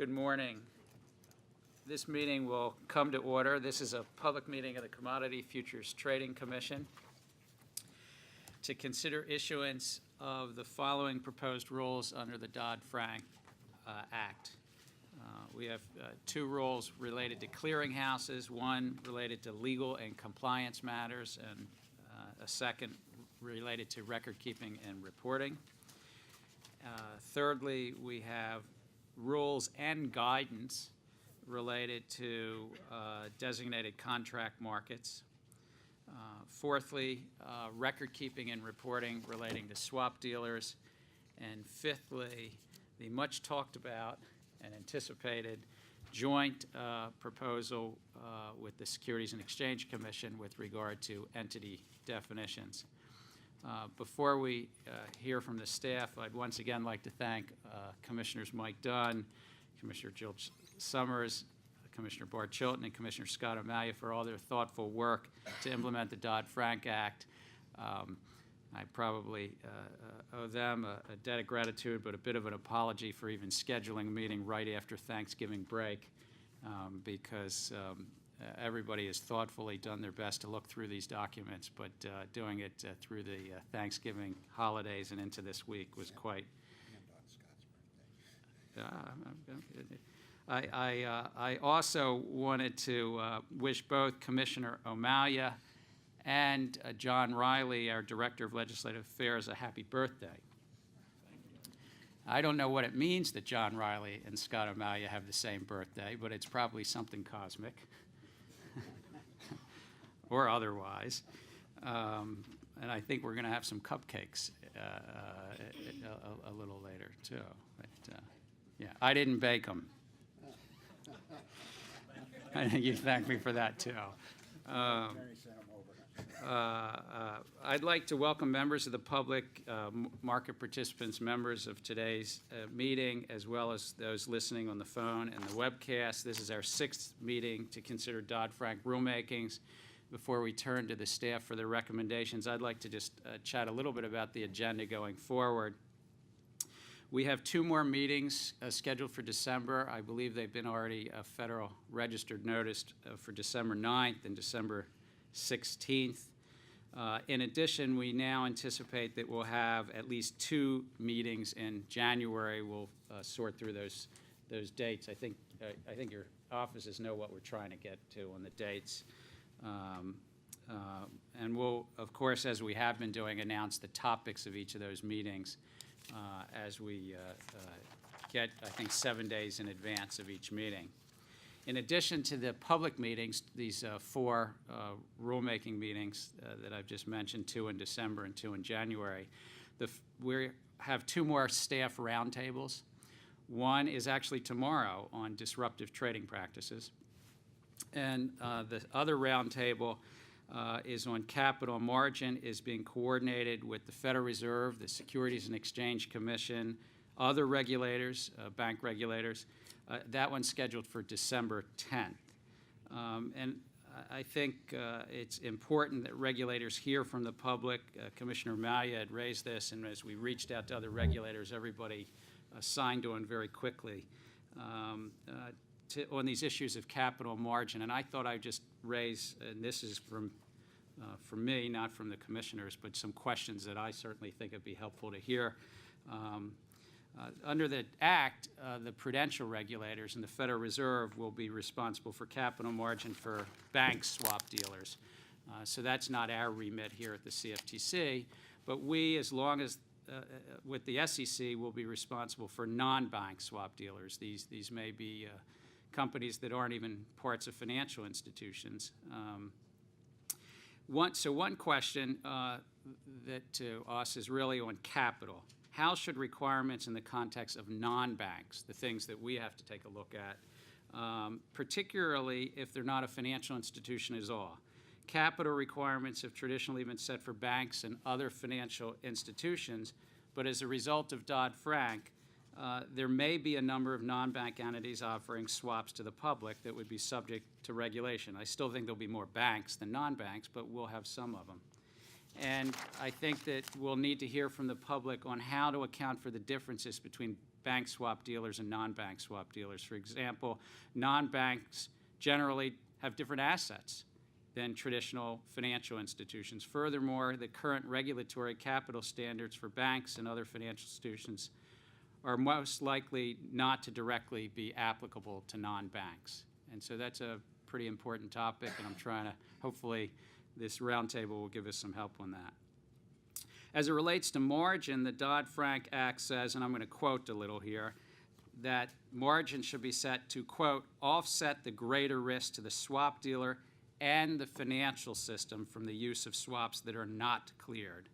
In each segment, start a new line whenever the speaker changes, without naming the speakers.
Good morning. This meeting will come to order. This is a public meeting of the Commodity Futures Trading Commission to consider issuance of the following proposed rules under the Dodd-Frank Act. We have two rules related to clearinghouses, one related to legal and compliance matters, and a second related to record keeping and reporting. Thirdly, we have rules and guidance related to designated contract markets. Fourthly, record keeping and reporting relating to swap dealers. And fifthly, the much talked about and anticipated joint proposal with the Securities and Exchange Commission with regard to entity definitions. Before we hear from the staff, I'd once again like to thank Commissioners Mike Dunn, Commissioner Jill Summers, Commissioner Bart Chilton, and Commissioner Scott O'Malley for all their thoughtful work to implement the Dodd-Frank Act. I probably owe them a debt of gratitude, but a bit of an apology for even scheduling a meeting right after Thanksgiving break, because everybody has thoughtfully done their best to look through these documents, but doing it through the Thanksgiving holidays and into this week was quite. I also wanted to wish both Commissioner O'Malley and John Riley, our Director of Legislative Affairs, a happy birthday. I don't know what it means that John Riley and Scott O'Malley have the same birthday, but it's probably something cosmic. Or otherwise. And I think we're going to have some cupcakes a little later, too. But, yeah, I didn't bake them. I think you thank me for that, too. I'd like to welcome members of the public, market participants, members of today's meeting, as well as those listening on the phone and the webcast. This is our 6th meeting to consider Dodd-Frank rulemakings. Before we turn to the staff for their recommendations, I'd like to just chat a little bit about the agenda going forward. We have 2 more meetings scheduled for December. I believe they've been already federal registered noticed for December 9th and December 16th. In addition, we now anticipate that we'll have at least 2 meetings in January. We'll sort through those dates. I think your offices know what we're trying to get to on the dates. And we'll, of course, as we have been doing, announce the topics of each of those meetings as we get, I think, 7 days in advance of each meeting. In addition to the public meetings, these 4 rulemaking meetings that I've just mentioned, 2 in December and 2 in January, we have 2 more staff roundtables. One is actually tomorrow on disruptive trading practices. And the other roundtable is on capital margin, is being coordinated with the Federal Reserve, the Securities and Exchange Commission, other regulators, bank regulators. That one's scheduled for December 10th. And I think it's important that regulators hear from the public. Commissioner O'Malley had raised this, and as we reached out to other regulators, everybody signed on very quickly. On these issues of capital margin, and I thought I'd just raise, and this is from me, not from the commissioners, but some questions that I certainly think would be helpful to hear. Under the Act, the prudential regulators and the Federal Reserve will be responsible for capital margin for bank swap dealers. So that's not our remit here at the CFTC, but we, as long as with the SEC, will be responsible for non-bank swap dealers. These may be companies that aren't even parts of financial institutions. One question that to us is really on capital. How should requirements in the context of non-banks, the things that we have to take a look at, particularly if they're not a financial institution at all? Capital requirements have traditionally been set for banks and other financial institutions, but as a result of Dodd-Frank, there may be a number of non-bank entities offering swaps to the public that would be subject to regulation. I still think there'll be more banks than non-banks, but we'll have some of them. And I think that we'll need to hear from the public on how to account for the differences between bank swap dealers and non-bank swap dealers. For example, non-banks generally have different assets than traditional financial institutions. Furthermore, the current regulatory capital standards for banks and other financial institutions are most likely not to directly be applicable to non-banks. And so that's a pretty important topic, and I'm trying to, hopefully, this roundtable will give us some help on that. As it relates to margin, the Dodd-Frank Act says, and I'm going to quote a little here, that margin should be set to, quote, offset the greater risk to the swap dealer and the financial system from the use of swaps that are not cleared,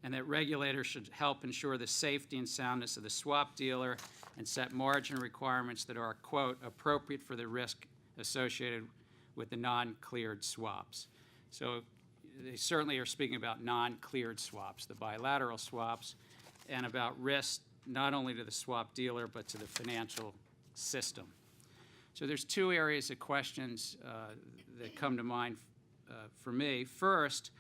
and that regulators should help ensure the safety and soundness of the swap dealer and set margin requirements that are, quote, appropriate for the risk associated with the non-cleared swaps. So they certainly are speaking about non-cleared swaps, the bilateral swaps, and about risk not only to the swap dealer but to the financial system. So there's two areas of questions that come to mind for me. First,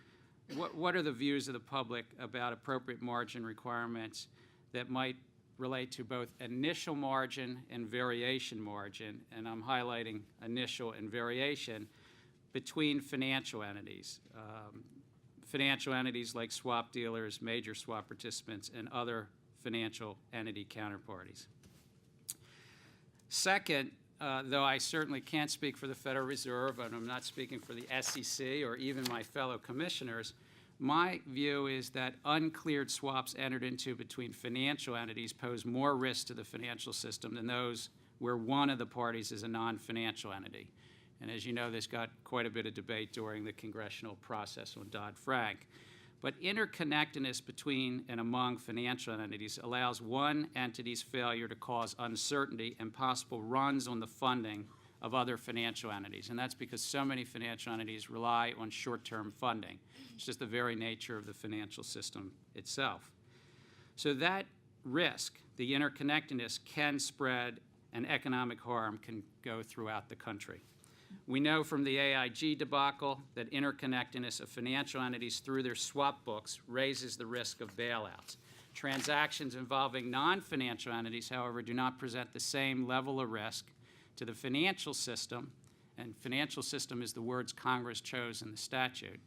what are the views of the public about appropriate margin requirements that might relate to both initial margin and variation margin, and I'm highlighting initial and variation, between financial entities. Financial entities like swap dealers, major swap participants, and other financial entity counterparties. Second, though I certainly can't speak for the Federal Reserve, and I'm not speaking for the SEC or even my fellow commissioners, my view is that uncleared swaps entered into between financial entities pose more risk to the financial system than those where one of the parties is a non-financial entity. And as you know, this got quite a bit of debate during the congressional process on Dodd-Frank. But interconnectedness between and among financial entities allows one entity's failure to cause uncertainty and possible runs on the funding of other financial entities. And that's because so many financial entities rely on short-term funding. It's just the very nature of the financial system itself. So that risk, the interconnectedness, can spread and economic harm can go throughout the country. We know from the AIG debacle that interconnectedness of financial entities through their swap books raises the risk of bailouts. Transactions involving non-financial entities, however, do not present the same level of risk to the financial system, and financial system is the words Congress chose in the statute,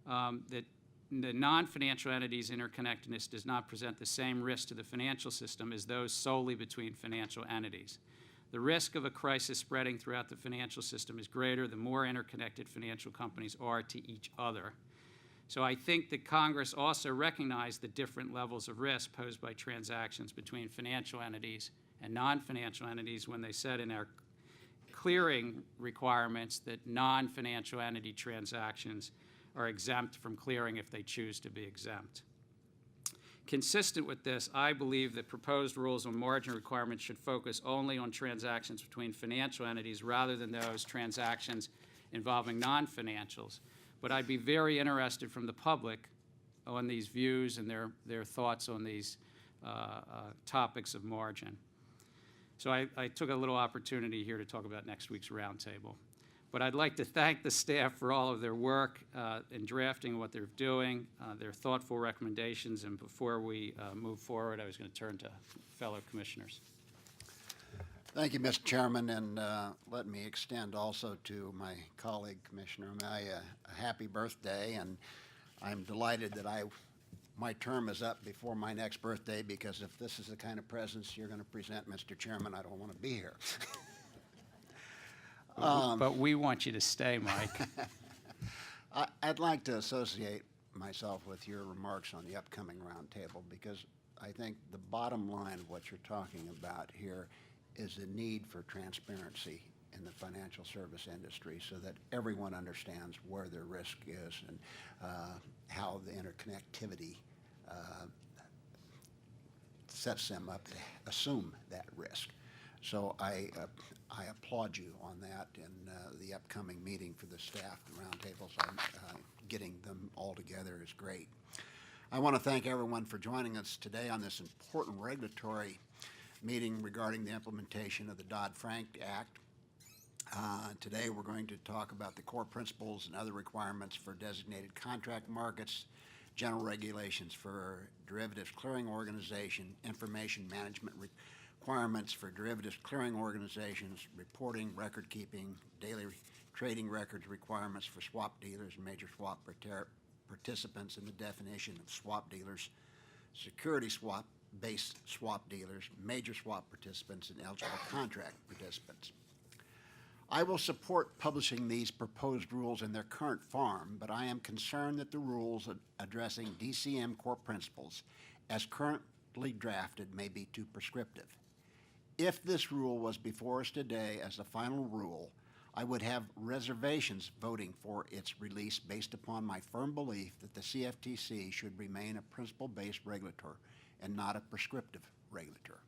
that the non-financial entities' interconnectedness does not present the same risk to the financial system as those solely between financial entities. The risk of a crisis spreading throughout the financial system is greater the more interconnected financial companies are to each other. So I think that Congress also recognized the different levels of risk posed by transactions between financial entities and non-financial entities when they said in our clearing requirements that non-financial entity transactions are exempt from clearing if they choose to be exempt. Consistent with this, I believe that proposed rules on margin requirements should focus only on transactions between financial entities rather than those transactions involving non-financials. But I'd be very interested from the public on these views and their thoughts on these topics of margin. So I took a little opportunity here to talk about next week's roundtable. But I'd like to thank the staff for all of their work in drafting what they're doing, their thoughtful recommendations. And before we move forward, I was going to turn to fellow commissioners.
Thank you, Mr. Chairman, and let me extend also to my colleague, Commissioner May, a happy birthday. And I'm delighted that my term is up before my next birthday, because if this is the kind of presents you're going to present, Mr. Chairman, I don't want to be here.
But we want you to stay, Mike.
I'd like to associate myself with your remarks on the upcoming roundtable, because I think the bottom line of what you're talking about here is the need for transparency in the financial service industry so that everyone understands where their risk is and how the interconnectivity sets them up to assume that risk. So I applaud you on that in the upcoming meeting for the staff, the roundtables. Getting them all together is great. I want to thank everyone for joining us today on this important regulatory meeting regarding the implementation of the Dodd-Frank Act. Today, we're going to talk about the core principles and other requirements for designated contract markets, general regulations for derivatives clearing organization, information management requirements for derivatives clearing organizations, reporting, record keeping, daily trading records requirements for swap dealers and major swap participants, and the definition of swap dealers, security swap-based swap dealers, major swap participants, and eligible contract participants. I will support publishing these proposed rules in their current form, but I am concerned that the rules addressing DCM core principles as currently drafted may be too prescriptive. If this rule was before us today as the final rule, I would have reservations voting for its release based upon my firm belief that the CFTC should remain a principle-based regulator and not a prescriptive regulator.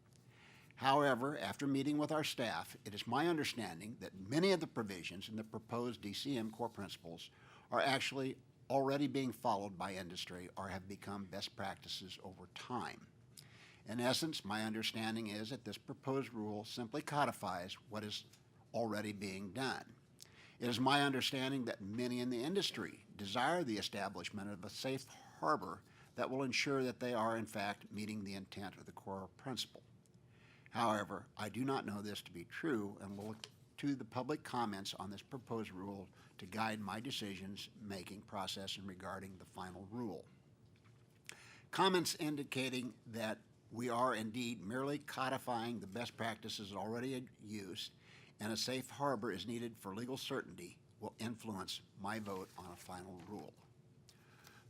However, after meeting with our staff, it is my understanding that many of the provisions in the proposed DCM core principles are actually already being followed by industry or have become best practices over time. In essence, my understanding is that this proposed rule simply codifies what is already being done. It is my understanding that many in the industry desire the establishment of a safe harbor that will ensure that they are, in fact, meeting the intent of the core principle. However, I do not know this to be true and will look to the public comments on this proposed rule to guide my decisions-making process in regarding the final rule. Comments indicating that we are indeed merely codifying the best practices already used and a safe harbor is needed for legal certainty will influence my vote on a final rule.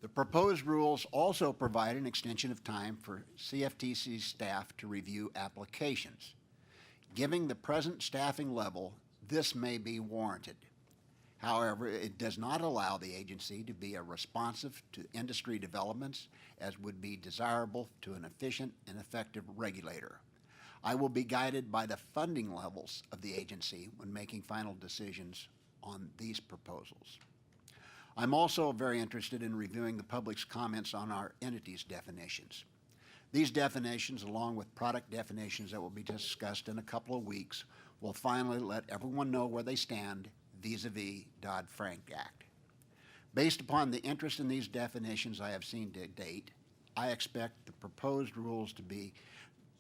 The proposed rules also provide an extension of time for CFTC staff to review applications. Given the present staffing level, this may be warranted. However, it does not allow the agency to be responsive to industry developments as would be desirable to an efficient and effective regulator. I will be guided by the funding levels of the agency when making final decisions on these proposals. I'm also very interested in reviewing the public's comments on our entities definitions. These definitions, along with product definitions that will be discussed in a couple of weeks, will finally let everyone know where they stand vis-a-vis Dodd-Frank Act. Based upon the interest in these definitions I have seen to date, I expect the proposed rules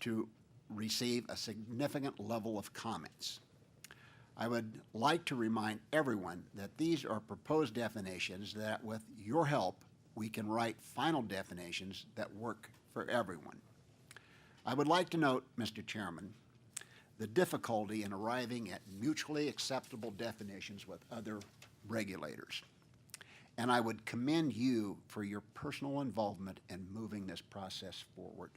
to receive a significant level of comments. I would like to remind everyone that these are proposed definitions that, with your help, we can write final definitions that work for everyone. I would like to note, Mr. Chairman, the difficulty in arriving at mutually acceptable definitions with other regulators. And I would commend you for your personal involvement in moving this process forward.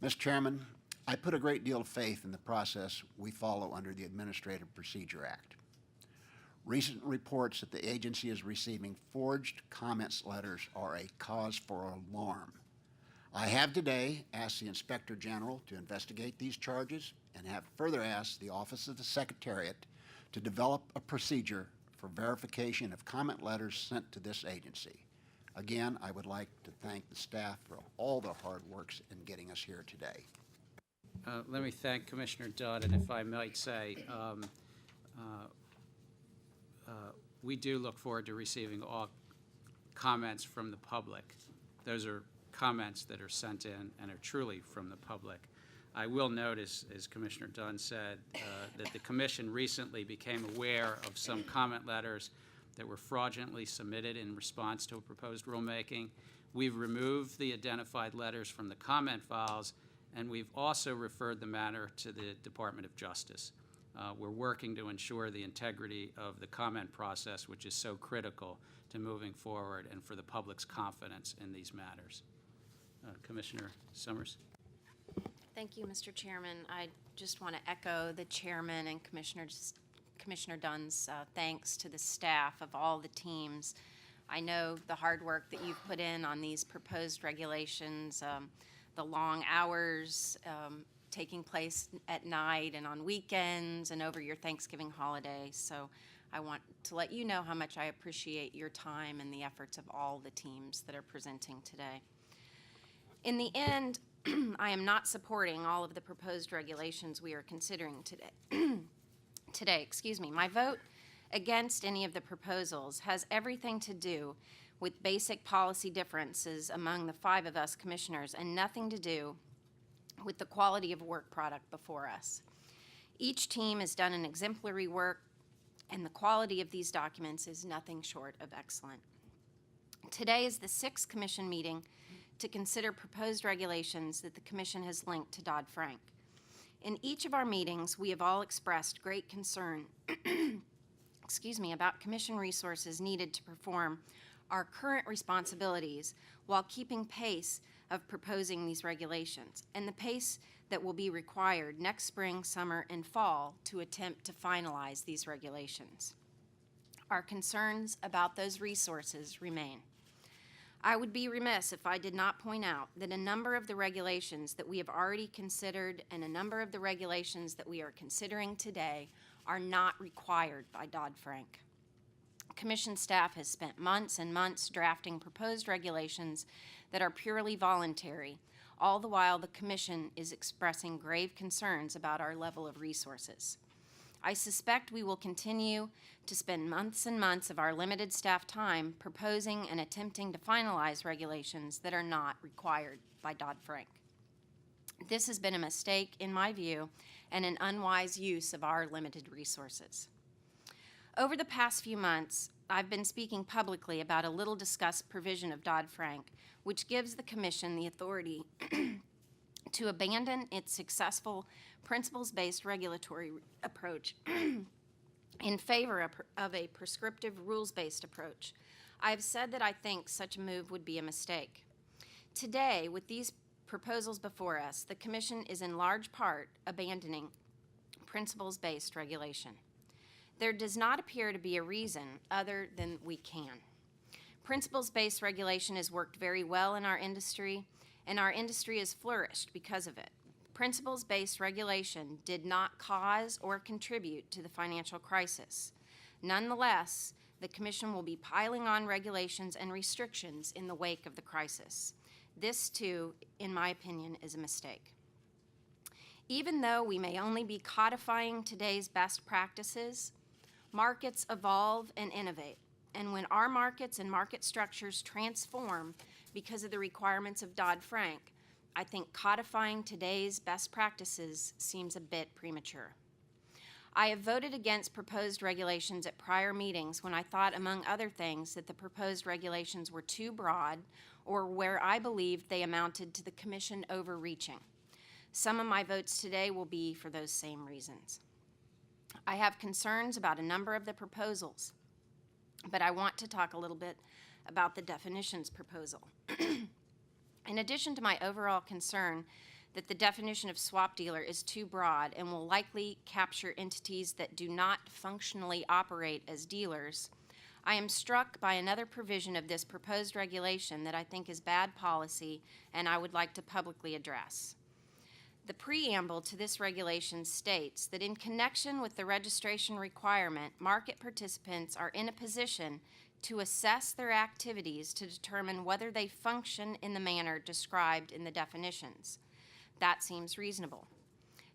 Mr. Chairman, I put a great deal of faith in the process we follow under the Administrative Procedure Act. Recent reports that the agency is receiving forged comments letters are a cause for alarm. I have today asked the Inspector General to investigate these charges and have further asked the Office of the Secretariat to develop a procedure for verification of comment letters sent to this agency. Again, I would like to thank the staff for all their hard works in getting us here today.
Let me thank Commissioner Dodd, and if I might say, we do look forward to receiving all comments from the public. Those are comments that are sent in and are truly from the public. I will notice, as Commissioner Dunn said, that the Commission recently became aware of some comment letters that were fraudulently submitted in response to a proposed rulemaking. We've removed the identified letters from the comment files, and we've also referred the matter to the Department of Justice. We're working to ensure the integrity of the comment process, which is so critical to moving forward and for the public's confidence in these matters. Commissioner Summers.
Thank you, Mr. Chairman. I just want to echo the Chairman and Commissioner Dunn's thanks to the staff of all the teams. I know the hard work that you've put in on these proposed regulations, the long hours taking place at night and on weekends and over your Thanksgiving holiday. So I want to let you know how much I appreciate your time and the efforts of all the teams that are presenting today. In the end, I am not supporting all of the proposed regulations we are considering today. My vote against any of the proposals has everything to do with basic policy differences among the 5 of us commissioners and nothing to do with the quality of work product before us. Each team has done an exemplary work, and the quality of these documents is nothing short of excellent. Today is the 6th Commission meeting to consider proposed regulations that the Commission has linked to Dodd-Frank. In each of our meetings, we have all expressed great concern about Commission resources needed to perform our current responsibilities while keeping pace of proposing these regulations and the pace that will be required next spring, summer, and fall to attempt to finalize these regulations. Our concerns about those resources remain. I would be remiss if I did not point out that a number of the regulations that we have already considered and a number of the regulations that we are considering today are not required by Dodd-Frank. Commission staff has spent months and months drafting proposed regulations that are purely voluntary, all the while the Commission is expressing grave concerns about our level of resources. I suspect we will continue to spend months and months of our limited staff time proposing and attempting to finalize regulations that are not required by Dodd-Frank. This has been a mistake, in my view, and an unwise use of our limited resources. Over the past few months, I've been speaking publicly about a little discussed provision of Dodd-Frank, which gives the Commission the authority to abandon its successful principles-based regulatory approach in favor of a prescriptive rules-based approach. I have said that I think such a move would be a mistake. Today, with these proposals before us, the Commission is in large part abandoning principles-based regulation. There does not appear to be a reason other than we can. Principles-based regulation has worked very well in our industry, and our industry has flourished because of it. Principles-based regulation did not cause or contribute to the financial crisis. Nonetheless, the Commission will be piling on regulations and restrictions in the wake of the crisis. This, too, in my opinion, is a mistake. Even though we may only be codifying today's best practices, markets evolve and innovate. And when our markets and market structures transform because of the requirements of Dodd-Frank, I think codifying today's best practices seems a bit premature. I have voted against proposed regulations at prior meetings when I thought, among other things, that the proposed regulations were too broad or where I believed they amounted to the Commission overreaching. Some of my votes today will be for those same reasons. I have concerns about a number of the proposals, but I want to talk a little bit about the definitions proposal. In addition to my overall concern that the definition of swap dealer is too broad and will likely capture entities that do not functionally operate as dealers, I am struck by another provision of this proposed regulation that I think is bad policy and I would like to publicly address. The preamble to this regulation states that in connection with the registration requirement, market participants are in a position to assess their activities to determine whether they function in the manner described in the definitions. That seems reasonable.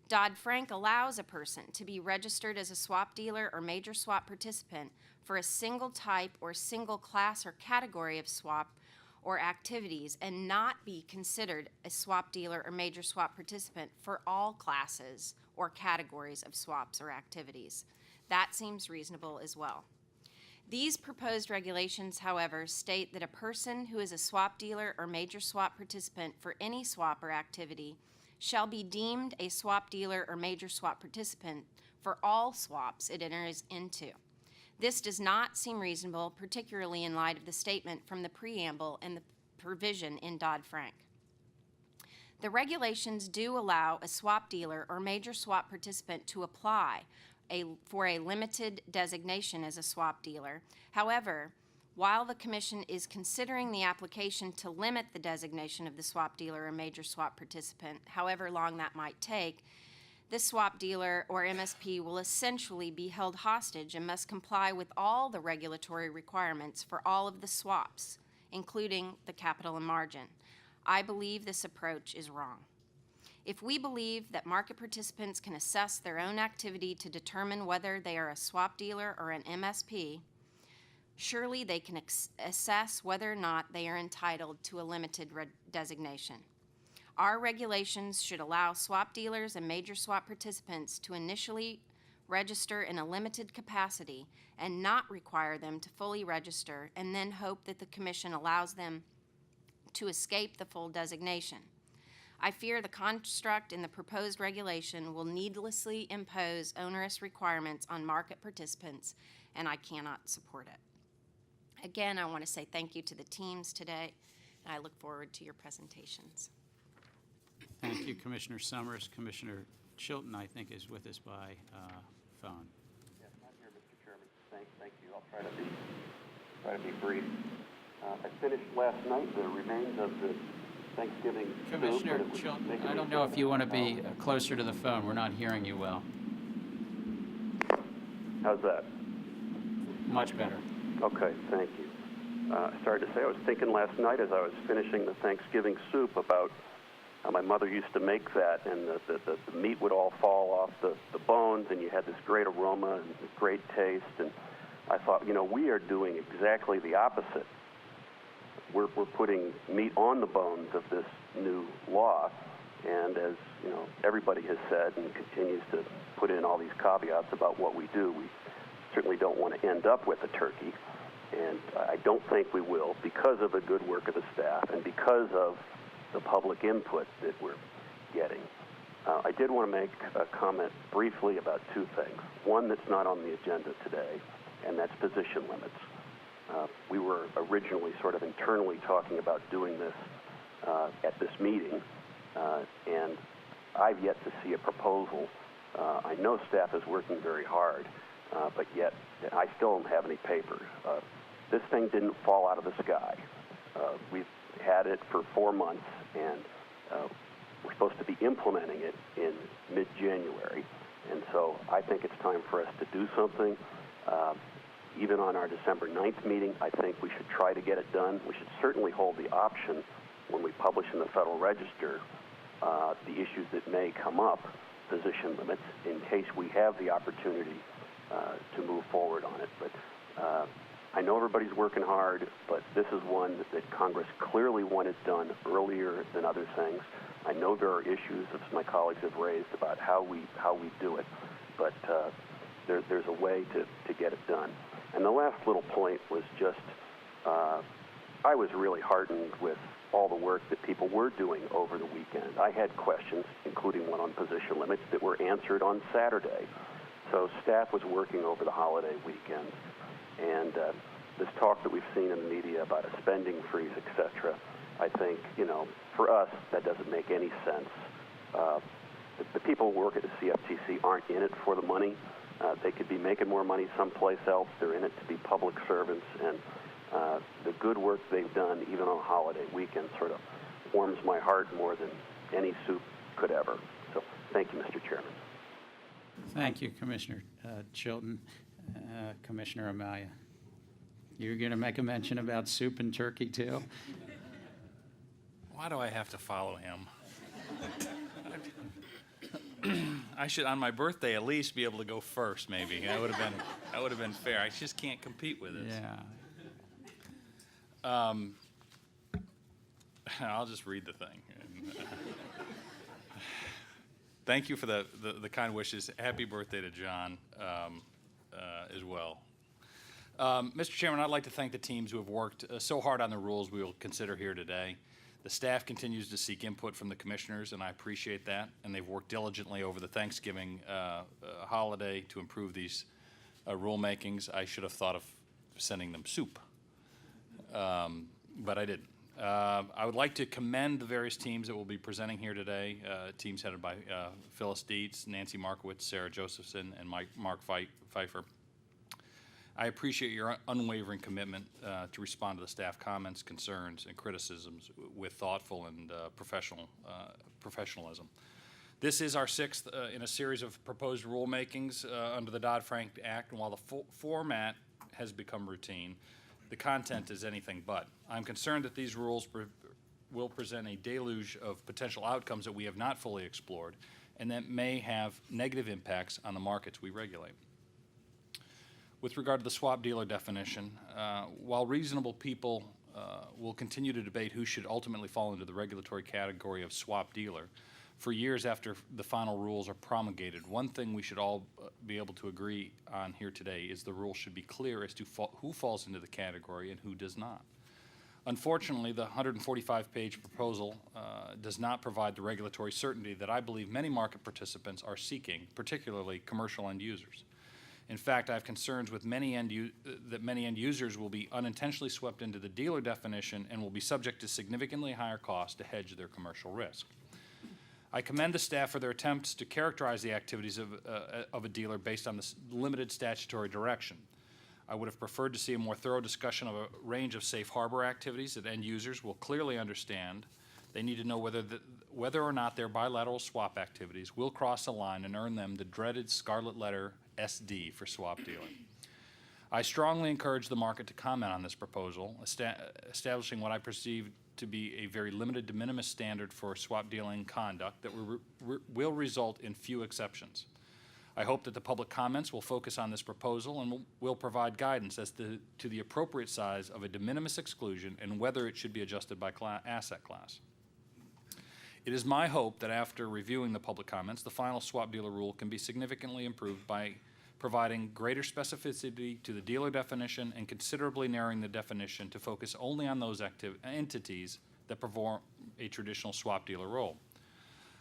Dodd-Frank allows a person to be registered as a swap dealer or major swap participant for a single type or single class or category of swap or activities and not be considered a swap dealer or major swap participant for all classes or categories of swaps or activities. That seems reasonable as well. These proposed regulations, however, state that a person who is a swap dealer or major swap participant for any swap or activity shall be deemed a swap dealer or major swap participant for all swaps it enters into. This does not seem reasonable, particularly in light of the statement from the preamble and the provision in Dodd-Frank. The regulations do allow a swap dealer or major swap participant to apply for a limited designation as a swap dealer. However, while the Commission is considering the application to limit the designation of the swap dealer or major swap participant, however long that might take, the swap dealer or MSP will essentially be held hostage and must comply with all the regulatory requirements for all of the swaps, including the capital and margin. I believe this approach is wrong. If we believe that market participants can assess their own activity to determine whether they are a swap dealer or an MSP, surely they can assess whether or not they are entitled to a limited designation. Our regulations should allow swap dealers and major swap participants to initially register in a limited capacity and not require them to fully register and then hope that the Commission allows them to escape the full designation. I fear the construct in the proposed regulation will needlessly impose onerous requirements on market participants, and I cannot support it. Again, I want to say thank you to the teams today, and I look forward to your presentations.
Thank you, Commissioner Summers. Commissioner Chilton, I think, is with us by phone.
Yes, I'm here, Mr. Chairman. Thank you. I'll try to be brief. I finished last night the remains of the Thanksgiving
Commissioner
soup,
Chilton, I don't know if you want to be closer to the phone. We're not hearing you well.
How's that?
Much better.
Okay, thank you. Sorry to say, I was thinking last night as I was finishing the Thanksgiving soup about how my mother used to make that, and the meat would all fall off the bones, and you had this great aroma and great taste. And I thought, you know, we are doing exactly the opposite. We're putting meat on the bones of this new law, and as you know, everybody has said and continues to put in all these caveats about what we do, we certainly don't want to end up with a turkey, and I don't think we will, because of the good work of the staff and because of the public input that we're getting. I did want to make a comment briefly about two things. One that's not on the agenda today, and that's position limits. We were originally sort of internally talking about doing this at this meeting, and I've yet to see a proposal. I know staff is working very hard, but yet I still don't have any papers. This thing didn't fall out of the sky. We've had it for 4 months, and we're supposed to be implementing it in mid-January. And so I think it's time for us to do something. Even on our December 9th meeting, I think we should try to get it done. We should certainly hold the option when we publish in the Federal Register the issues that may come up, position limits, in case we have the opportunity to move forward on it. But I know everybody's working hard, but this is one that Congress clearly wanted done earlier than other things. I know there are issues that my colleagues have raised about how we do it, but there's a way to get it done. And the last little point was just, I was really heartened with all the work that people were doing over the weekend. I had questions, including one on position limits, that were answered on Saturday. So staff was working over the holiday weekend. And this talk that we've seen in the media about a spending freeze, et cetera, I think, you know, for us, that doesn't make any sense. The people who work at the CFTC aren't in it for the money. They could be making more money someplace else. They're in it to be public servants, and the good work they've done, even on a holiday weekend, sort of warms my heart more than any soup could ever. So thank you, Mr. Chairman.
Thank you, Commissioner Chilton. Commissioner Amalia, you're going to make a mention about soup and turkey, too?
Why do I have to follow him? I should, on my birthday, at least be able to go first. Maybe that would have been fair. I just can't compete with this.
Yeah.
I'll just read the thing. Thank you for the kind wishes. Happy birthday to John as well. Mr. Chairman, I'd like to thank the teams who have worked so hard on the rules we will consider here today. The staff continues to seek input from the commissioners, and I appreciate that. And they've worked diligently over the Thanksgiving holiday to improve these rulemakings. I should have thought of sending them soup, but I didn't. I would like to commend the various teams that will be presenting here today, teams headed by Phyllis Dietz, Nancy Markowitz, Sarah Josephson, and Mark Pfeiffer. I appreciate your unwavering commitment to respond to the staff comments, concerns, and criticisms with thoughtful and professionalism. This is our sixth in a series of proposed rulemakings under the Dodd-Frank Act, and while the format has become routine, the content is anything but. I'm concerned that these rules will present a deluge of potential outcomes that we have not fully explored and that may have negative impacts on the markets we regulate. With regard to the swap dealer definition, while reasonable people will continue to debate who should ultimately fall into the regulatory category of swap dealer, for years after the final rules are promulgated, one thing we should all be able to agree on here today is the rule should be clear as to who falls into the category and who does not. Unfortunately, the 145-page proposal does not provide the regulatory certainty that I believe many market participants are seeking, particularly commercial end users. In fact, I have concerns with that many end users will be unintentionally swept into the dealer definition and will be subject to significantly higher costs to hedge their commercial risk. I commend the staff for their attempts to characterize the activities of a dealer based on this limited statutory direction. I would have preferred to see a more thorough discussion of a range of safe harbor activities that end users will clearly understand. They need to know whether or not their bilateral swap activities will cross the line and earn them the dreaded scarlet letter SD for swap dealing. I strongly encourage the market to comment on this proposal, establishing what I perceive to be a very limited de minimis standard for swap dealing conduct that will result in few exceptions. I hope that the public comments will focus on this proposal and will provide guidance as to the appropriate size of a de minimis exclusion and whether it should be adjusted by asset class. It is my hope that after reviewing the public comments, the final swap dealer rule can be significantly improved by providing greater specificity to the dealer definition and considerably narrowing the definition to focus only on those entities that perform a traditional swap dealer role.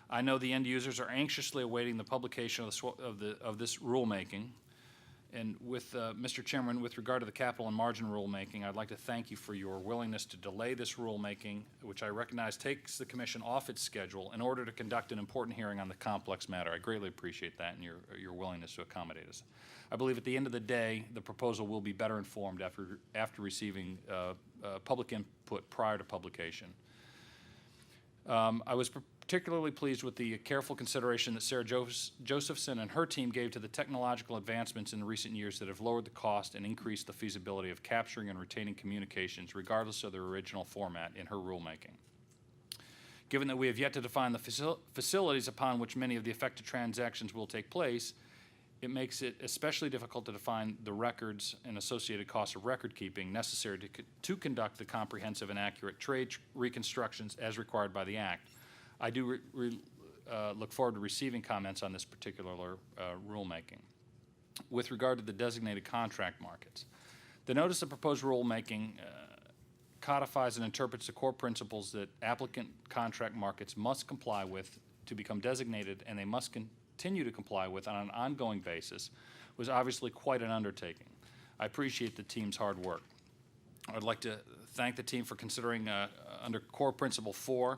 I know the end users are anxiously awaiting the publication of this rulemaking. And with Mr. Chairman, with regard to the capital and margin rulemaking, I'd like to thank you for your willingness to delay this rulemaking, which I recognize takes the Commission off its schedule in order to conduct an important hearing on the complex matter. I greatly appreciate that and your willingness to accommodate us. I believe at the end of the day, the proposal will be better informed after receiving public input prior to publication. I was particularly pleased with the careful consideration that Sarah Josephson and her team gave to the technological advancements in recent years that have lowered the cost and increased the feasibility of capturing and retaining communications regardless of their original format in her rulemaking. Given that we have yet to define the facilities upon which many of the affected transactions will take place, it makes it especially difficult to define the records and associated costs of record keeping necessary to conduct the comprehensive and accurate trade reconstructions as required by the Act. I do look forward to receiving comments on this particular rulemaking. With regard to the designated contract markets, the notice of proposed rulemaking codifies and interprets the core principles that applicant contract markets must comply with to become designated, and they must continue to comply with on an ongoing basis, was obviously quite an undertaking. I appreciate the team's hard work. I'd like to thank the team for considering under core principle 4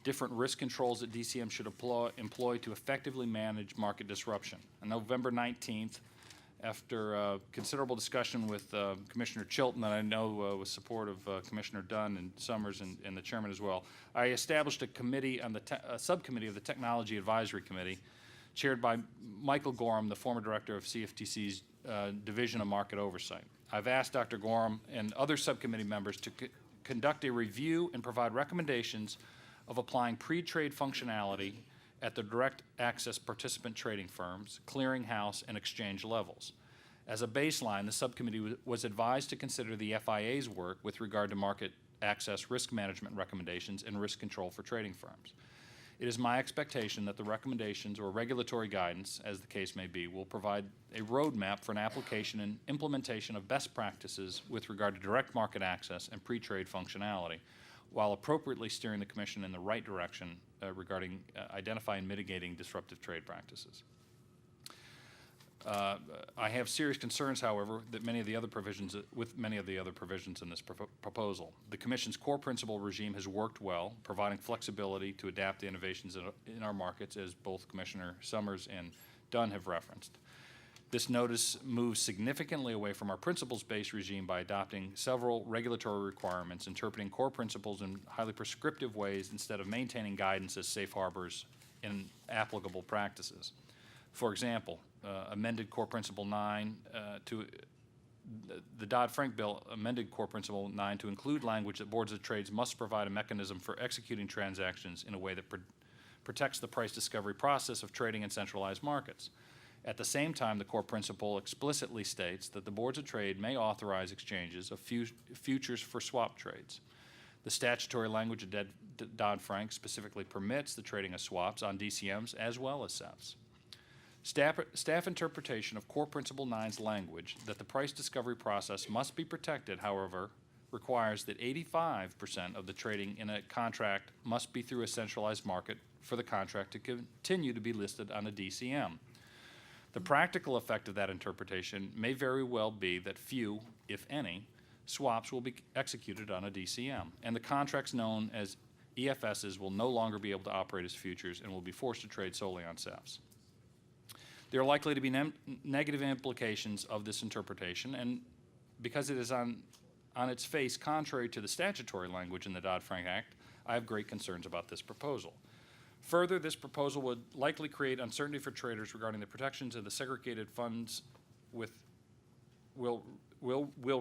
different risk controls that DCM should employ to effectively manage market disruption. On November 19th, after considerable discussion with Commissioner Chilton, that I know with support of Commissioner Dunn and Summers and the chairman as well, I established a committee on a subcommittee of the Technology Advisory Committee, chaired by Michael Gorham, the former director of CFTC's Division of Market Oversight. I've asked Dr. Gorham and other subcommittee members to conduct a review and provide recommendations of applying pre-trade functionality at the direct access participant trading firms, clearinghouse, and exchange levels. As a baseline, the subcommittee was advised to consider the FIA's work with regard to market access risk management recommendations and risk control for trading firms. It is my expectation that the recommendations or regulatory guidance, as the case may be, will provide a roadmap for an application and implementation of best practices with regard to direct market access and pre-trade functionality, while appropriately steering the Commission in the right direction regarding identifying and mitigating disruptive trade practices. I have serious concerns, however, that many of the other provisions in this proposal. The Commission's core principle regime has worked well, providing flexibility to adapt to innovations in our markets, as both Commissioner Summers and Dunn have referenced. This notice moves significantly away from our principles-based regime by adopting several regulatory requirements, interpreting core principles in highly prescriptive ways instead of maintaining guidance as safe harbors in applicable practices. For example, amended core principle 9 to the Dodd-Frank bill amended Core Principle 9 to include language that boards of trades must provide a mechanism for executing transactions in a way that protects the price discovery process of trading in centralized markets. At the same time, the core principle explicitly states that the boards of trade may authorize exchanges of futures for swap trades. The statutory language of Dodd-Frank specifically permits the trading of swaps on DCMs as well as SEFs. Staff interpretation of Core Principle 9's language that the price discovery process must be protected, however, requires that 85% of the trading in a contract must be through a centralized market for the contract to continue to be listed on a DCM. The practical effect of that interpretation may very well be that few, if any, swaps will be executed on a DCM, and the contracts known as EFSs will no longer be able to operate as futures and will be forced to trade solely on SEFs. There are likely to be negative implications of this interpretation, and because it is on its face contrary to the statutory language in the Dodd-Frank Act, I have great concerns about this proposal. Further, this proposal would likely create uncertainty for traders regarding the protections of the segregated funds will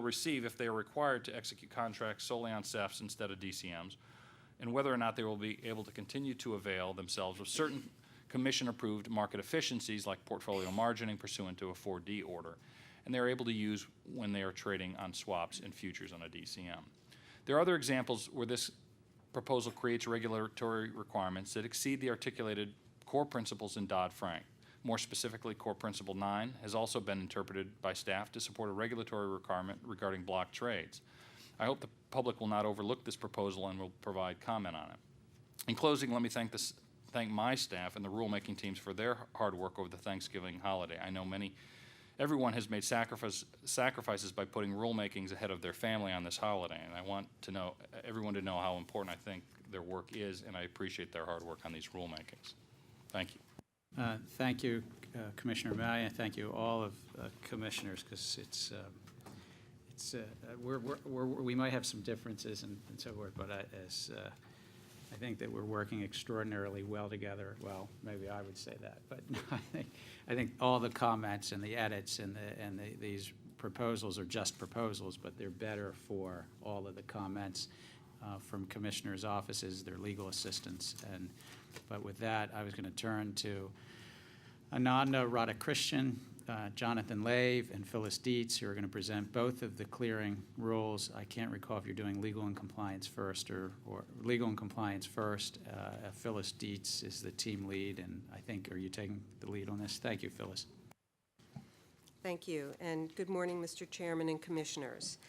receive if they are required to execute contracts solely on SEFs instead of DCMs, and whether or not they will be able to continue to avail themselves of certain commission-approved market efficiencies like portfolio margining pursuant to a 4D order, and they're able to use when they are trading on swaps and futures on a DCM. There are other examples where this proposal creates regulatory requirements that exceed the articulated core principles in Dodd-Frank. More specifically, Core Principle 9 has also been interpreted by staff to support a regulatory requirement regarding block trades. I hope the public will not overlook this proposal and will provide comment on it. In closing, let me thank my staff and the rulemaking teams for their hard work over the Thanksgiving holiday. I know everyone has made sacrifices by putting rulemakings ahead of their family on this holiday, and I want everyone to know how important I think their work is, and I appreciate their hard work on these rulemakings. Thank you.
Thank you, Commissioner O'Malley, and thank you all of commissioners, because we might have some differences and so forth, but I think that we're working extraordinarily well together. Well, maybe I would say that, but I think all the comments and the edits and these proposals are just proposals, but they're better for all of the comments from commissioners' offices, their legal assistants. But with that, I was going to turn to Ananda Radhakrishnan, Jonathan Lave, and Phyllis Dietz, who are going to present both of the clearing rules. I can't recall if you're doing legal and compliance first or legal and compliance first. Phyllis Dietz is the team lead, and I think, are you taking the lead on this? Thank you, Phyllis.
Thank you, and good morning, Mr. Chairman and Commissioners.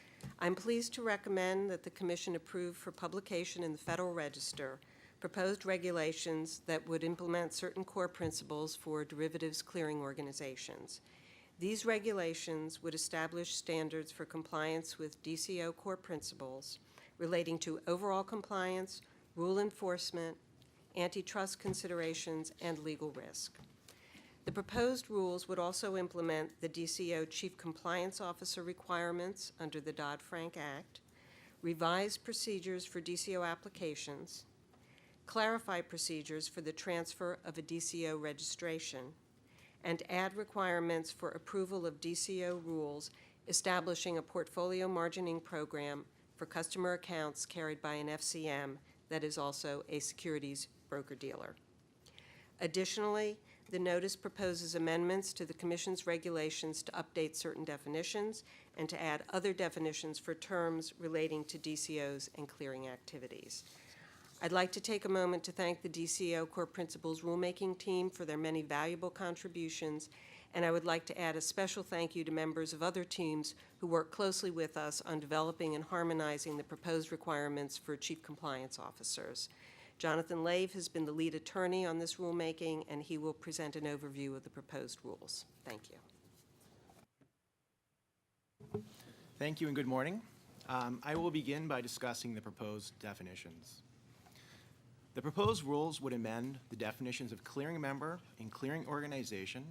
I'm pleased to recommend that the Commission approve for publication in the Federal Register proposed regulations that would implement certain core principles for derivatives clearing organizations. These regulations would establish standards for compliance with DCO core principles relating to overall compliance, rule enforcement, antitrust considerations, and legal risk. The proposed rules would also implement the DCO Chief Compliance Officer requirements under the Dodd-Frank Act, revise procedures for DCO applications, clarify procedures for the transfer of a DCO registration, and add requirements for approval of DCO rules establishing a portfolio margining program for customer accounts carried by an FCM that is also a securities broker-dealer. Additionally, the notice proposes amendments to the Commission's regulations to update certain definitions and to add other definitions for terms relating to DCOs and clearing activities. I'd like to take a moment to thank the DCO Core Principles rulemaking team for their many valuable contributions, and I would like to add a special thank you to members of other teams who work closely with us on developing and harmonizing the proposed requirements for Chief Compliance Officers. Jonathan Lave has been the lead attorney on this rulemaking, and he will present an overview of the proposed rules. Thank you.
Thank you and good morning. I will begin by discussing the proposed definitions. The proposed rules would amend the definitions of clearing member and clearing organization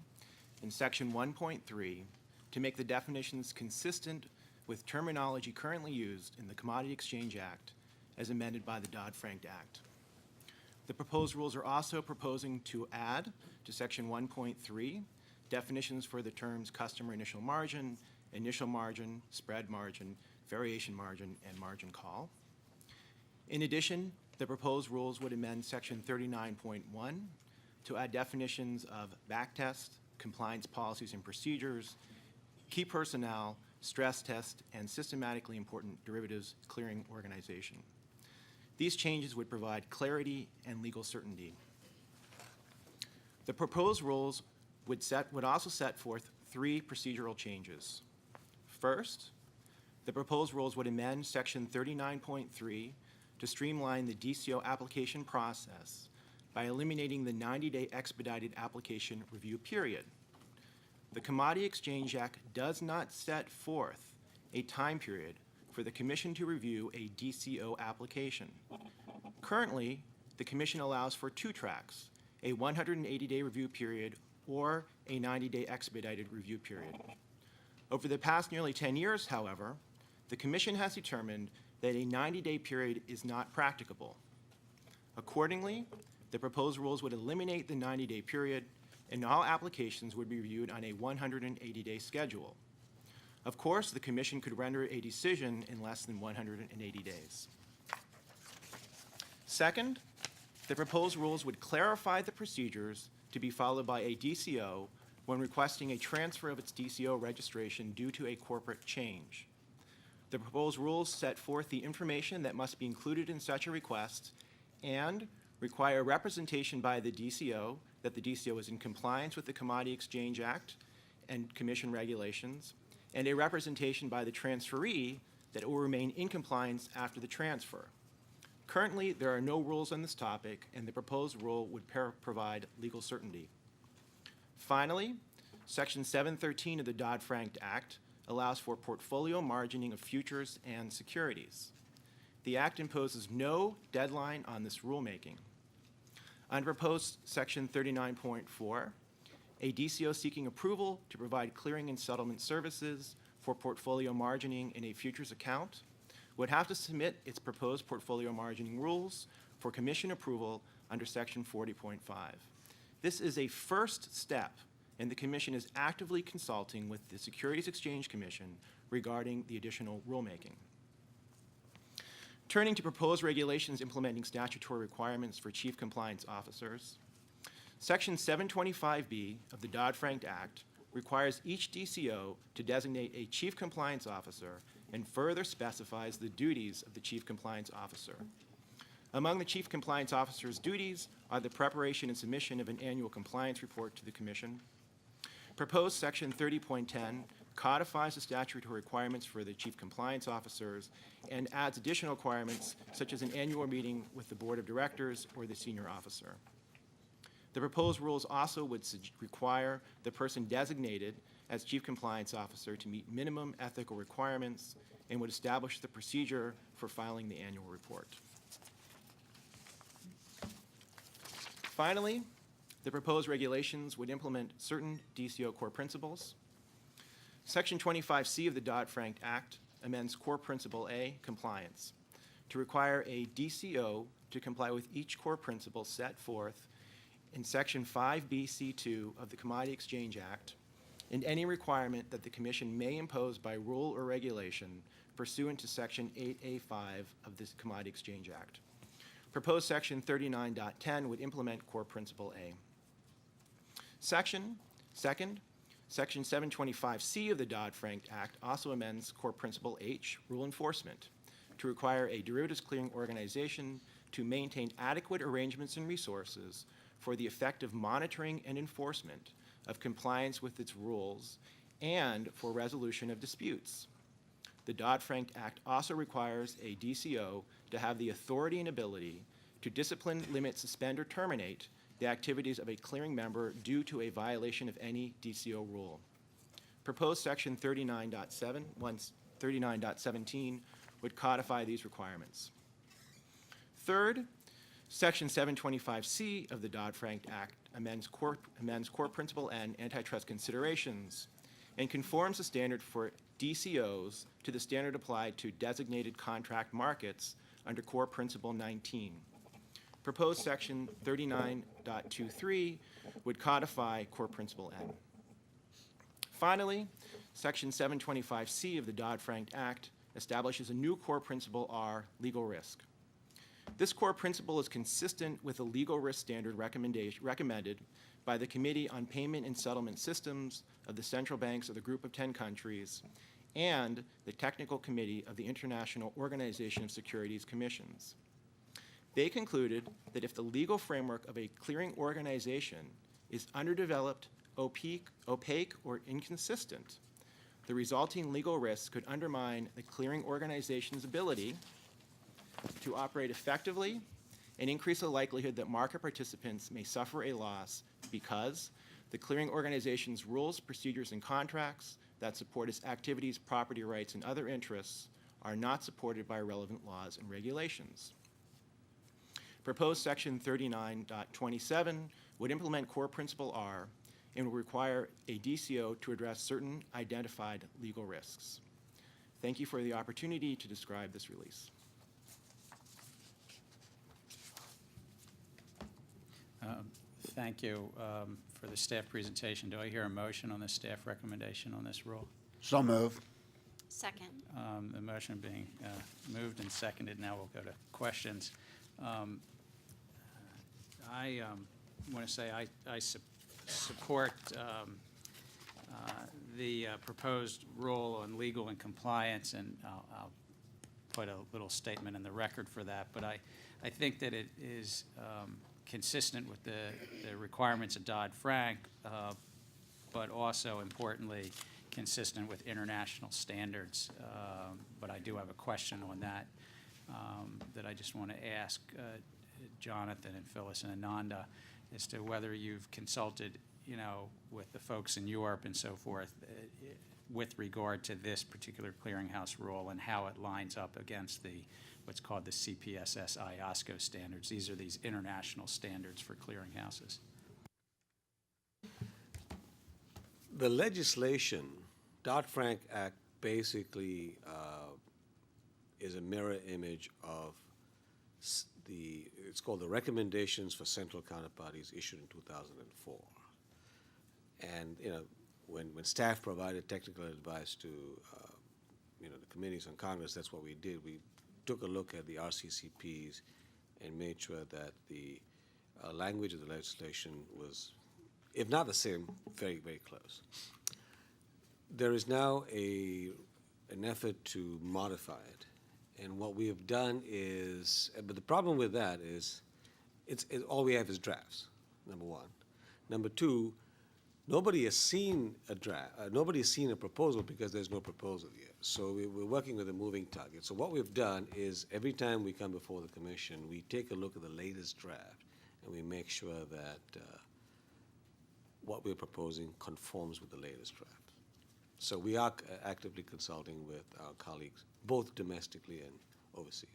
in Section 1.3 to make the definitions consistent with terminology currently used in the Commodity Exchange Act as amended by the Dodd-Frank Act. The proposed rules are also proposing to add to Section 1.3 definitions for the terms customer initial margin initial margin, spread margin, variation margin, and margin call. In addition, the proposed rules would amend Section 39.1 to add definitions of backtest, compliance policies and procedures, key personnel, stress test, and systematically important derivatives clearing organization. These changes would provide clarity and legal certainty. The proposed rules would also set forth 3 procedural changes. First, the proposed rules would amend Section 39.3 to streamline the DCO application process by eliminating the 90-day expedited application review period. The Commodity Exchange Act does not set forth a time period for the Commission to review a DCO application. Currently, the Commission allows for 2 tracks, a 180-day review period or a 90-day expedited review period. Over the past nearly 10 years, however, the Commission has determined that a 90-day period is not practicable. Accordingly, the proposed rules would eliminate the 90-day period, and all applications would be reviewed on a 180-day schedule. Of course, the Commission could render a decision in less than 180 days. Second, the proposed rules would clarify the procedures to be followed by a DCO when requesting a transfer of its DCO registration due to a corporate change. The proposed rules set forth the information that must be included in such a request and require representation by the DCO that the DCO is in compliance with the Commodity Exchange Act and Commission regulations, and a representation by the transferee that it will remain in compliance after the transfer. Currently, there are no rules on this topic, and the proposed rule would provide legal certainty. Finally, Section 713 of the Dodd-Frank Act allows for portfolio margining of futures and securities. The Act imposes no deadline on this rulemaking. Under proposed Section 39.4, a DCO seeking approval to provide clearing and settlement services for portfolio margining in a futures account would have to submit its proposed portfolio margining rules for Commission approval under Section 40.5. This is a first step, and the Commission is actively consulting with the Securities Exchange Commission regarding the additional rulemaking. Turning to proposed regulations implementing statutory requirements for chief compliance officers, Section 725B of the Dodd-Frank Act requires each DCO to designate a chief compliance officer and further specifies the duties of the chief compliance officer. Among the chief compliance officer's duties are the preparation and submission of an annual compliance report to the Commission. Proposed Section 30.10 codifies the statutory requirements for the chief compliance officers and adds additional requirements such as an annual meeting with the board of directors or the senior officer. The proposed rules also would require the person designated as chief compliance officer to meet minimum ethical requirements and would establish the procedure for filing the annual report. Finally, the proposed regulations would implement certain DCO core principles. Section 25C of the Dodd-Frank Act amends Core Principle A, compliance, to require a DCO to comply with each core principle set forth in Section 5BC2 of the Commodity Exchange Act and any requirement that the Commission may impose by rule or regulation pursuant to Section 8A5 of the Commodity Exchange Act. Proposed Section 39.10 would implement Core Principle A. Second, Section 725C of the Dodd-Frank Act also amends Core Principle H, rule enforcement, to require a derivatives clearing organization to maintain adequate arrangements and resources for the effective monitoring and enforcement of compliance with its rules and for resolution of disputes. The Dodd-Frank Act also requires a DCO to have the authority and ability to discipline, limit, suspend, or terminate the activities of a clearing member due to a violation of any DCO rule. Proposed Section 39.17 would codify these requirements. Third, Section 725C of the Dodd-Frank Act amends Core Principle N, antitrust considerations, and conforms the standard for DCOs to the standard applied to designated contract markets under Core Principle 19. Proposed Section 39.23 would codify Core Principle N. Finally, Section 725C of the Dodd-Frank Act establishes a new core principle R, legal risk. This core principle is consistent with the legal risk standard recommended by the Committee on Payment and Settlement Systems of the Central Banks of the Group of 10 Countries and the Technical Committee of the International Organization of Securities Commissions. They concluded that if the legal framework of a clearing organization is underdeveloped, opaque, or inconsistent, the resulting legal risk could undermine the clearing organization's ability to operate effectively and increase the likelihood that market participants may suffer a loss because the clearing organization's rules, procedures, and contracts that support its activities, property rights, and other interests are not supported by relevant laws and regulations. Proposed Section 39.27 would implement Core Principle R and would require a DCO to address certain identified legal risks. Thank you for the opportunity to describe this release.
Thank you for the staff presentation. Do I hear a motion on the staff recommendation on this rule?
So moved.
Second.
The motion being moved and seconded, now we'll go to questions. I want to say I support the proposed rule on legal and compliance, and I'll put a little statement in the record for that. But I think that it is consistent with the requirements of Dodd-Frank, but also importantly consistent with international standards. But I do have a question on that that I just want to ask Jonathan and Phyllis and Ananda as to whether you've consulted, with the folks in Europe and so forth with regard to this particular clearinghouse rule and how it lines up against what's called the CPSS IOSCO standards. These are these international standards for clearinghouses.
The legislation, Dodd-Frank Act, basically is a mirror image of it's called the Recommendations for Central Counterparties issued in 2004. And, when staff provided technical advice to, the committees on Congress, that's what we did. We took a look at the RCCPs and made sure that the language of the legislation was, if not the same, very, very close. There is now an effort to modify it. And what we have done is, but the problem with that is, all we have is drafts, number one. Number two, nobody has seen a draft. Nobody has seen a proposal because there's no proposal yet. So we're working with a moving target. So what we've done is every time we come before the commission, we take a look at the latest draft and we make sure that what we're proposing conforms with the latest draft. So we are actively consulting with our colleagues, both domestically and overseas.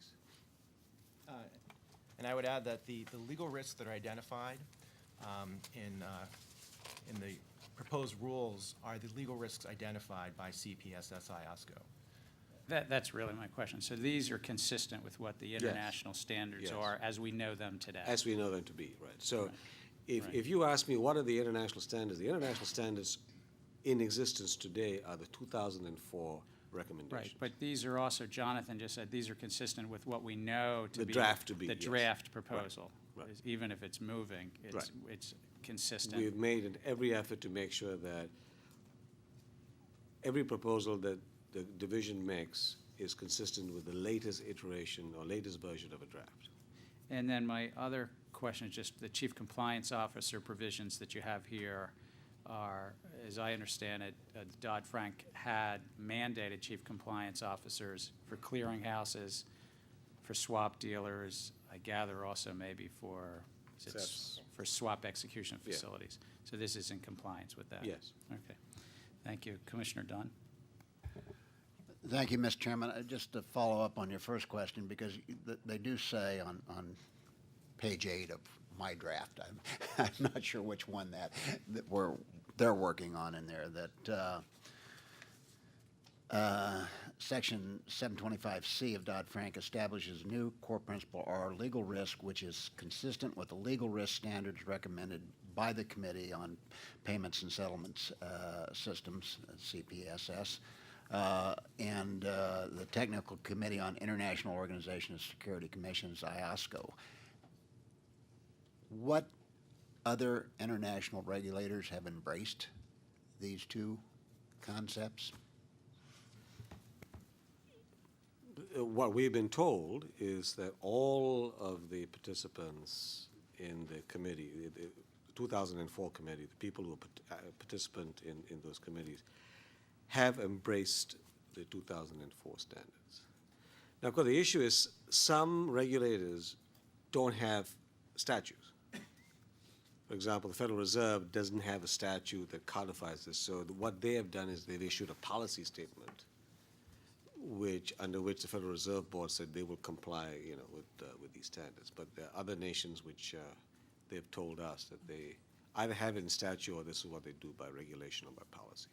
And I would add that the legal risks that are identified in the proposed rules are the legal risks identified by CPSS IOSCO.
That's really my question. So these are consistent with what the international standards
Yes.
are as we know them today?
As we know them to be, right. So
Right.
if you ask me what are the international standards in existence today are the 2004 recommendations.
Right, but these are also, Jonathan just said, these are consistent with what we know to
The
be.
draft to be,
The
yes.
draft proposal.
Right.
Even if it's moving,
Right.
it's consistent.
We've made every effort to make sure that every proposal that the division makes is consistent with the latest iteration or latest version of a draft.
And then my other question is just the chief compliance officer provisions that you have here are, as I understand it, Dodd-Frank had mandated chief compliance officers for clearinghouses, for swap dealers, I gather also maybe for,
SEFs.
for swap execution
Yeah.
facilities. So this is in compliance with that?
Yes.
Okay. Thank you. Commissioner Dunn?
Thank you, Mr. Chairman. Just to follow up on your first question, because they do say on page 8 of my draft, I'm not sure which one that they're working on in there, that Section 725C of Dodd-Frank establishes a new core principle or legal risk, which is consistent with the legal risk standards recommended by the Committee on Payments and Settlements Systems, CPSS, and the Technical Committee on International Organization of Security Commissions, IOSCO. What other international regulators have embraced these two concepts?
What we've been told is that all of the participants in the committee, the 2004 committee, the people who are participant in those committees, have embraced the 2004 standards. Now, of course, the issue is some regulators don't have statutes. For example, the Federal Reserve doesn't have a statute that codifies this. So what they have done is they've issued a policy statement under which the Federal Reserve Board said they will comply, with these standards. But there are other nations which they've told us that they either have it in statute or this is what they do by regulation or by policy.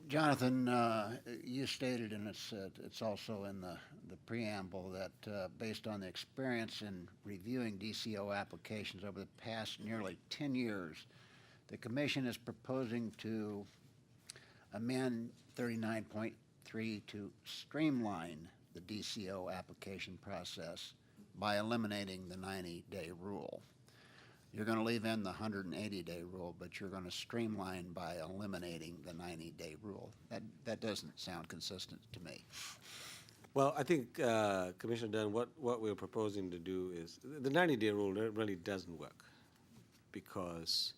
Jonathan, you stated, and it's also in the preamble, that based on the experience in reviewing DCO applications over the past nearly 10 years, the Commission is proposing to amend 39.3 to streamline the DCO application process by eliminating the 90-day rule. You're going to leave in the 180-day rule, but you're going to streamline by eliminating the 90-day rule. That doesn't sound consistent to me.
Well, I think, Commissioner Dunn, what we're proposing to do is, the 90-day rule really doesn't work because,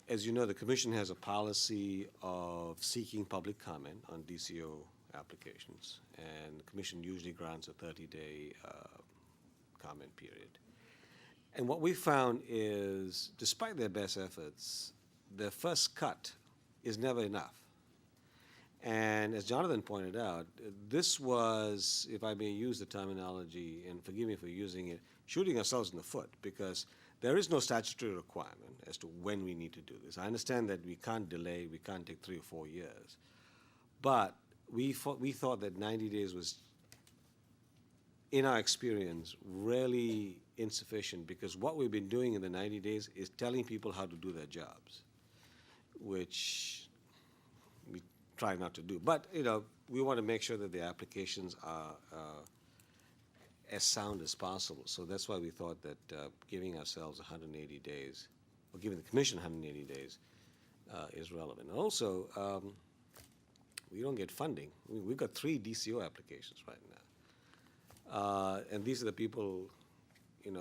as you know, the Commission has a policy of seeking public comment on DCO applications, and the Commission usually grants a 30-day comment period. And what we found is, despite their best efforts, their first cut is never enough. And as Jonathan pointed out, this was, if I may use the terminology, and forgive me for using it, shooting ourselves in the foot, because there is no statutory requirement as to when we need to do this. I understand that we can't delay, we can't take 3 or 4 years. But we thought that 90 days was, in our experience, really insufficient, because what we've been doing in the 90 days is telling people how to do their jobs, which we try not to do. But, we want to make sure that the applications are as sound as possible. So that's why we thought that giving ourselves 180 days, or giving the Commission 180 days, is relevant. And also, we don't get funding. We've got 3 DCO applications right now. And these are the people, it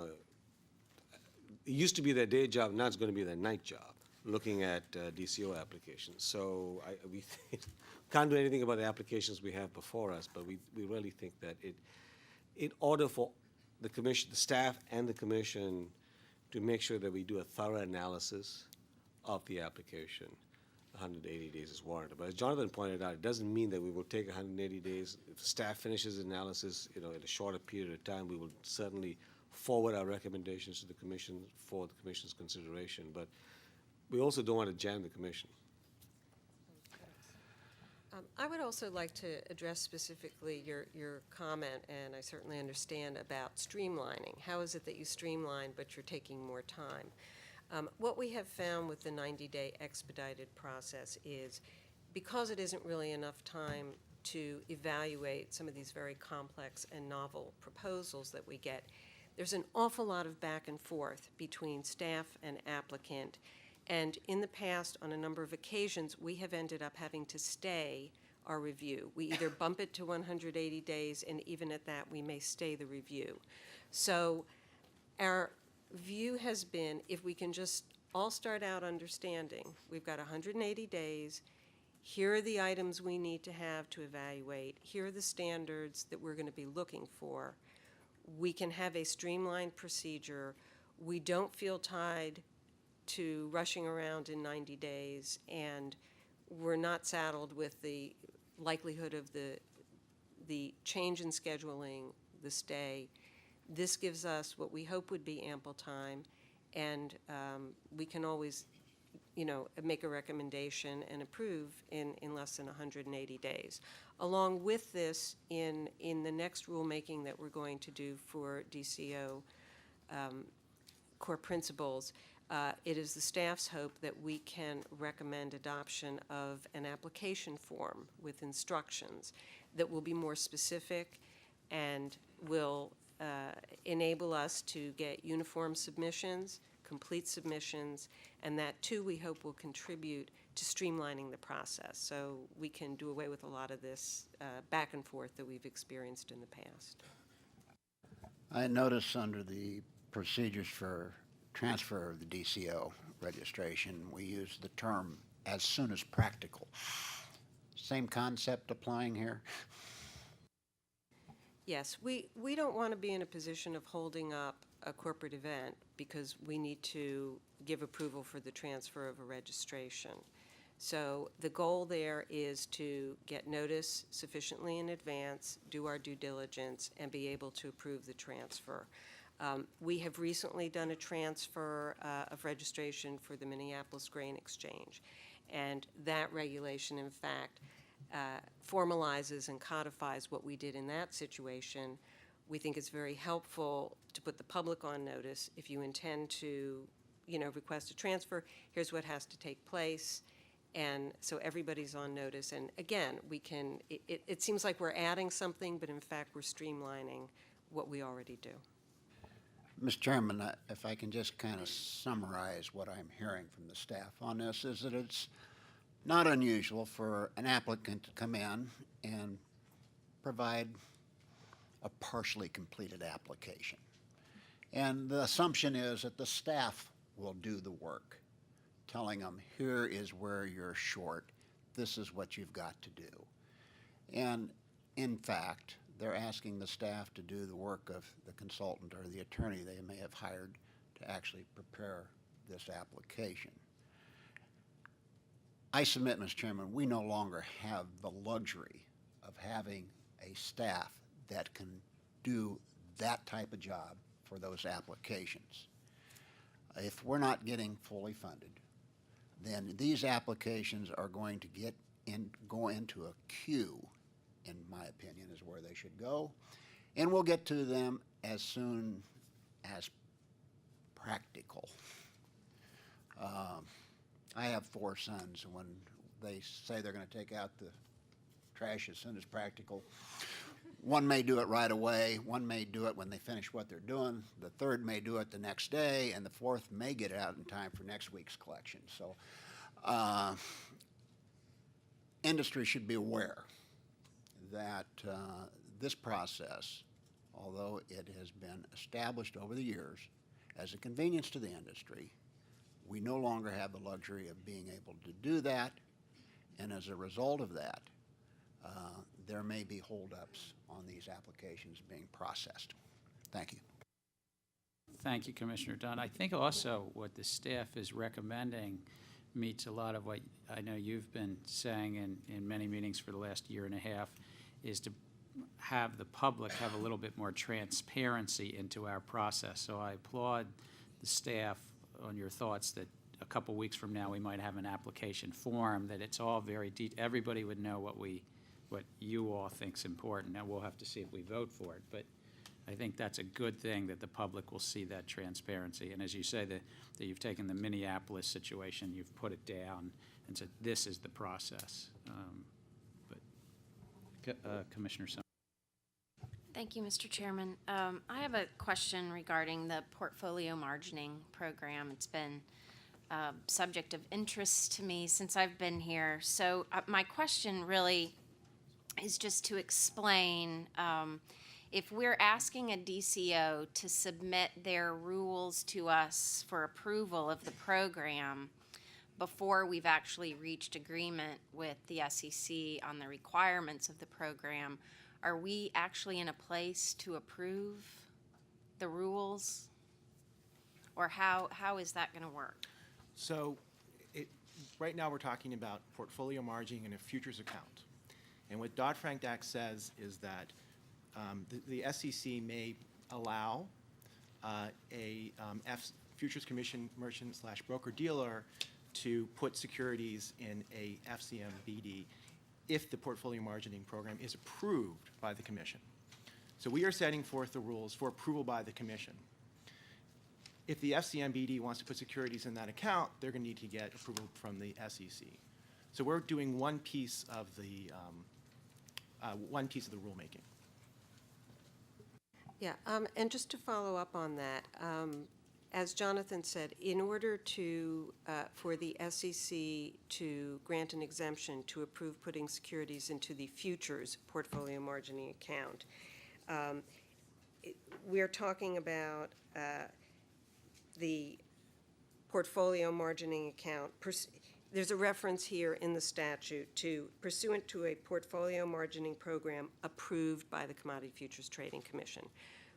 used to be their day job, now it's going to be their night job, looking at DCO applications. So we can't do anything about the applications we have before us, but we really think that in order for the Commission, the staff and the Commission to make sure that we do a thorough analysis of the application, 180 days is warranted. But as Jonathan pointed out, it doesn't mean that we will take 180 days. If staff finishes analysis, in a shorter period of time, we will certainly forward our recommendations to the Commission for the Commission's consideration. But we also don't want to jam the Commission.
I would also like to address specifically your comment, and I certainly understand about streamlining. How is it that you streamline, but you're taking more time? What we have found with the 90-day expedited process is, because it isn't really enough time to evaluate some of these very complex and novel proposals that we get, there's an awful lot of back and forth between staff and applicant. And in the past, on a number of occasions, we have ended up having to stay our review. We either bump it to 180 days, and even at that, we may stay the review. So our view has been, if we can just all start out understanding, we've got 180 days, here are the items we need to have to evaluate, here are the standards that we're going to be looking for. We can have a streamlined procedure. We don't feel tied to rushing around in 90 days, and we're not saddled with the likelihood of the change in scheduling, the stay. This gives us what we hope would be ample time, and we can always make a recommendation and approve in less than 180 days. Along with this, in the next rulemaking that we're going to do for DCO core principles, it is the staff's hope that we can recommend adoption of an application form with instructions that will be more specific and will enable us to get uniform submissions, complete submissions, and that too we hope will contribute to streamlining the process so we can do away with a lot of this back and forth that we've experienced in the past.
I notice under the procedures for transfer of the DCO registration, we use the term as soon as practical. Same concept applying here?
Yes, we don't want to be in a position of holding up a corporate event because we need to give approval for the transfer of a registration. So the goal there is to get notice sufficiently in advance, do our due diligence, and be able to approve the transfer. We have recently done a transfer of registration for the Minneapolis Grain Exchange, and that regulation, in fact, formalizes and codifies what we did in that situation. We think it's very helpful to put the public on notice. If you intend to, request a transfer, here's what has to take place. And so everybody's on notice. And again, it seems like we're adding something, but in fact, we're streamlining what we already do.
Mr. Chairman, if I can just kind of summarize what I'm hearing from the staff on this, is that it's not unusual for an applicant to come in and provide a partially completed application. And the assumption is that the staff will do the work, telling them, here is where you're short, this is what you've got to do. And in fact, they're asking the staff to do the work of the consultant or the attorney they may have hired to actually prepare this application. I submit, Mr. Chairman, we no longer have the luxury of having a staff that can do that type of job for those applications. If we're not getting fully funded, then these applications are going to go into a queue, in my opinion, is where they should go. And we'll get to them as soon as practical. I have 4 sons, and when they say they're going to take out the trash as soon as practical, one may do it right away, one may do it when they finish what they're doing, the third may do it the next day, and the fourth may get it out in time for next week's collection. So industry should be aware that this process, although it has been established over the years as a convenience to the industry, we no longer have the luxury of being able to do that, and as a result of that, there may be holdups on these applications being processed. Thank you.
Thank you, Commissioner Dunn. I think also what the staff is recommending meets a lot of what I know you've been saying in many meetings for the last year and a half, is to have the public have a little bit more transparency into our process. So I applaud the staff on your thoughts that a couple weeks from now we might have an application form, that it's all very everybody would know what you all think's important. Now we'll have to see if we vote for it, but I think that's a good thing that the public will see that transparency. And as you say, that you've taken the Minneapolis situation, you've put it down and said this is the process. Commissioner Summers.
Thank you, Mr. Chairman. I have a question regarding the portfolio margining program. It's been a subject of interest to me since I've been here. So my question really is just to explain if we're asking a DCO to submit their rules to us for approval of the program before we've actually reached agreement with the SEC on the requirements of the program, are we actually in a place to approve the rules? Or how is that going to work?
So right now we're talking about portfolio margining in a futures account. And what Dodd-Frank Act says is that the SEC may allow a futures commission merchant / broker-dealer to put securities in a FCMBD if the portfolio margining program is approved by the Commission. So we are setting forth the rules for approval by the Commission. If the FCMBD wants to put securities in that account, they're going to need to get approval from the SEC. So we're doing one piece of the rulemaking.
Yeah, and just to follow up on that, as Jonathan said, in order to, for the SEC to grant an exemption to approve putting securities into the futures portfolio margining account, we're talking about the portfolio margining account. There's a reference here in the statute to pursuant to a portfolio margining program approved by the Commodity Futures Trading Commission.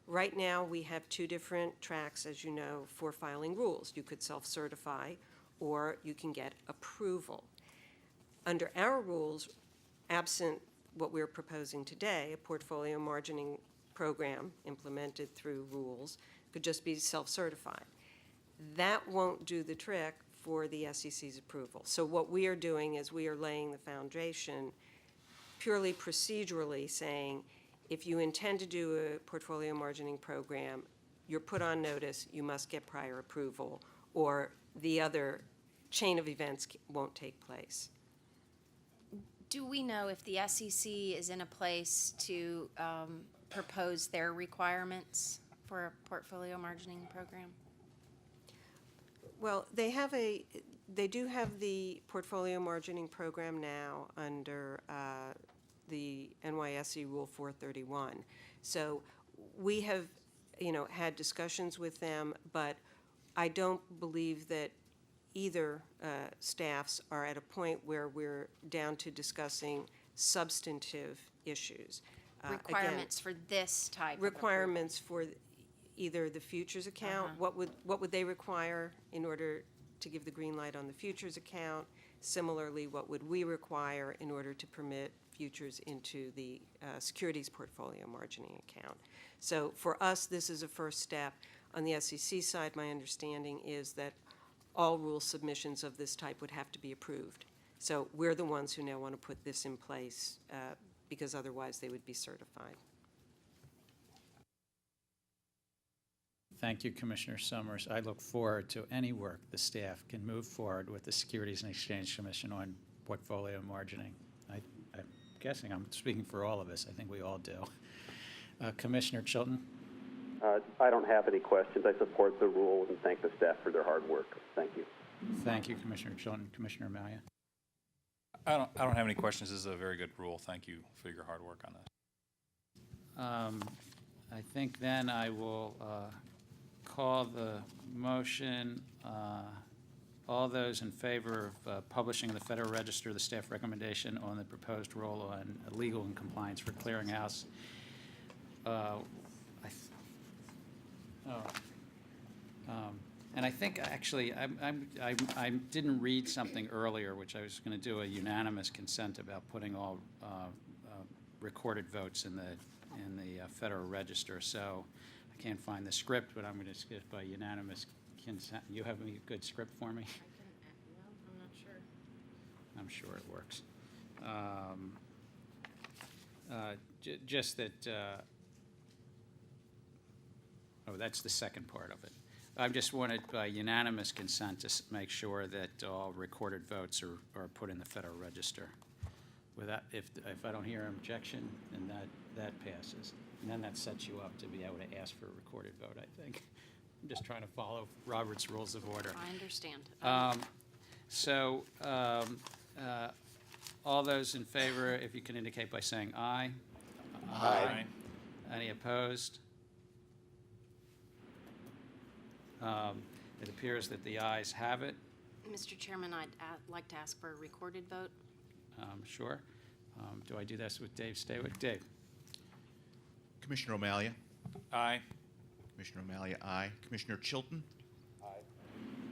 Right now, we have two different tracks, as you know, for filing rules. You could self-certify, or you can get approval. Under our rules, absent what we're proposing today, a portfolio margining program implemented through rules could just be self-certified. That won't do the trick for the SEC's approval. So what we are doing is we are laying the foundation purely procedurally, saying if you intend to do a portfolio margining program, you're put on notice, you must get prior approval, or the other chain of events won't take place.
Do we know if the SEC is in a place to propose their requirements for a portfolio margining program?
Well, they do have the portfolio margining program now under the NYSE Rule 431. So we have, had discussions with them, but I don't believe that either staffs are at a point where we're down to discussing substantive issues.
Requirements for this type of
requirements for either the futures account, what would they require in order to give the green light on the futures account? Similarly, what would we require in order to permit futures into the securities portfolio margining account? So for us, this is a first step. On the SEC side, my understanding is that all rule submissions of this type would have to be approved. So we're the ones who now want to put this in place because otherwise they would be certified.
Thank you, Commissioner Summers. I look forward to any work the staff can move forward with the Securities and Exchange Commission on portfolio margining. I'm guessing I'm speaking for all of us. I think we all do. Commissioner Chilton?
I don't have any questions. I support the rule and thank the staff for their hard work. Thank you.
Thank you, Commissioner Chilton. Commissioner Malia?
I don't have any questions. This is a very good rule. Thank you for your hard work on this.
I think then I will call the motion. All those in favor of publishing in the Federal Register the staff recommendation on the proposed rule on legal and compliance for clearinghouse. And I think actually I didn't read something earlier, which I was going to do a unanimous consent about putting all recorded votes in the Federal Register. So I can't find the script, but I'm going to skip by unanimous consent. You have a good script for me?
I'm not sure.
I'm sure it works. Just that. Oh, that's the second part of it. I just wanted by unanimous consent to make sure that all recorded votes are put in the Federal Register. Without, if I don't hear an objection, then that passes. And then that sets you up to be able to ask for a recorded vote, I think. I'm just trying to follow Robert's Rules of Order.
I understand.
All those in favor, if you can indicate by saying aye.
Aye.
Any opposed? It appears that the ayes have it.
Mr. Chairman, I'd like to ask for a recorded vote.
Sure. Do I do this with Dave Stawick? Dave?
Commissioner O'Malia?
Aye.
Commissioner O'Malia, aye. Commissioner Chilton? Aye.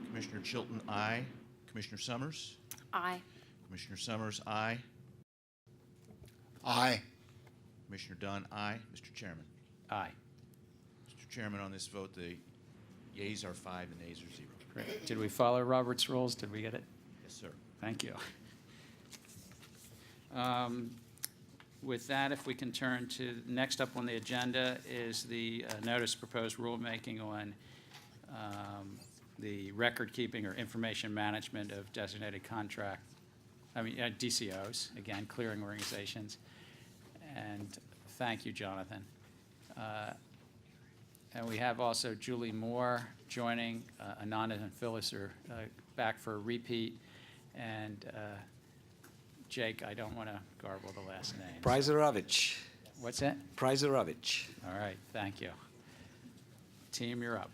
Commissioner Chilton, aye. Commissioner Summers?
Aye.
Commissioner Summers, aye.
Aye.
Commissioner Dunn, aye. Mr. Chairman?
Aye.
Mr. Chairman, on this vote, the Yeas are 5 and nays are 0.
Great. Did we follow Robert's rules? Did we get it?
Yes, sir.
Thank you. With that, if we can turn to, next up on the agenda is the notice proposed rulemaking on the record-keeping or information management of designated DCOs, again, clearing organizations. And thank you, Jonathan. And we have also Julie Moore joining. Ananda and Phyllis are back for a repeat. And Jake, I don't want to garble the last name.
Prizerovich.
What's that?
Prizerovich.
All right, thank you. Team, you're up.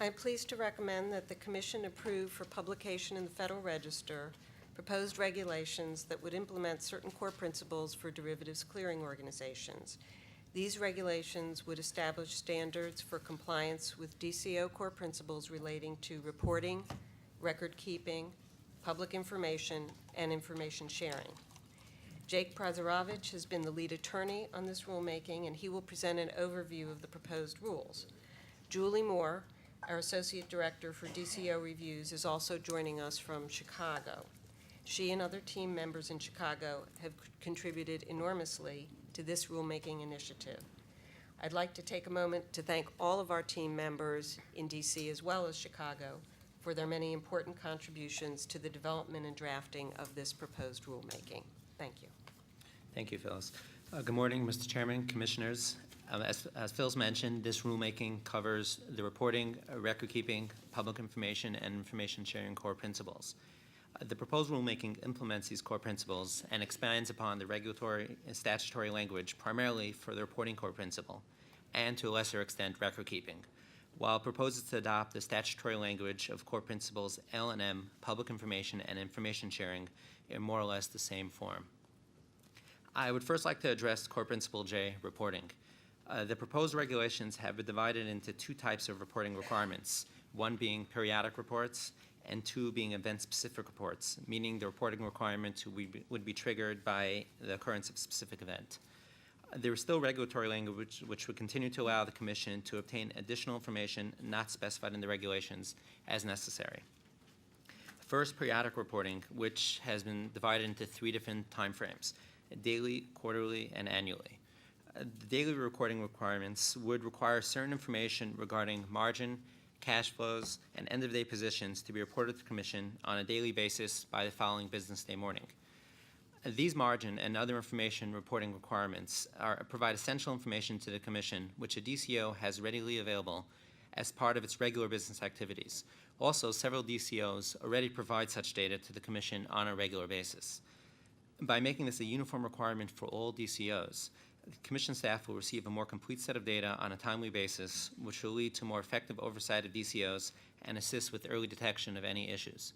I'm pleased to recommend that the Commission approve for publication in the Federal Register proposed regulations that would implement certain core principles for derivatives clearing organizations. These regulations would establish standards for compliance with DCO core principles relating to reporting, record-keeping, public information, and information sharing. Jake Prizerovich has been the lead attorney on this rulemaking, and he will present an overview of the proposed rules. Julie Moore, our Associate Director for DCO Reviews, is also joining us from Chicago. She and other team members in Chicago have contributed enormously to this rulemaking initiative. I'd like to take a moment to thank all of our team members in DC as well as Chicago for their many important contributions to the development and drafting of this proposed rulemaking. Thank you.
Thank you, Phyllis. Good morning, Mr. Chairman, Commissioners. As Phyllis mentioned, this rulemaking covers the reporting, record-keeping, public information, and information sharing core principles. The proposed rulemaking implements these core principles and expands upon the regulatory and statutory language primarily for the reporting core principle and, to a lesser extent, record-keeping, while proposes to adopt the statutory language of core principles L and M, public information and information sharing, in more or less the same form. I would first like to address core principle J, reporting. The proposed regulations have been divided into two types of reporting requirements, one being periodic reports and two being event-specific reports, meaning the reporting requirement would be triggered by the occurrence of a specific event. There is still regulatory language which would continue to allow the Commission to obtain additional information not specified in the regulations as necessary. First, periodic reporting, which has been divided into three different timeframes: daily, quarterly, and annually. The daily reporting requirements would require certain information regarding margin, cash flows, and end-of-day positions to be reported to the Commission on a daily basis by the following business day morning. These margin and other information reporting requirements provide essential information to the Commission, which a DCO has readily available as part of its regular business activities. Also, several DCOs already provide such data to the Commission on a regular basis. By making this a uniform requirement for all DCOs, the Commission staff will receive a more complete set of data on a timely basis, which will lead to more effective oversight of DCOs and assist with early detection of any issues.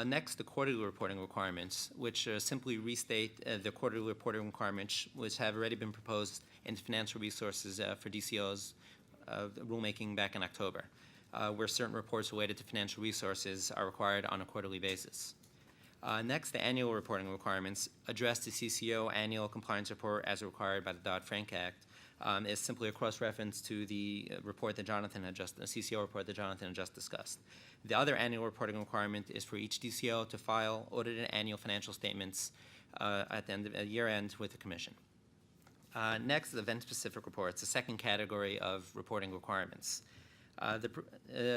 Next, the quarterly reporting requirements, which simply restate the quarterly reporting requirements which have already been proposed in financial resources for DCOs rulemaking back in October, where certain reports related to financial resources are required on a quarterly basis. Next, the annual reporting requirements address the CCO annual compliance report as required by the Dodd-Frank Act. Is simply a cross-reference to the report that the CCO report that Jonathan had just discussed. The other annual reporting requirement is for each DCO to file audited annual financial statements at the end of year-end with the Commission. Next, event-specific reports, the second category of reporting requirements.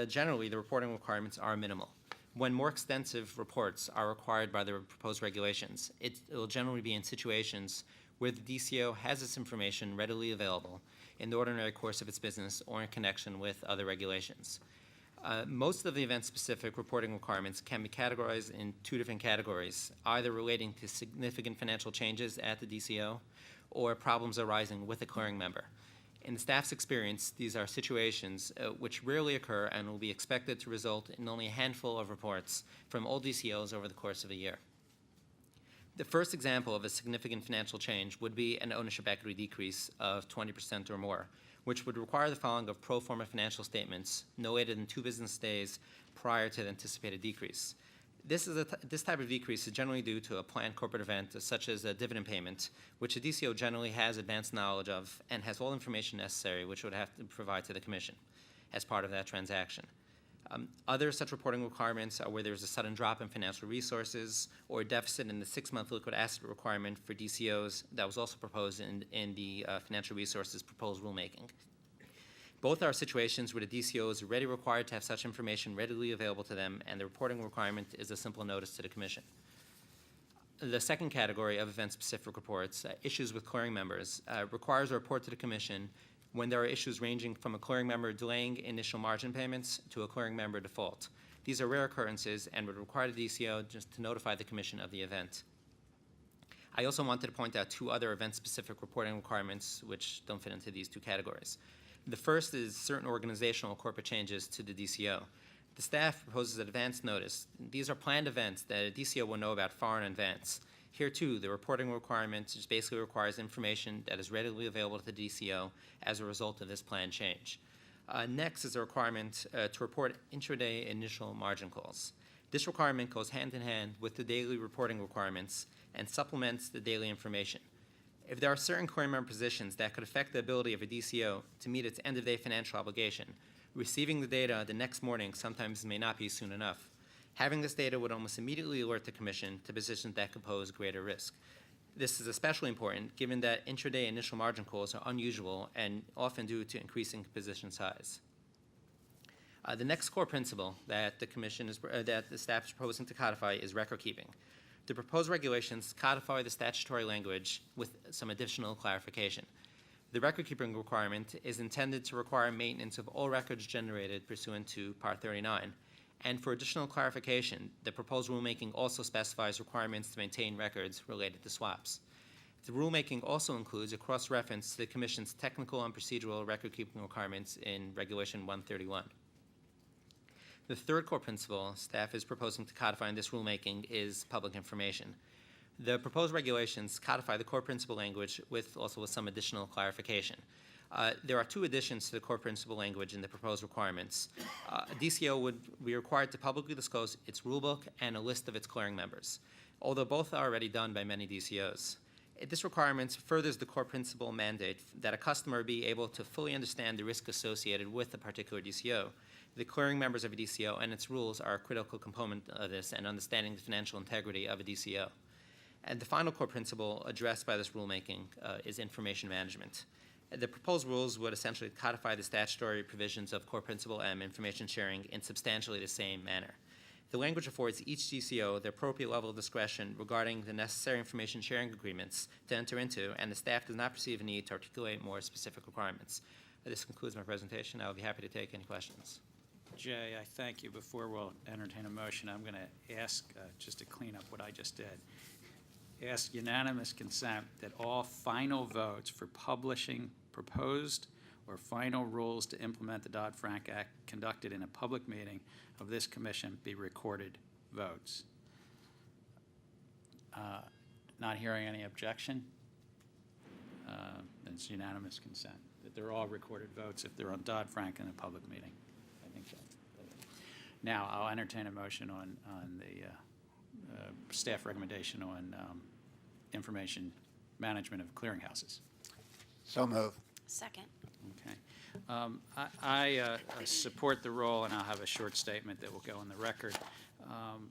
Generally, the reporting requirements are minimal. When more extensive reports are required by the proposed regulations, it will generally be in situations where the DCO has this information readily available in the ordinary course of its business or in connection with other regulations. Most of the event-specific reporting requirements can be categorized in two different categories, either relating to significant financial changes at the DCO or problems arising with a clearing member. In the staff's experience, these are situations which rarely occur and will be expected to result in only a handful of reports from all DCOs over the course of a year. The first example of a significant financial change would be an ownership equity decrease of 20% or more, which would require the filing of pro forma financial statements no later than 2 business days prior to the anticipated decrease. This type of decrease is generally due to a planned corporate event, such as a dividend payment, which the DCO generally has advanced knowledge of and has all information necessary, which it would have to provide to the Commission as part of that transaction. Other such reporting requirements are where there's a sudden drop in financial resources or a deficit in the 6-month liquid asset requirement for DCOs that was also proposed in the financial resources proposed rulemaking. Both are situations where the DCO is already required to have such information readily available to them, and the reporting requirement is a simple notice to the Commission. The second category of event-specific reports, issues with clearing members, requires a report to the Commission when there are issues ranging from a clearing member delaying initial margin payments to a clearing member default. These are rare occurrences and would require the DCO just to notify the Commission of the event. I also wanted to point out 2 other event-specific reporting requirements which don't fit into these 2 categories. The first is certain organizational or corporate changes to the DCO. The staff proposes advance notice. These are planned events that a DCO will know about far in advance. Here, too, the reporting requirement just basically requires information that is readily available to the DCO as a result of this planned change. Next is a requirement to report intraday initial margin calls. This requirement goes hand in hand with the daily reporting requirements and supplements the daily information. If there are certain clearing member positions that could affect the ability of a DCO to meet its end-of-day financial obligation, receiving the data the next morning sometimes may not be soon enough. Having this data would almost immediately alert the Commission to positions that could pose greater risk. This is especially important given that intraday initial margin calls are unusual and often due to increasing position size. The next core principle that that the staff is proposing to codify is record keeping. The proposed regulations codify the statutory language with some additional clarification. The record-keeping requirement is intended to require maintenance of all records generated pursuant to Part 39. And for additional clarification, the proposed rulemaking also specifies requirements to maintain records related to swaps. The rulemaking also includes a cross-reference to the Commission's technical and procedural record-keeping requirements in Regulation 131. The third core principle staff is proposing to codify in this rulemaking is public information. The proposed regulations codify the core principle language with some additional clarification. There are 2 additions to the core principle language in the proposed requirements. A DCO would be required to publicly disclose its rulebook and a list of its clearing members, although both are already done by many DCOs. This requirement furthers the core principle mandate that a customer be able to fully understand the risk associated with a particular DCO. The clearing members of a DCO and its rules are a critical component of this and understanding the financial integrity of a DCO. And the final core principle addressed by this rulemaking is information management. The proposed rules would essentially codify the statutory provisions of core principle M, information sharing, in substantially the same manner. The language affords each DCO the appropriate level of discretion regarding the necessary information sharing agreements to enter into, and the staff does not perceive a need to articulate more specific requirements. This concludes my presentation. I will be happy to take any questions.
Jay, I thank you. Before we'll entertain a motion, I'm going to ask, just to clean up what I just did, ask unanimous consent that all final votes for publishing proposed or final rules to implement the Dodd-Frank Act conducted in a public meeting of this commission be recorded votes. Not hearing any objection, then it's unanimous consent that they're all recorded votes if they're on Dodd-Frank in a public meeting. I think so. Now I'll entertain a motion on the staff recommendation on information management of clearinghouses.
So move.
Second.
Okay. I support the role, and I'll have a short statement that will go on the record.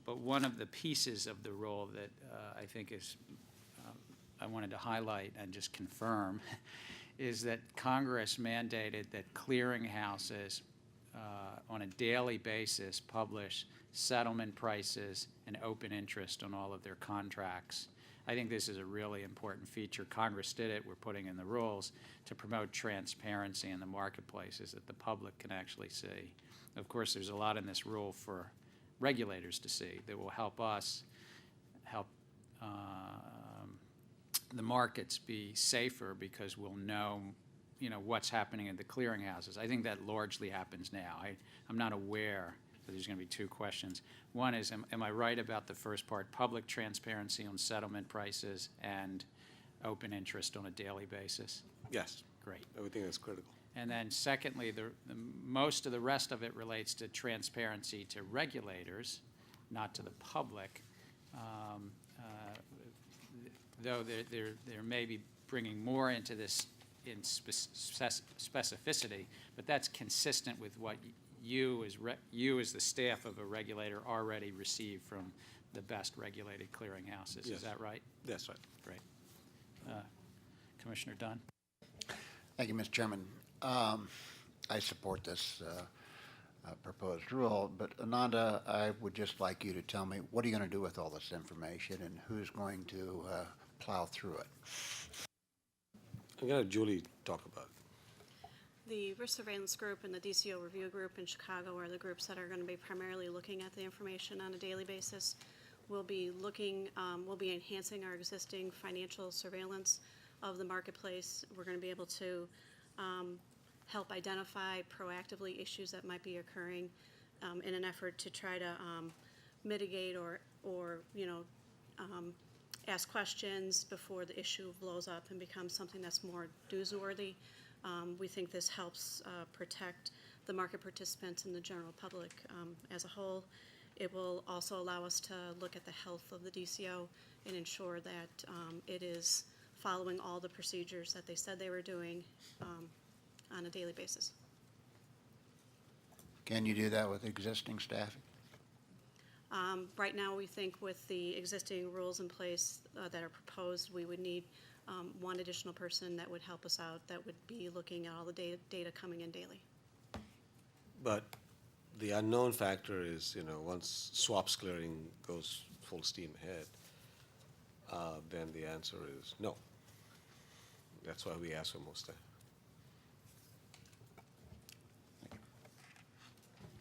But one of the pieces of the role that I think is I wanted to highlight and just confirm is that Congress mandated that clearinghouses on a daily basis publish settlement prices and open interest on all of their contracts. I think this is a really important feature. Congress did it. We're putting in the rules to promote transparency in the marketplaces that the public can actually see. Of course, there's a lot in this rule for regulators to see that will help us help the markets be safer because we'll know what's happening at the clearinghouses. I think that largely happens now. I'm not aware that there's going to be 2 questions. One is, am I right about the first part, public transparency on settlement prices and open interest on a daily basis?
Yes.
Great.
Everything is critical.
And then secondly, most of the rest of it relates to transparency to regulators, not to the public. Though there may be bringing more into this in specificity, but that's consistent with what you as the staff of a regulator already receive from the best regulated clearinghouses.
Yes.
Is that right?
That's right.
Great. Commissioner Dunn?
Thank you, Mr. Chairman. I support this proposed rule, but Ananda, I would just like you to tell me, what are you going to do with all this information, and who's going to plow through it?
I'm going to Julie talk about it.
The risk surveillance group and the DCO review group in Chicago are the groups that are going to be primarily looking at the information on a daily basis. We'll be enhancing our existing financial surveillance of the marketplace. We're going to be able to help identify proactively issues that might be occurring in an effort to try to mitigate or ask questions before the issue blows up and becomes something that's more newsworthy. We think this helps protect the market participants and the general public as a whole. It will also allow us to look at the health of the DCO and ensure that it is following all the procedures that they said they were doing on a daily basis.
Can you do that with existing staffing?
Right now, we think with the existing rules in place that are proposed, we would need one additional person that would help us out, that would be looking at all the data coming in daily.
But the unknown factor is, once swaps clearing goes full steam ahead, then the answer is no. That's why we ask for more staff.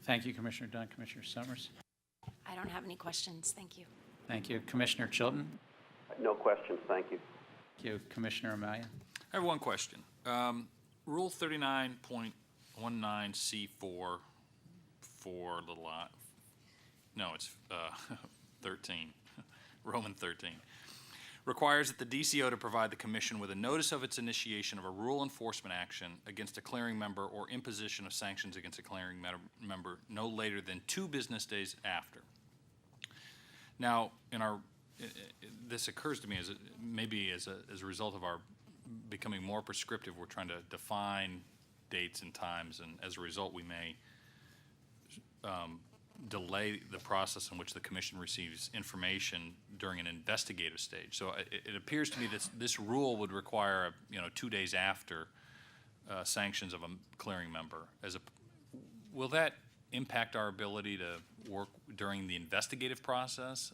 Thank you, Commissioner Dunn. Commissioner Summers?
I don't have any questions. Thank you.
Thank you. Commissioner Chilton?
No questions, thank you.
Thank you. Commissioner Amalia?
I have one question. Rule 39.19C4 for little I, no, it's 13, Roman 13, requires that the DCO to provide the Commission with a notice of its initiation of a rule enforcement action against a clearing member or imposition of sanctions against a clearing member no later than 2 business days after. Now, this occurs to me as maybe as a result of our becoming more prescriptive. We're trying to define dates and times, and as a result, we may delay the process in which the Commission receives information during an investigative stage. So it appears to me that this rule would require 2 days after sanctions of a clearing member. Will that impact our ability to work during the investigative process,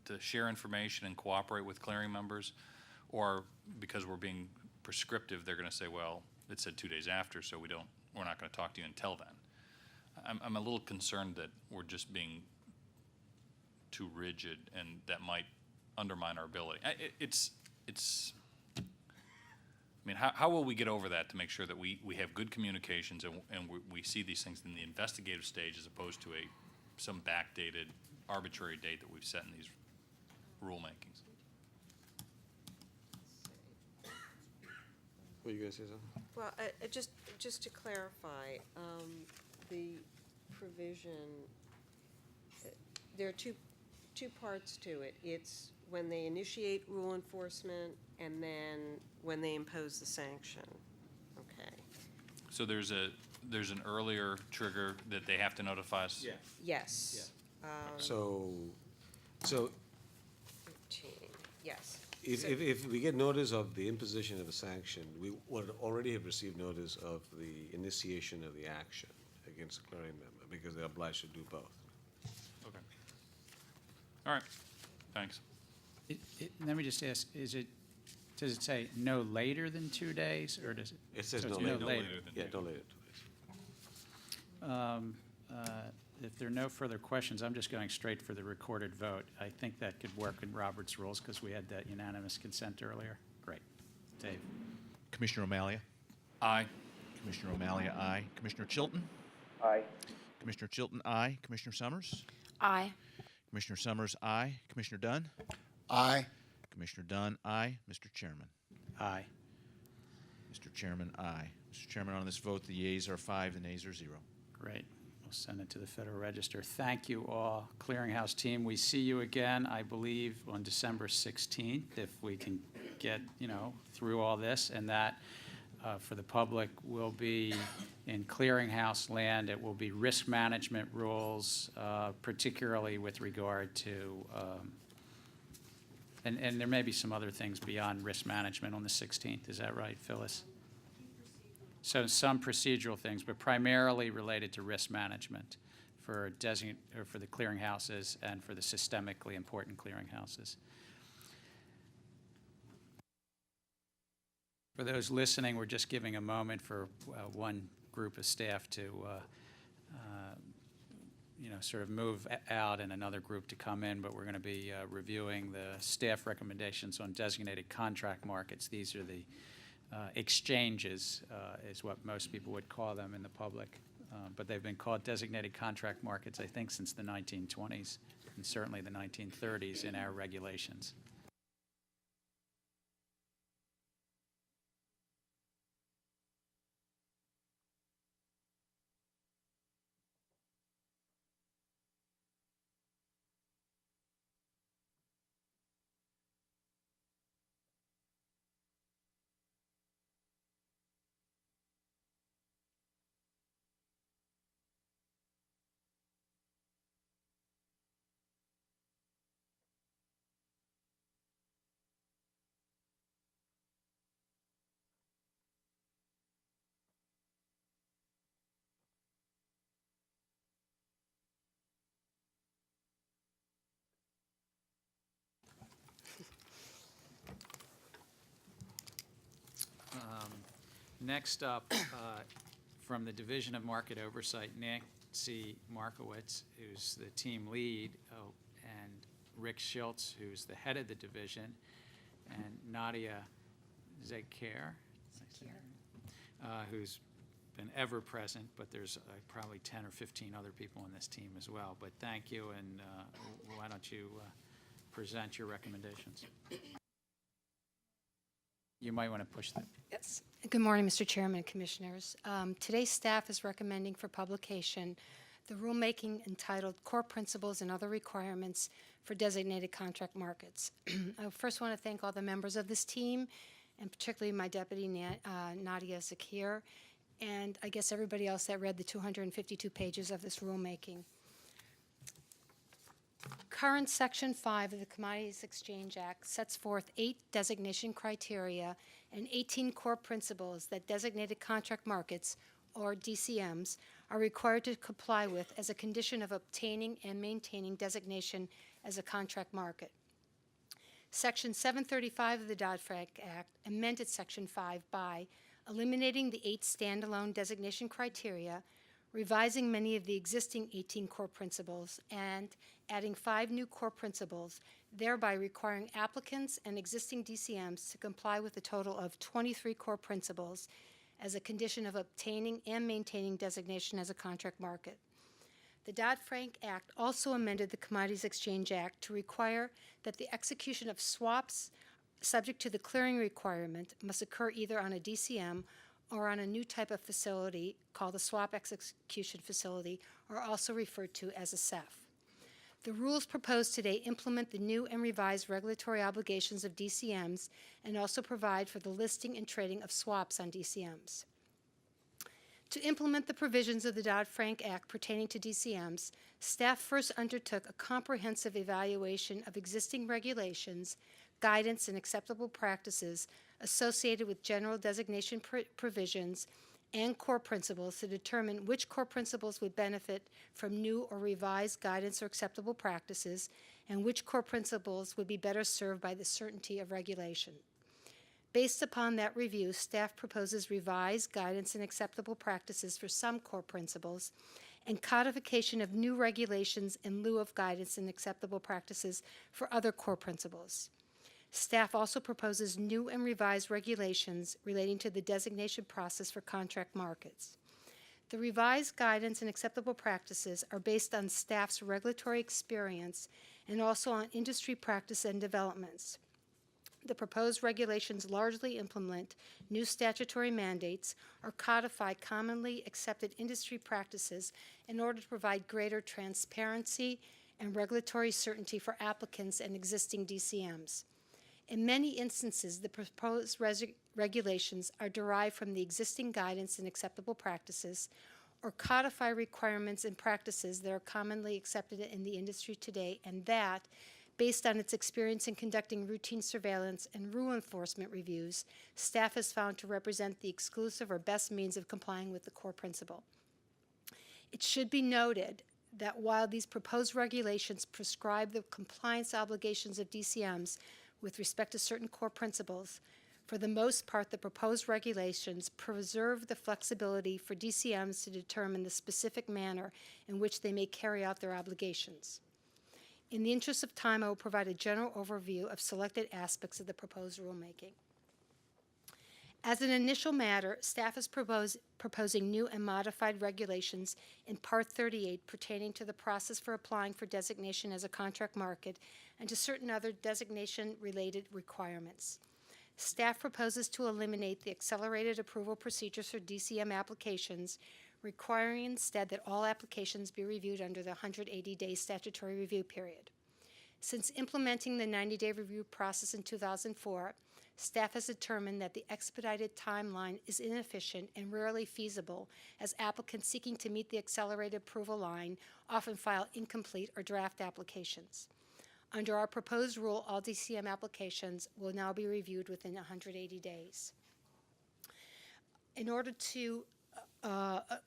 to share information and cooperate with clearing members? Or because we're being prescriptive, they're going to say, well, it said 2 days after, so we're not going to talk to you until then. I'm a little concerned that we're just being too rigid, and that might undermine our ability. How will we get over that to make sure that we have good communications and we see these things in the investigative stage as opposed to some backdated, arbitrary date that we've set in these rulemakings?
Were you going to say something?
Well, just to clarify, the provision, there are two parts to it. It's when they initiate rule enforcement and then when they impose the sanction. Okay.
So there's an earlier trigger that they have to notify us? Yeah.
Yes.
So
13, yes.
if we get notice of the imposition of a sanction, we would already have received notice of the initiation of the action against a clearing member, because they're obliged to do both.
Okay. All right. Thanks.
Let me just ask, does it say no later than 2 days, or does it?
It says
so
no
it's
later.
than
Yeah,
2
no
days.
later than 2 days.
If there are no further questions, I'm just going straight for the recorded vote. I think that could work in Robert's rules because we had that unanimous consent earlier. Great. Dave?
Commissioner O'Malia?
Aye.
Commissioner O'Malia, aye. Commissioner Chilton?
Aye.
Commissioner Chilton, aye. Commissioner Summers?
Aye.
Commissioner Summers, aye. Commissioner Dunn?
Aye.
Commissioner Dunn, aye. Mr. Chairman?
Aye.
Mr. Chairman, aye. Mr. Chairman, on this vote, the yeas are 5, the nays are 0.
Great. send it to the Federal Register. Thank you all, Clearinghouse team. We see you again, I believe, on December 16th, if we can get, through all this. And that, for the public, will be in Clearinghouse land. It will be risk management rules, particularly with regard to, and there may be some other things beyond risk management on the 16th. Is that right, Phyllis? So some procedural things, but primarily related to risk management for for the clearinghouses and for the systemically important clearinghouses. For those listening, we're just giving a moment for one group of staff to sort of move out and another group to come in, but we're going to be reviewing the staff recommendations on designated contract markets. These are the exchanges, is what most people would call them in the public, but they've been called designated contract markets, I think, since the 1920s and certainly the 1930s in our regulations. Next up, from the Division of Market Oversight, Nancy Markowitz, who's the team lead, and Rick Schultz, who's the head of the division, and Nadia Zekher, who's been ever present, but there's probably 10 or 15 other people on this team as well. But thank you, and why don't you present your recommendations? You might want to push that.
Yes. Good morning, Mr. Chairman and Commissioners. Today's staff is recommending for publication the rulemaking entitled Core Principles and Other Requirements for Designated Contract Markets. I first want to thank all the members of this team, and particularly my deputy, Nadia Zakir, and I guess everybody else that read the 252 pages of this rulemaking. Current Section 5 of the Commodities Exchange Act sets forth 8 designation criteria and 18 core principles that designated contract markets, or DCMs, are required to comply with as a condition of obtaining and maintaining designation as a contract market. Section 735 of the Dodd-Frank Act amended Section 5 by eliminating the 8 standalone designation criteria, revising many of the existing 18 core principles, and adding 5 new core principles, thereby requiring applicants and existing DCMs to comply with a total of 23 core principles as a condition of obtaining and maintaining designation as a contract market. The Dodd-Frank Act also amended the Commodities Exchange Act to require that the execution of swaps subject to the clearing requirement must occur either on a DCM or on a new type of facility called a swap execution facility, or also referred to as a SEF. The rules proposed today implement the new and revised regulatory obligations of DCMs and also provide for the listing and trading of swaps on DCMs. To implement the provisions of the Dodd-Frank Act pertaining to DCMs, staff first undertook a comprehensive evaluation of existing regulations, guidance, and acceptable practices associated with general designation provisions and core principles to determine which core principles would benefit from new or revised guidance or acceptable practices, and which core principles would be better served by the certainty of regulation. Based upon that review, staff proposes revised guidance and acceptable practices for some core principles and codification of new regulations in lieu of guidance and acceptable practices for other core principles. Staff also proposes new and revised regulations relating to the designation process for contract markets. The revised guidance and acceptable practices are based on staff's regulatory experience and also on industry practice and developments. The proposed regulations largely implement new statutory mandates or codify commonly accepted industry practices in order to provide greater transparency and regulatory certainty for applicants and existing DCMs. In many instances, the proposed regulations are derived from the existing guidance and acceptable practices or codify requirements and practices that are commonly accepted in the industry today, and that, based on its experience in conducting routine surveillance and rule enforcement reviews, staff has found to represent the exclusive or best means of complying with the core principle. It should be noted that while these proposed regulations prescribe the compliance obligations of DCMs with respect to certain core principles, for the most part, the proposed regulations preserve the flexibility for DCMs to determine the specific manner in which they may carry out their obligations. In the interest of time, I will provide a general overview of selected aspects of the proposed rulemaking. As an initial matter, staff is proposing new and modified regulations in Part 38 pertaining to the process for applying for designation as a contract market and to certain other designation-related requirements. Staff proposes to eliminate the accelerated approval procedures for DCM applications, requiring instead that all applications be reviewed under the 180-day statutory review period. Since implementing the 90-day review process in 2004, staff has determined that the expedited timeline is inefficient and rarely feasible, as applicants seeking to meet the accelerated approval line often file incomplete or draft applications. Under our proposed rule, all DCM applications will now be reviewed within 180 days. In order to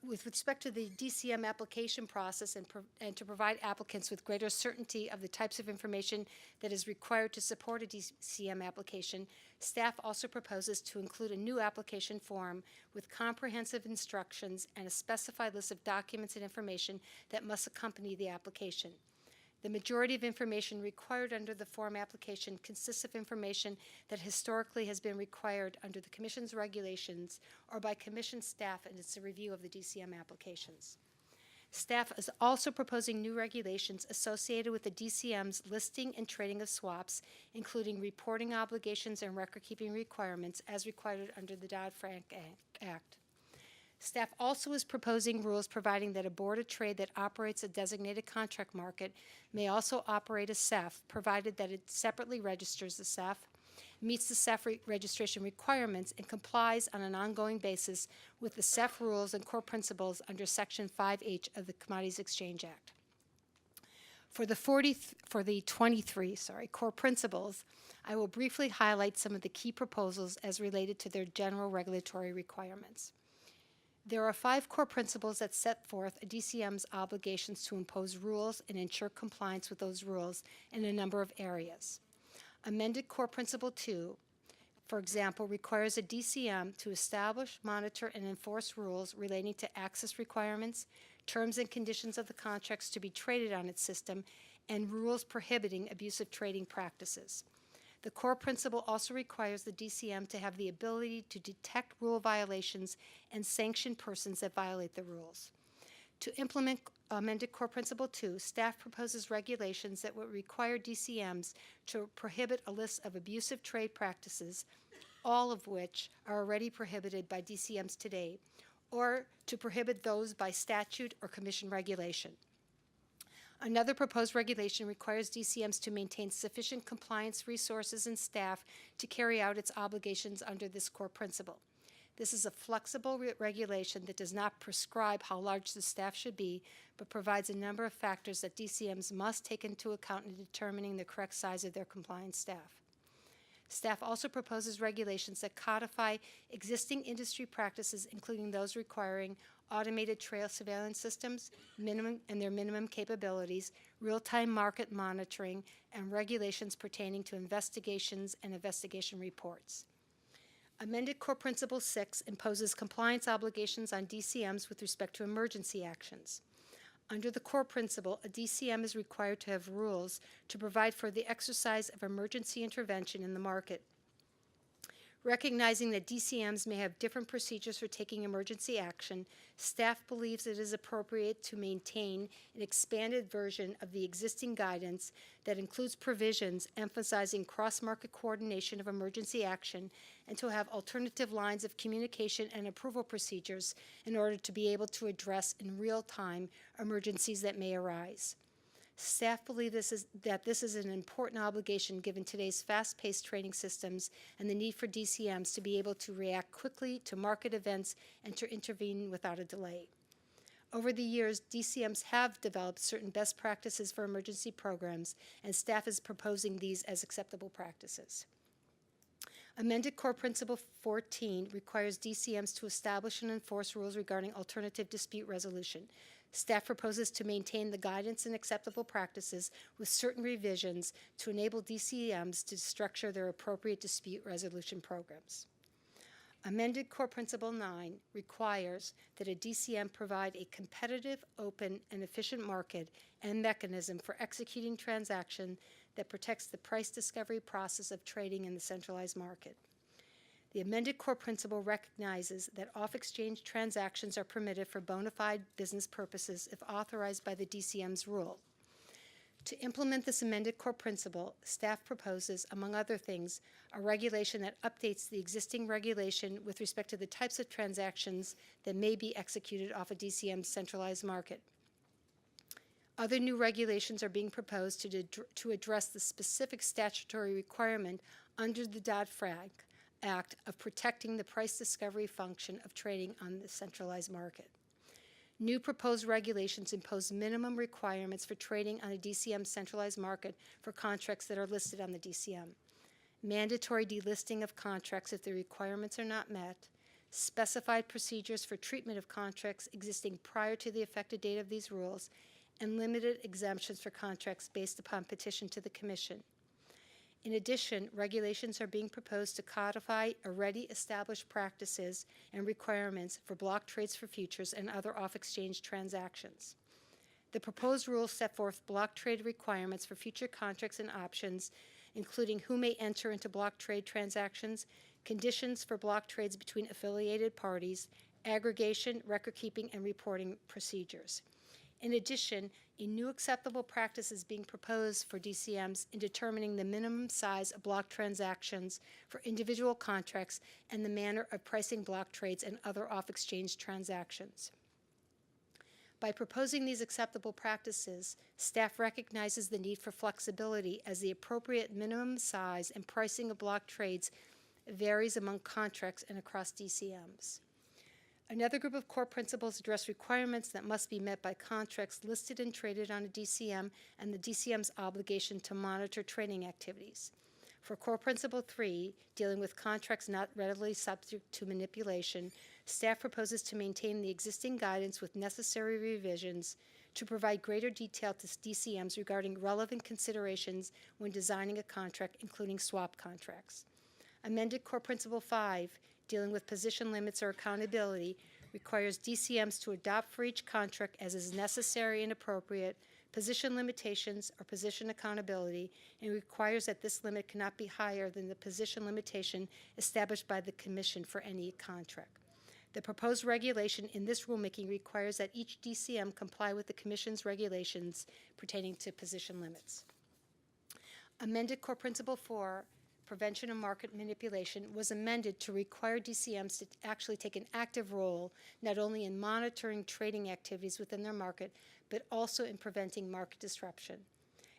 with respect to the DCM application process and to provide applicants with greater certainty of the types of information that is required to support a DCM application, staff also proposes to include a new application form with comprehensive instructions and a specified list of documents and information that must accompany the application. The majority of information required under the form application consists of information that historically has been required under the Commission's regulations or by Commission staff in its review of the DCM applications. Staff is also proposing new regulations associated with the DCM's listing and trading of swaps, including reporting obligations and record-keeping requirements as required under the Dodd-Frank Act. Staff also is proposing rules providing that a board of trade that operates a designated contract market may also operate a CEF, provided that it separately registers the CEF, meets the CEF registration requirements, and complies on an ongoing basis with the CEF rules and core principles under Section 5H of the Commodities Exchange Act. For the 23 core principles, I will briefly highlight some of the key proposals as related to their general regulatory requirements. There are 5 core principles that set forth a DCM's obligations to impose rules and ensure compliance with those rules in a number of areas. Amended Core Principle 2, for example, requires a DCM to establish, monitor, and enforce rules relating to access requirements, terms and conditions of the contracts to be traded on its system, and rules prohibiting abusive trading practices. The core principle also requires the DCM to have the ability to detect rule violations and sanction persons that violate the rules. To implement amended Core Principle 2, staff proposes regulations that would require DCMs to prohibit a list of abusive trade practices, all of which are already prohibited by DCMs today, or to prohibit those by statute or commission regulation. Another proposed regulation requires DCMs to maintain sufficient compliance resources and staff to carry out its obligations under this core principle. This is a flexible regulation that does not prescribe how large the staff should be, but provides a number of factors that DCMs must take into account in determining the correct size of their compliance staff. Staff also proposes regulations that codify existing industry practices, including those requiring automated trail surveillance systems, their minimum capabilities, real-time market monitoring, and regulations pertaining to investigations and investigation reports. Amended Core Principle 6 imposes compliance obligations on DCMs with respect to emergency actions. Under the core principle, a DCM is required to have rules to provide for the exercise of emergency intervention in the market. Recognizing that DCMs may have different procedures for taking emergency action, staff believes it is appropriate to maintain an expanded version of the existing guidance that includes provisions emphasizing cross-market coordination of emergency action and to have alternative lines of communication and approval procedures in order to be able to address in real time emergencies that may arise. Staff believe that this is an important obligation given today's fast-paced trading systems and the need for DCMs to be able to react quickly to market events and to intervene without a delay. Over the years, DCMs have developed certain best practices for emergency programs, and staff is proposing these as acceptable practices. Amended Core Principle 14 requires DCMs to establish and enforce rules regarding alternative dispute resolution. Staff proposes to maintain the guidance and acceptable practices with certain revisions to enable DCMs to structure their appropriate dispute resolution programs. Amended Core Principle 9 requires that a DCM provide a competitive, open, and efficient market and mechanism for executing transaction that protects the price discovery process of trading in the centralized market. The amended core principle recognizes that off-exchange transactions are permitted for bona fide business purposes if authorized by the DCM's rule. To implement this amended core principle, staff proposes, among other things, a regulation that updates the existing regulation with respect to the types of transactions that may be executed off a DCM's centralized market. Other new regulations are being proposed to address the specific statutory requirement under the Dodd-Frank Act of protecting the price discovery function of trading on the centralized market. New proposed regulations impose minimum requirements for trading on a DCM centralized market for contracts that are listed on the DCM. Mandatory delisting of contracts if the requirements are not met, specified procedures for treatment of contracts existing prior to the effective date of these rules, and limited exemptions for contracts based upon petition to the Commission. In addition, regulations are being proposed to codify already established practices and requirements for block trades for futures and other off-exchange transactions. The proposed rules set forth block trade requirements for future contracts and options, including who may enter into block trade transactions, conditions for block trades between affiliated parties, aggregation, record-keeping, and reporting procedures. In addition, a new acceptable practice is being proposed for DCMs in determining the minimum size of block transactions for individual contracts and the manner of pricing block trades and other off-exchange transactions. By proposing these acceptable practices, staff recognizes the need for flexibility as the appropriate minimum size and pricing of block trades varies among contracts and across DCMs. Another group of core principles address requirements that must be met by contracts listed and traded on a DCM and the DCM's obligation to monitor trading activities. For Core Principle 3, dealing with contracts not readily subject to manipulation, staff proposes to maintain the existing guidance with necessary revisions to provide greater detail to DCMs regarding relevant considerations when designing a contract, including swap contracts. Amended Core Principle 5, dealing with position limits or accountability, requires DCMs to adopt for each contract as is necessary and appropriate position limitations or position accountability, and requires that this limit cannot be higher than the position limitation established by the Commission for any contract. The proposed regulation in this rulemaking requires that each DCM comply with the Commission's regulations pertaining to position limits. Amended Core Principle 4, Prevention of Market Manipulation, was amended to require DCMs to actually take an active role not only in monitoring trading activities within their market, but also in preventing market disruption.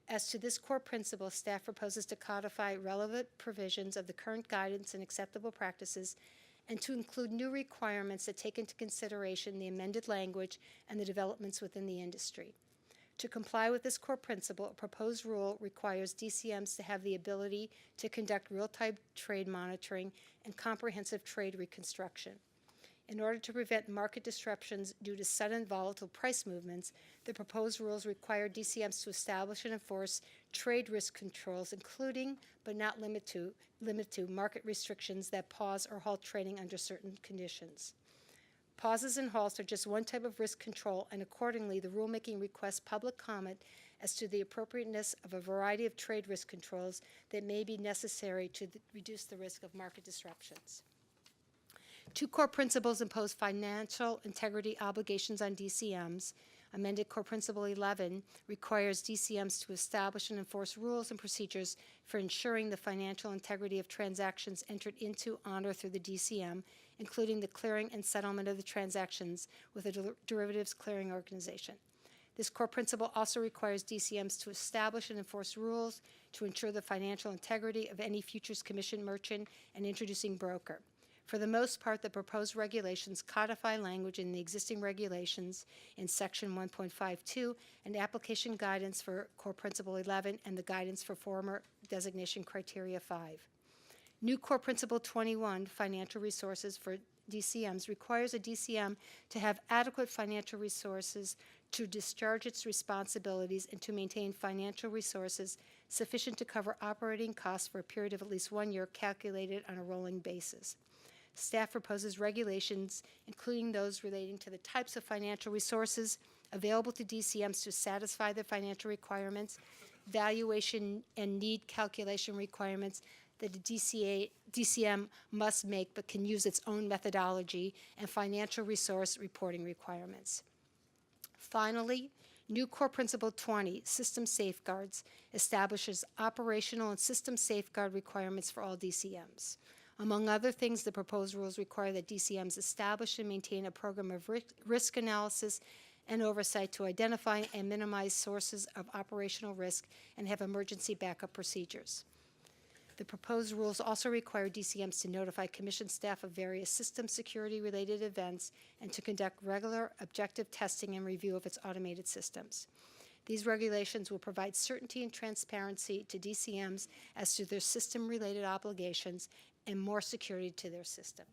As to this core principle, staff proposes to codify relevant provisions of the current guidance and acceptable practices and to include new requirements that take into consideration the amended language and the developments within the industry. To comply with this core principle, a proposed rule requires DCMs to have the ability to conduct real-time trade monitoring and comprehensive trade reconstruction. In order to prevent market disruptions due to sudden volatile price movements, the proposed rules require DCMs to establish and enforce trade risk controls, including, but not limited to, market restrictions that pause or halt trading under certain conditions. Pauses and halts are just one type of risk control, and accordingly, the rulemaking requests public comment as to the appropriateness of a variety of trade risk controls that may be necessary to reduce the risk of market disruptions. Two core principles impose financial integrity obligations on DCMs. Amended Core Principle 11 requires DCMs to establish and enforce rules and procedures for ensuring the financial integrity of transactions entered into, on, or through the DCM, including the clearing and settlement of the transactions with a derivatives clearing organization. This core principle also requires DCMs to establish and enforce rules to ensure the financial integrity of any futures commission merchant and introducing broker. For the most part, the proposed regulations codify language in the existing regulations in Section 1.52 and application guidance for Core Principle 11 and the guidance for former designation criteria 5. New Core Principle 21, Financial Resources for DCMs, requires a DCM to have adequate financial resources to discharge its responsibilities and to maintain financial resources sufficient to cover operating costs for a period of at least 1 year calculated on a rolling basis. Staff proposes regulations, including those relating to the types of financial resources available to DCMs to satisfy their financial requirements, valuation and need calculation requirements that a DCM must make but can use its own methodology, and financial resource reporting requirements. Finally, new Core Principle 20, System Safeguards, establishes operational and system safeguard requirements for all DCMs. Among other things, the proposed rules require that DCMs establish and maintain a program of risk analysis and oversight to identify and minimize sources of operational risk and have emergency backup procedures. The proposed rules also require DCMs to notify Commission staff of various system security-related events and to conduct regular objective testing and review of its automated systems. These regulations will provide certainty and transparency to DCMs as to their system-related obligations and more security to their system.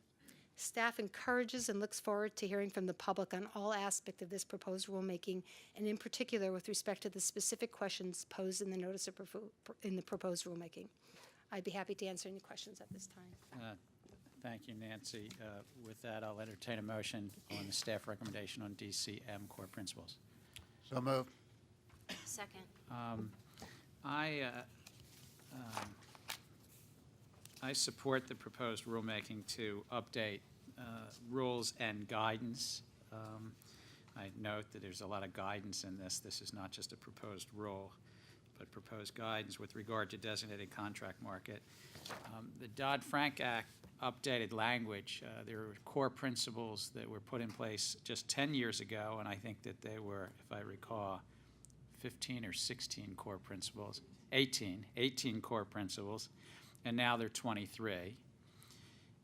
Staff encourages and looks forward to hearing from the public on all aspects of this proposed rulemaking, and in particular with respect to the specific questions posed in the notice of in the proposed rulemaking. I'd be happy to answer any questions at this time.
Thank you, Nancy. With that, I'll entertain a motion on the staff recommendation on DCM core principles.
So moved.
Second.
I support the proposed rulemaking to update rules and guidance. I note that there's a lot of guidance in this. This is not just a proposed rule, but proposed guidance with regard to designated contract market. The Dodd-Frank Act updated language. There were core principles that were put in place just 10 years ago, and I think that they were, if I recall, 15 or 16 core principles, 18 core principles, and now they're 23.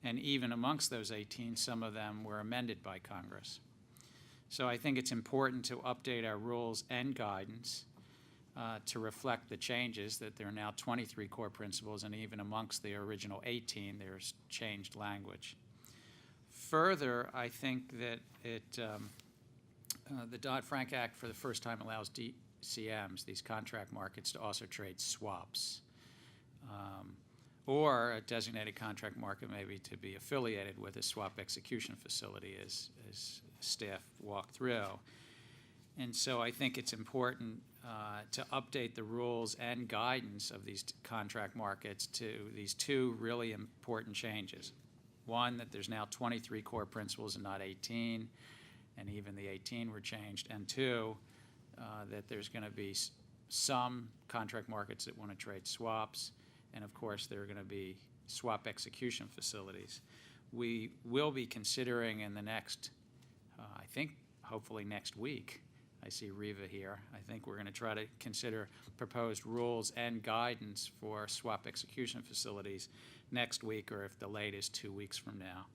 And even amongst those 18, some of them were amended by Congress. So I think it's important to update our rules and guidance to reflect the changes, that there are now 23 core principles, and even amongst the original 18, there's changed language. Further, I think that the Dodd-Frank Act for the first time allows DCMs, these contract markets, to also trade swaps. Or a designated contract market maybe to be affiliated with a swap execution facility, as staff walked through. And so I think it's important to update the rules and guidance of these contract markets to these two really important changes. One, that there's now 23 core principles and not 18, and even the 18 were changed. And two, that there's going to be some contract markets that want to trade swaps, and of course there are going to be swap execution facilities. We will be considering in the next, I think hopefully next week, I see Riva here, I think we're going to try to consider proposed rules and guidance for swap execution facilities next week, or if the latest 2 weeks from now.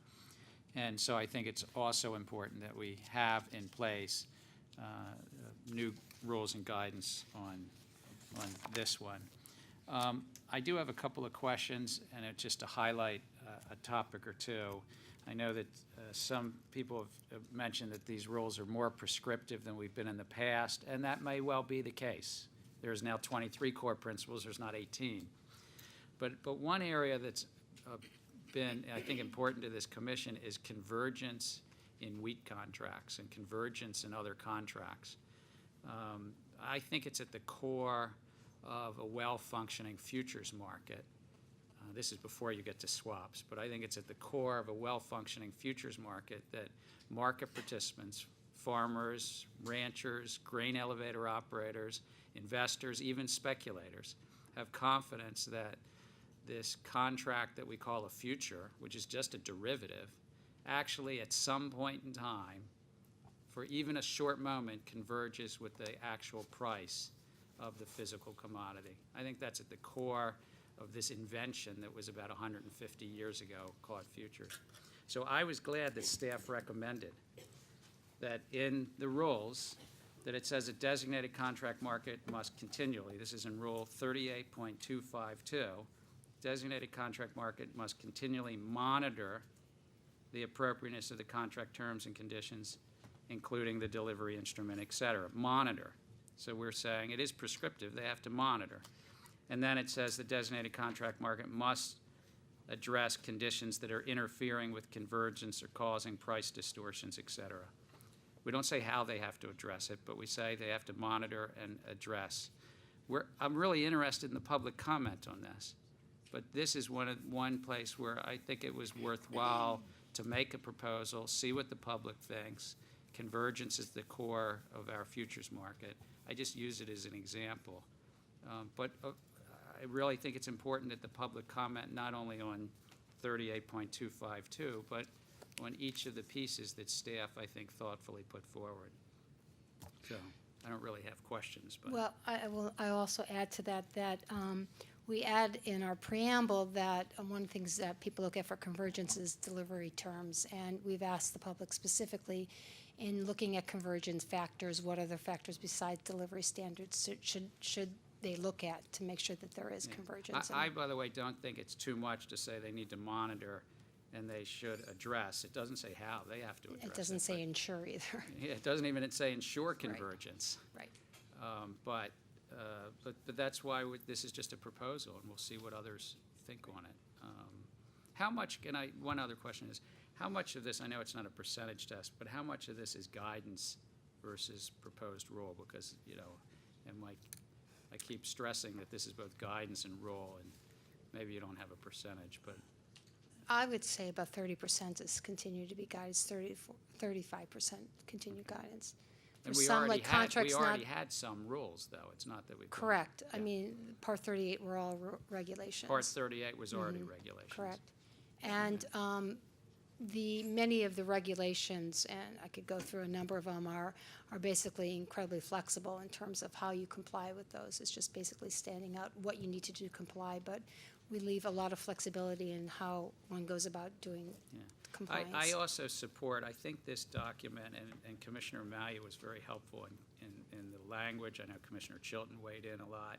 And so I think it's also important that we have in place new rules and guidance on this one. I do have a couple of questions, and it's just to highlight a topic or two. I know that some people have mentioned that these rules are more prescriptive than we've been in the past, and that may well be the case. There's now 23 core principles, there's not 18. But one area that's been, I think, important to this commission is convergence in wheat contracts and convergence in other contracts. I think it's at the core of a well-functioning futures market. This is before you get to swaps, but I think it's at the core of a well-functioning futures market that market participants, farmers, ranchers, grain elevator operators, investors, even speculators, have confidence that this contract that we call a future, which is just a derivative, actually at some point in time, for even a short moment, converges with the actual price of the physical commodity. I think that's at the core of this invention that was about 150 years ago called futures. So I was glad that staff recommended that in the rules that it says a designated contract market must continually, this is in Rule 38.252, designated contract market must continually monitor the appropriateness of the contract terms and conditions, including the delivery instrument, et cetera. Monitor. So we're saying it is prescriptive. They have to monitor. And then it says the designated contract market must address conditions that are interfering with convergence or causing price distortions, et cetera. We don't say how they have to address it, but we say they have to monitor and address. I'm really interested in the public comment on this, but this is one place where I think it was worthwhile to make a proposal, see what the public thinks. Convergence is the core of our futures market. I just use it as an example. But I really think it's important that the public comment not only on 38.252, but on each of the pieces that staff, I think, thoughtfully put forward. So I don't really have questions, but.
Well, I also add to that we add in our preamble that one of the things that people look at for convergence is delivery terms, and we've asked the public specifically in looking at convergence factors, what other factors besides delivery standards should they look at to make sure that there is convergence?
I, by the way, don't think it's too much to say they need to monitor and they should address. It doesn't say how they have to address it.
It doesn't say ensure either.
Yeah, it doesn't even say ensure convergence.
Right.
But that's why this is just a proposal, and we'll see what others think on it. How much, one other question is, how much of this, I know it's not a percentage test, but how much of this is guidance versus proposed rule? Because, and I keep stressing that this is both guidance and rule, and maybe you don't have a percentage, but.
I would say about 30% is continue to be guidance, 35% continued guidance.
And
There's
we
some,
already,
like contracts
already
not-
had some rules, though. It's not that we've.
Correct.
Yeah.
I mean, Part 38 were all regulations.
Part 38 was already regulations.
Correct. And many of the regulations, and I could go through a number of them, are basically incredibly flexible in terms of how you comply with those. It's just basically standing out what you need to do to comply, but we leave a lot of flexibility in how one goes about doing compliance.
I also support, I think this document, and Commissioner Malia was very helpful in the language. I know Commissioner Chilton weighed in a lot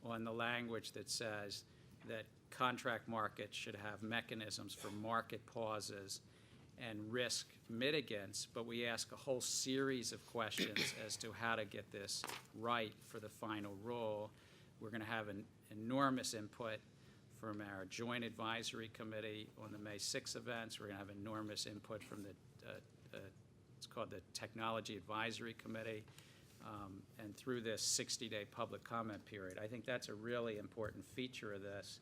on the language that says that contract markets should have mechanisms for market pauses and risk mitigants, but we ask a whole series of questions as to how to get this right for the final rule. We're going to have an enormous input from our Joint Advisory Committee on the May 6 events. We're going to have enormous input from it's called the Technology Advisory Committee, and through this 60-day public comment period. I think that's a really important feature of this.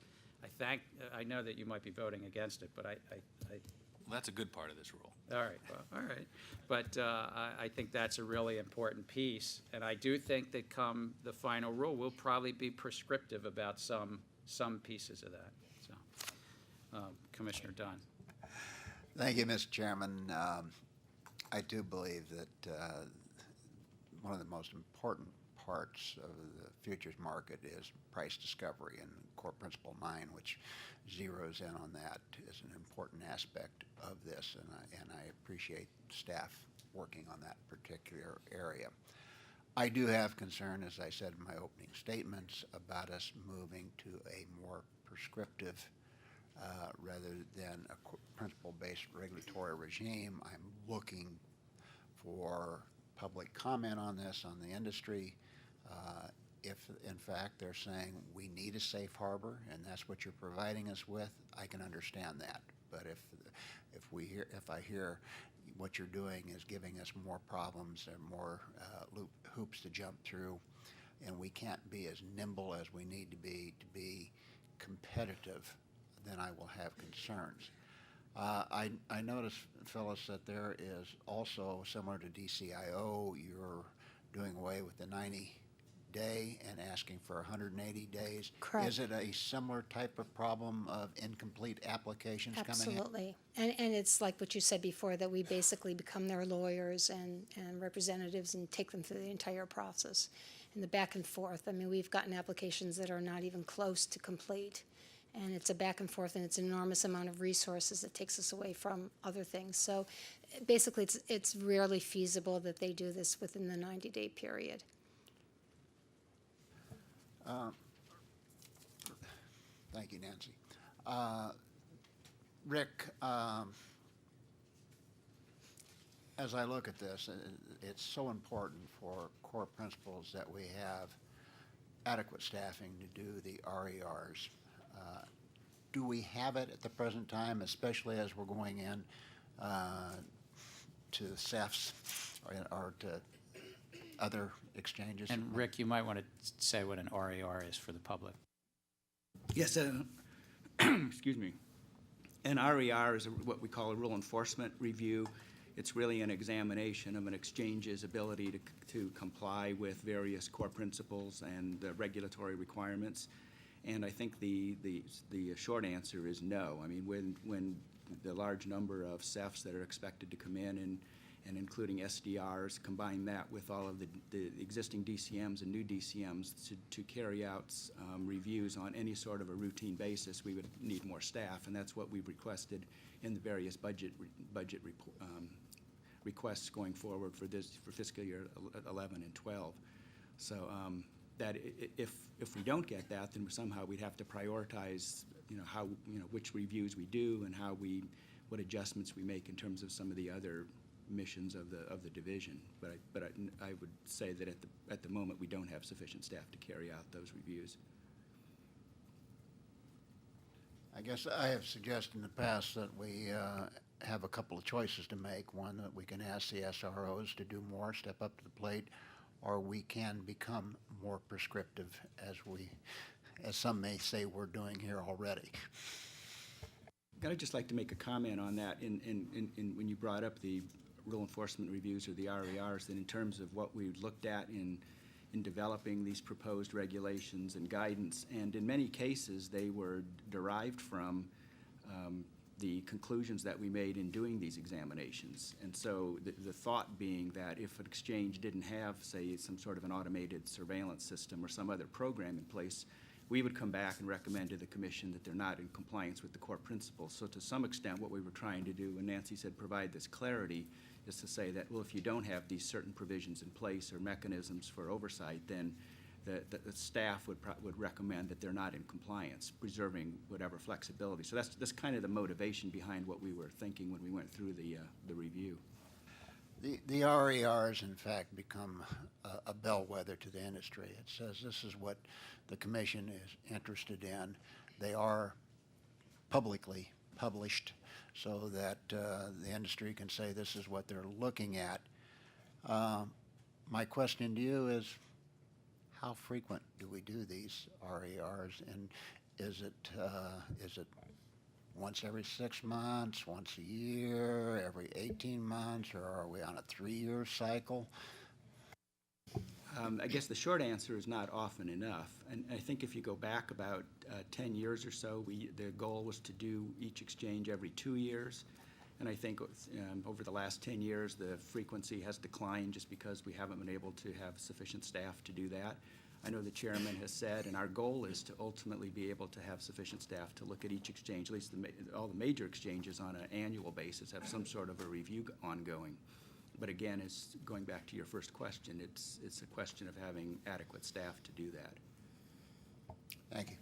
I know that you might be voting against it, but
Well, that's a good part of this rule.
all right, well, all right. But I think that's a really important piece, and I do think that come the final rule, we'll probably be prescriptive about some pieces of that. So, Commissioner Dunn.
Thank you, Mr. Chairman. I do believe that one of the most important parts of the futures market is price discovery, and core principle 9, which zeroes in on that, is an important aspect of this, and I appreciate staff working on that particular area. I do have concern, as I said in my opening statements, about us moving to a more prescriptive rather than a principle-based regulatory regime. I'm looking for public comment on this, on the industry. If, in fact, they're saying we need a safe harbor and that's what you're providing us with, I can understand that. But if I hear what you're doing is giving us more problems and more hoops to jump through, and we can't be as nimble as we need to be competitive, then I will have concerns. I noticed, Phyllis, that there is also, similar to DCIO, you're doing away with the 90-day and asking for 180 days.
Correct.
Is it a similar type of problem of incomplete applications coming in?
Absolutely. And it's like what you said before, that we basically become their lawyers and representatives and take them through the entire process and the back and forth. I mean, we've gotten applications that are not even close to complete. And it's a back and forth, and it's an enormous amount of resources that takes us away from other things. So basically, it's rarely feasible that they do this within the 90-day period.
Thank you, Nancy. Rick, as I look at this, it's so important for core principles that we have adequate staffing to do the RERs. Do we have it at the present time, especially as we're going in to CEFs or to other exchanges?
And Rick, you might want to say what an RER is for the public.
Yes, excuse me. An RER is what we call a rule enforcement review. It's really an examination of an exchange's ability to comply with various core principles and regulatory requirements. And I think the short answer is no. I mean, when the large number of CEFs that are expected to come in and including SDRs, combine that with all of the existing DCMs and new DCMs to carry out reviews on any sort of a routine basis, we would need more staff, and that's what we've requested in the various budget requests going forward for fiscal year 11 and 12. So that if we don't get that, then somehow we'd have to prioritize, how, which reviews we do and what adjustments we make in terms of some of the other missions of the division. But I would say that at the moment we don't have sufficient staff to carry out those reviews.
I guess I have suggested in the past that we have a couple of choices to make. One, that we can ask the SROs to do more, step up to the plate, or we can become more prescriptive, as some may say we're doing here already.
I'd just like to make a comment on that. When you brought up the rule enforcement reviews or the RERs, that in terms of what we looked at in developing these proposed regulations and guidance, and in many cases they were derived from the conclusions that we made in doing these examinations. And so the thought being that if an exchange didn't have, say, some sort of an automated surveillance system or some other program in place, we would come back and recommend to the Commission that they're not in compliance with the core principles. So to some extent, what we were trying to do, when Nancy said provide this clarity, is to say that, well, if you don't have these certain provisions in place or mechanisms for oversight, then the staff would recommend that they're not in compliance, preserving whatever flexibility. So that's kind of the motivation behind what we were thinking when we went through the review.
The RERs, in fact, become a bellwether to the industry. It says this is what the Commission is interested in. They are publicly published so that the industry can say this is what they're looking at. My question to you is, how frequent do we do these RERs, and is it once every 6 months, once a year, every 18 months, or are we on a 3-year cycle?
I guess the short answer is not often enough. And I think if you go back about 10 years or so, the goal was to do each exchange every 2 years. And I think over the last 10 years, the frequency has declined just because we haven't been able to have sufficient staff to do that. I know the chairman has said, and our goal is to ultimately be able to have sufficient staff to look at each exchange, at least all the major exchanges on an annual basis, have some sort of a review ongoing. But again, it's going back to your first question, it's a question of having adequate staff to do that.
Thank you.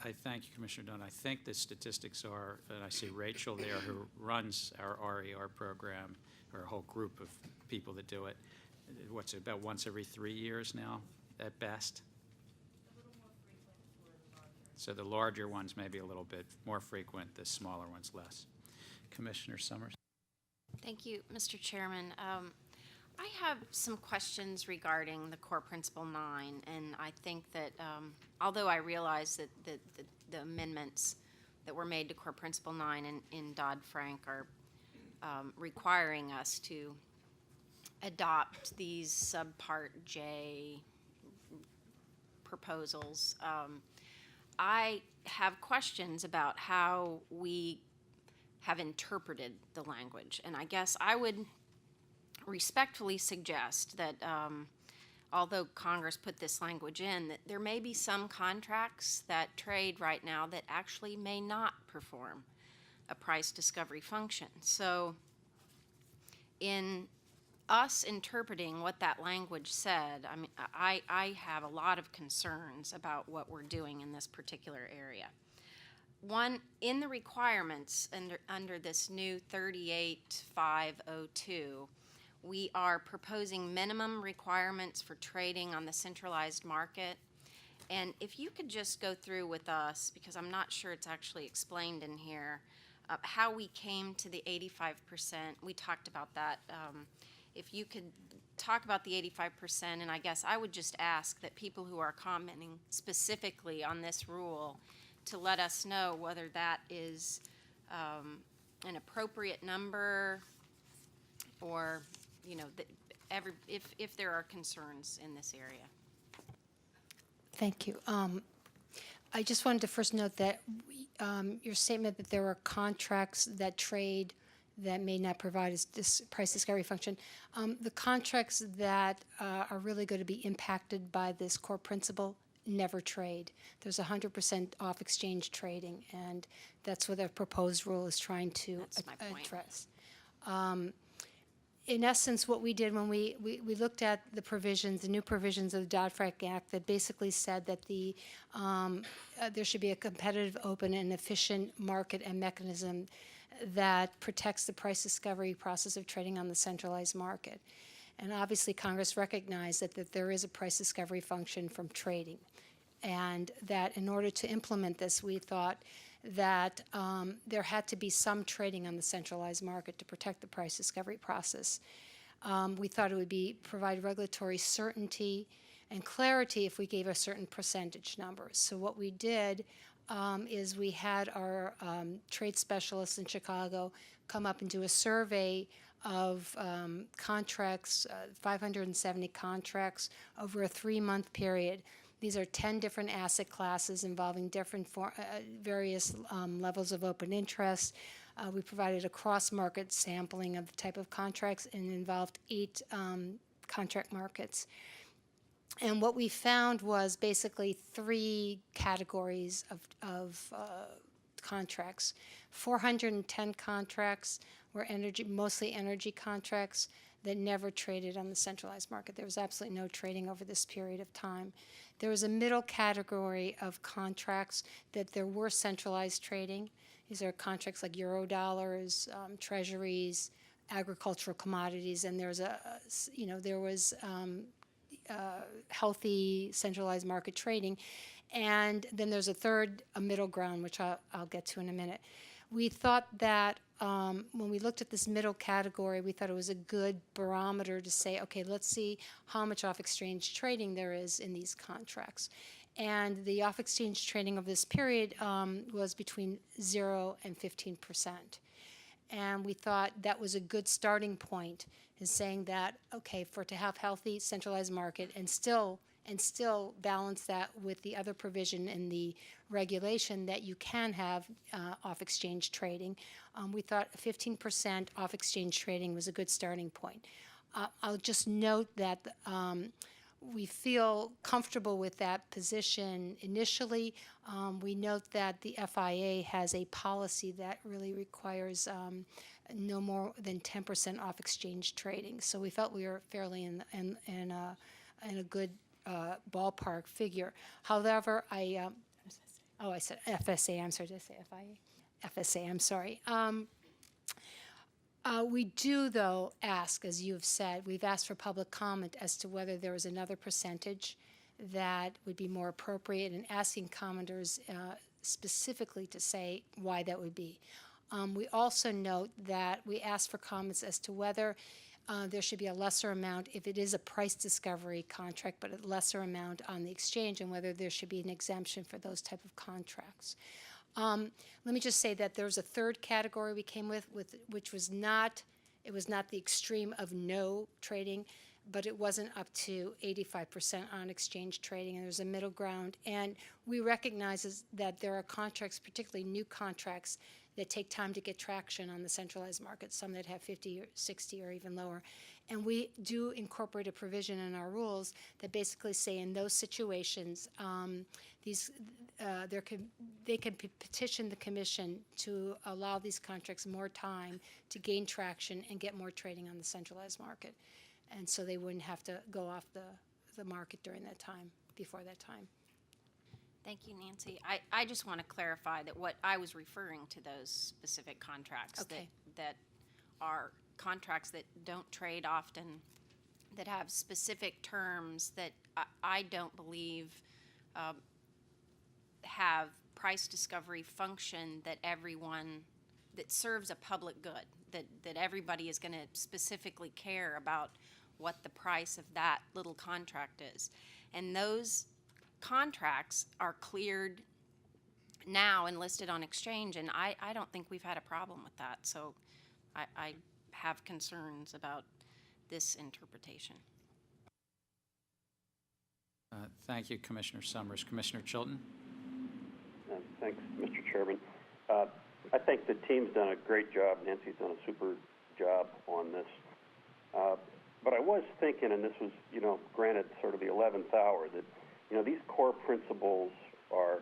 I thank you, Commissioner Dunn. I think the statistics are, and I see Rachel there who runs our RER program, or a whole group of people that do it. What's it, about once every 3 years now, at best?
A little more frequent for the larger.
So the larger ones may be a little bit more frequent, the smaller ones less. Commissioner Summers?
Thank you, Mr. Chairman. I have some questions regarding the core principle 9, and I think that although I realize that the amendments that were made to core principle 9 in Dodd-Frank are requiring us to adopt these subpart J proposals, I have questions about how we have interpreted the language. And I guess I would respectfully suggest that although Congress put this language in, that there may be some contracts that trade right now that actually may not perform a price discovery function. So in us interpreting what that language said, I mean, I have a lot of concerns about what we're doing in this particular area. One, in the requirements under this new 38502, we are proposing minimum requirements for trading on the centralized market. And if you could just go through with us, because I'm not sure it's actually explained in here, how we came to the 85%. We talked about that. If you could talk about the 85%, and I guess I would just ask that people who are commenting specifically on this rule to let us know whether that is an appropriate number, or if there are concerns in this area.
Thank you. I just wanted to first note that your statement that there are contracts that trade that may not provide this price discovery function. The contracts that are really going to be impacted by this core principle never trade. There's 100% off exchange trading, and that's what the proposed rule is trying to address. In essence, what we did when we looked at the provisions, the new provisions of the Dodd-Frank Act that basically said that there should be a competitive, open, and efficient market and mechanism that protects the price discovery process of trading on the centralized market. And obviously, Congress recognized that there is a price discovery function from trading, and that in order to implement this, we thought that there had to be some trading on the centralized market to protect the price discovery process. We thought it would provide regulatory certainty and clarity if we gave a certain percentage number. So what we did is we had our trade specialists in Chicago come up and do a survey of contracts, 570 contracts over a 3-month period. These are 10 different asset classes involving different various levels of open interest. We provided a cross-market sampling of the type of contracts, and involved 8 contract markets. And what we found was basically 3 categories of contracts. 410 contracts were mostly energy contracts that never traded on the centralized market. There was absolutely no trading over this period of time. There was a middle category of contracts that there were centralized trading. These are contracts like Eurodollars, treasuries, agricultural commodities, and there was healthy centralized market trading. And then there's a middle ground, which I'll get to in a minute. We thought that when we looked at this middle category, we thought it was a good barometer to say, okay, let's see how much off-exchange trading there is in these contracts. And the off-exchange trading of this period was between 0 and 15%. And we thought that was a good starting point in saying that, okay, to have healthy centralized market and still balance that with the other provision in the regulation that you can have off-exchange trading. We thought 15% off-exchange trading was a good starting point. I'll just note that we feel comfortable with that position initially. We note that the FIA has a policy that really requires no more than 10% off-exchange trading. So we felt we were fairly in a good ballpark figure. However, I said FSA. I'm sorry, did I say FIA? FSA. I'm sorry. We do, though, ask, as you have said, we've asked for public comment as to whether there was another percentage that would be more appropriate, and asking commenters specifically to say why that would be. We also note that we asked for comments as to whether there should be a lesser amount if it is a price discovery contract, but a lesser amount on the exchange, and whether there should be an exemption for those type of contracts. Let me just say that there was a third category we came with which was not, it was not the extreme of no trading, but it wasn't up to 85% on exchange trading, and there's a middle ground. And we recognize that there are contracts, particularly new contracts, that take time to get traction on the centralized market, some that have 50 or 60 or even lower. And we do incorporate a provision in our rules that basically say in those situations, they can petition the commission to allow these contracts more time to gain traction and get more trading on the centralized market. And so they wouldn't have to go off the market during that time, before that time.
Thank you, Nancy. I just want to clarify that what I was referring to those specific contracts
Okay.
that are contracts that don't trade often, that have specific terms that I don't believe have price discovery function that serves a public good, that everybody is going to specifically care about what the price of that little contract is. And those contracts are cleared now and listed on exchange, and I don't think we've had a problem with that. So I have concerns about this interpretation.
Thank you, Commissioner Summers. Commissioner Chilton?
Thanks, Mr. Chairman. I think the team's done a great job. Nancy's done a super job on this. But I was thinking, and this was, granted sort of the 11th hour, that, these core principles are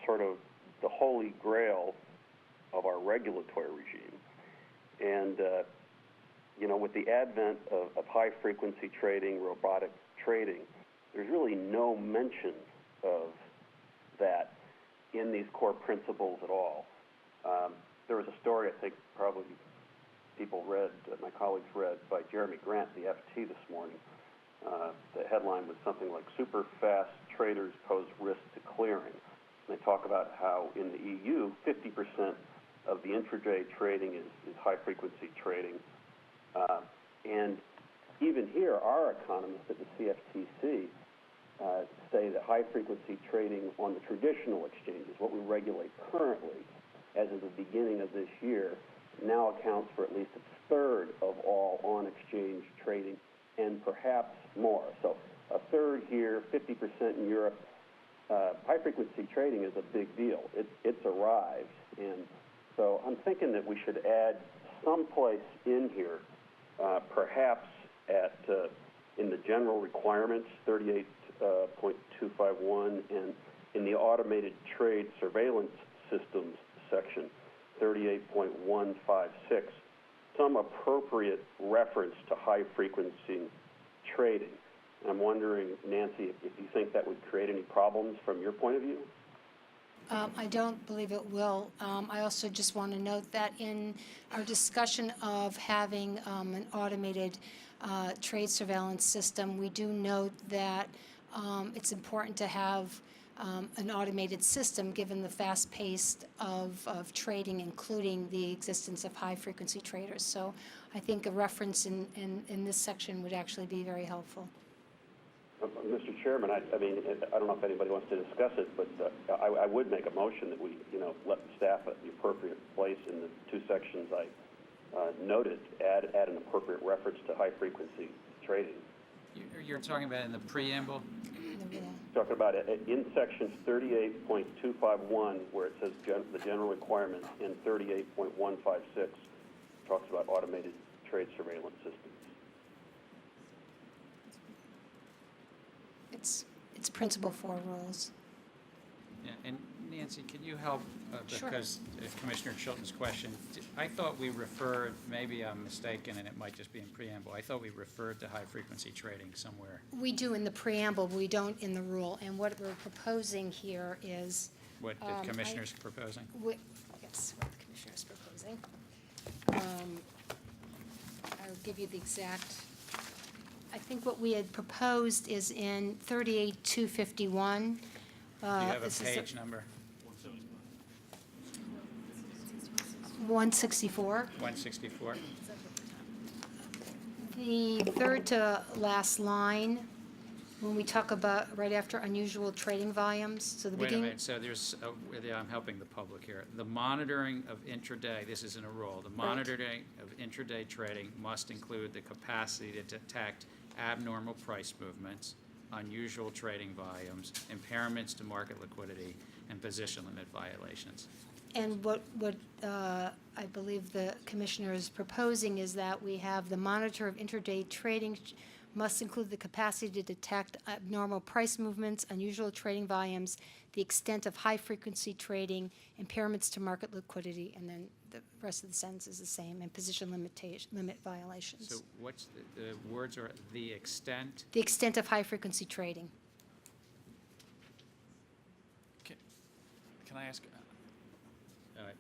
sort of the holy grail of our regulatory regime. And, with the advent of high-frequency trading, robotic trading, there's really no mention of that in these core principles at all. There was a story I think probably people read, my colleagues read, by Jeremy Grant, the FT, this morning. The headline was something like, "Super fast traders pose risk to clearing." And they talk about how in the EU, 50% of the intraday trading is high-frequency trading. And even here, our economists at the CFTC say that high-frequency trading on the traditional exchanges, what we regulate currently, as of the beginning of this year, now accounts for at least a third of all on-exchange trading, and perhaps more. So a third here, 50% in Europe. High-frequency trading is a big deal. It's arrived. And so I'm thinking that we should add someplace in here, perhaps in the general requirements, 38.251, and in the automated trade surveillance systems section, 38.156, some appropriate reference to high-frequency trading. And I'm wondering, Nancy, if you think that would create any problems from your point of view?
I don't believe it will. I also just want to note that in our discussion of having an automated trade surveillance system, we do note that it's important to have an automated system given the fast pace of trading, including the existence of high-frequency traders. So I think a reference in this section would actually be very helpful.
Mr. Chairman, I mean, I don't know if anybody wants to discuss it, but I would make a motion that we, let the staff at the appropriate place in the two sections I noted, add an appropriate reference to high-frequency trading.
You're talking about in the preamble?
Talking about it in sections 38.251, where it says the general requirements, and 38.156 talks about automated trade surveillance systems.
It's Principle 4 rules.
Yeah, and Nancy, can you help?
Sure.
Because Commissioner Chilton's question, I thought we referred, maybe I'm mistaken and it might just be in preamble, I thought we referred to high-frequency trading somewhere.
We do in the preamble, but we don't in the rule. And what we're proposing here is...
What the Commissioner's proposing?
Yes, what the Commissioner's proposing. I'll give you the exact... I think what we had proposed is in 38.251.
Do you have a page number?
164.
164.
The third to last line, when we talk about right after unusual trading volumes, so the
Wait a
beginning.
minute, so there's, yeah, I'm helping the public here. The monitoring of intraday, this isn't a rule, the monitoring of intraday trading must include the capacity to detect abnormal price movements, unusual trading volumes, impairments to market liquidity, and position limit violations.
And what I believe the commissioner is proposing is that we have the monitor of intraday trading must include the capacity to detect abnormal price movements, unusual trading volumes, the extent of high-frequency trading, impairments to market liquidity, and then the rest of the sentence is the same, and position limit violations.
So what's, the words are the extent?
The extent of high-frequency trading.
Can I ask?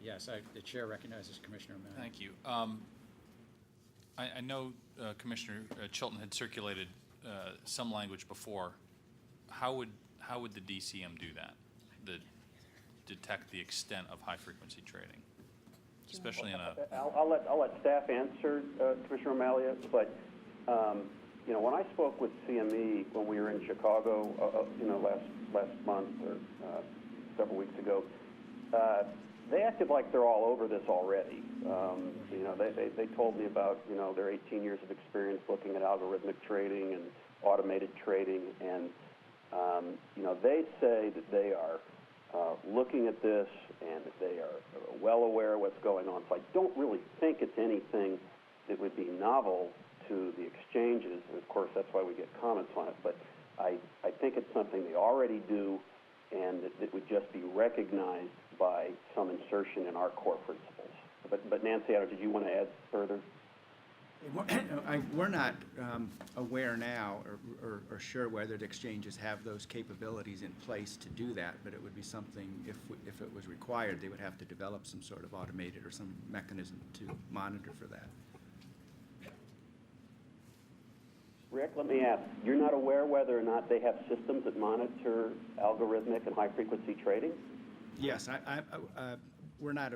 Yes, the chair recognizes Commissioner O'Malley.
Thank you. I know Commissioner Chilton had circulated some language before. How would the DCM do that? Detect the extent of high-frequency trading, especially in a.
I'll let staff answer, Commissioner O'Malley, but you know, when I spoke with CME when we were in Chicago, last month or several weeks ago, they acted like they're all over this already. You know, they told me about, you know, their 18 years of experience looking at algorithmic trading and automated trading, and you know, they say that they are looking at this and that they are well aware of what's going on. So I don't really think it's anything that would be novel to the exchanges, and of course that's why we get comments on it. But I think it's something they already do, and that would just be recognized by some insertion in our core principles. But Nancy, did you want to add further?
We're not aware now or sure whether the exchanges have those capabilities in place to do that, but it would be something, if it was required, they would have to develop some sort of automated or some mechanism to monitor for that.
Rick, let me ask, you're not aware whether or not they have systems that monitor algorithmic and high-frequency trading?
Yes, we're not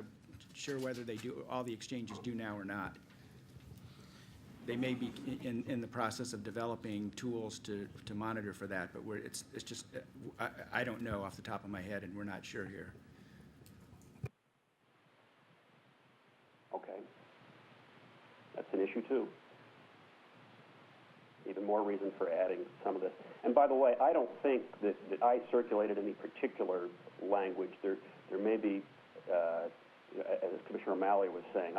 sure whether they do, all the exchanges do now or not. They may be in the process of developing tools to monitor for that, but it's just, I don't know off the top of my head, and we're not sure here.
Okay. That's an issue too. Even more reason for adding some of this. And by the way, I don't think that I circulated any particular language. There may be, as Commissioner O'Malley was saying,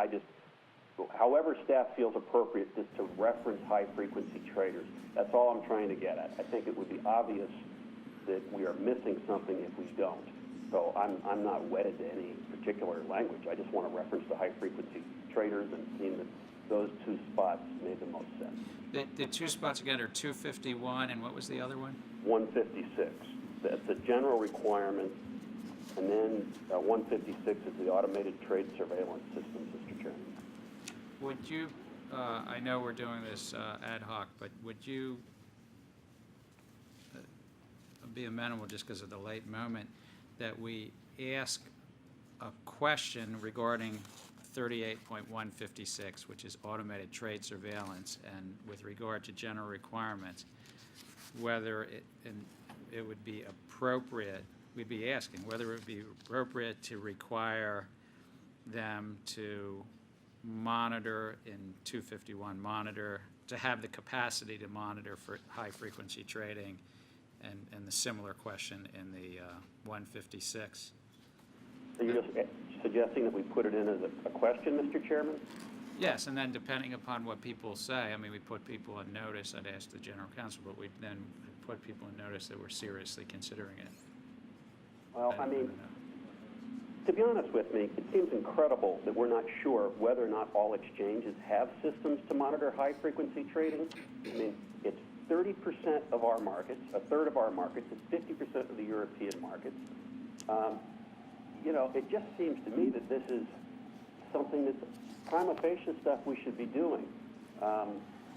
however staff feels appropriate just to reference high-frequency traders. That's all I'm trying to get at. I think it would be obvious that we are missing something if we don't. So I'm not wedded to any particular language. I just want to reference the high-frequency traders and seeing that those two spots made the most sense.
The two spots again are 251, and what was the other one?
156. That's a general requirement. And then 156 is the automated trade surveillance systems, Mr. Chairman.
Would you, I know we're doing this ad hoc, but would you be amenable, just because of the late moment, that we ask a question regarding 38.156, which is automated trade surveillance, and with regard to general requirements, whether it would be appropriate, we'd be asking whether it would be appropriate to require them to monitor in 251, to have the capacity to monitor for high-frequency trading, and the similar question in the 156.
So you're just suggesting that we put it in as a question, Mr. Chairman?
Yes, and then depending upon what people say, I mean, we put people on notice, I'd ask the general counsel, but we then put people on notice that we're seriously considering it.
Well, I mean, to be honest with me, it seems incredible that we're not sure whether or not all exchanges have systems to monitor high-frequency trading. I mean, it's 30% of our markets, a third of our markets, it's 50% of the European markets. You know, it just seems to me that this is something that's prima facie stuff we should be doing.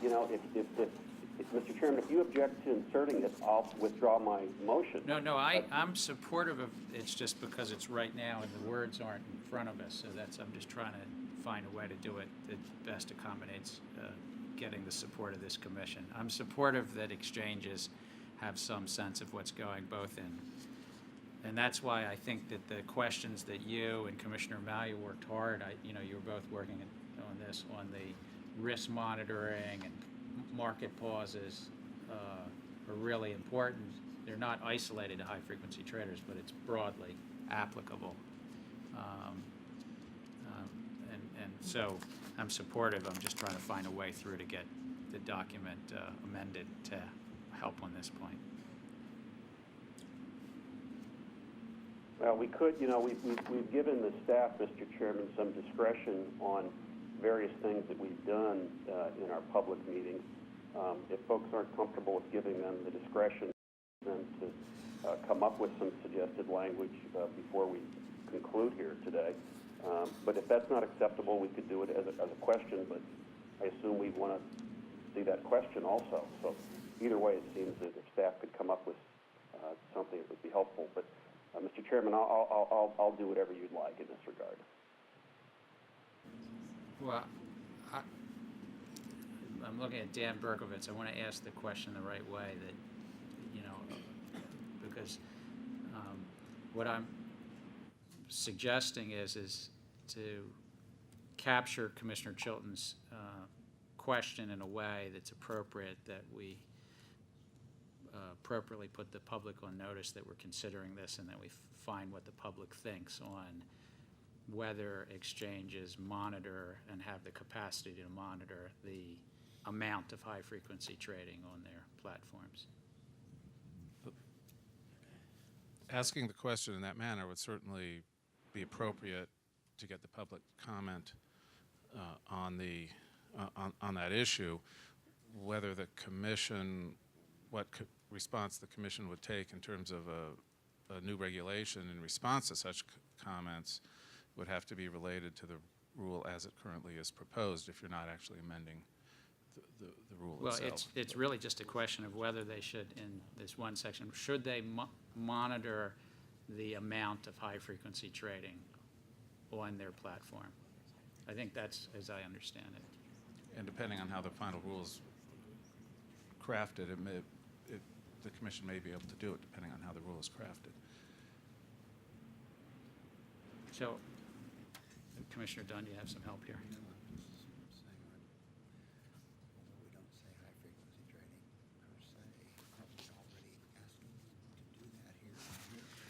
You know, Mr. Chairman, if you object to inserting it, I'll withdraw my motion.
No, I'm supportive of, it's just because it's right now and the words aren't in front of us, so I'm just trying to find a way to do it that best accommodates getting the support of this commission. I'm supportive that exchanges have some sense of what's going both in, and that's why I think that the questions that you and Commissioner Malia worked hard, you were both working on this, on the risk monitoring and market pauses are really important. They're not isolated to high-frequency traders, but it's broadly applicable. And so I'm supportive. I'm just trying to find a way through to get the document amended to help on this point.
Well, we could, we've given the staff, Mr. Chairman, some discretion on various things that we've done in our public meetings. If folks aren't comfortable with giving them the discretion, then to come up with some suggested language before we conclude here today. But if that's not acceptable, we could do it as a question, but I assume we want to see that question also. So either way, it seems that if staff could come up with something that would be helpful. But Mr. Chairman, I'll do whatever you'd like in this regard.
Well, I'm looking at Dan Berkovitz. I want to ask the question the right way, that, because what I'm suggesting is to capture Commissioner Chilton's question in a way that's appropriate, that we appropriately put the public on notice that we're considering this, and that we find what the public thinks on whether exchanges monitor and have the capacity to monitor the amount of high-frequency trading on their platforms.
Asking the question in that manner would certainly be appropriate to get the public comment on that issue. Whether the commission, what response the commission would take in terms of a new regulation in response to such comments would have to be related to the rule as it currently is proposed, if you're not actually amending the rule itself.
Well, it's really just a question of whether they should, in this one section, should they monitor the amount of high-frequency trading on their platform. I think that's as I understand it.
And depending on how the final rule is crafted, the commission may be able to do it depending on how the rule is crafted.
So, Commissioner Dunn, do you have some help here?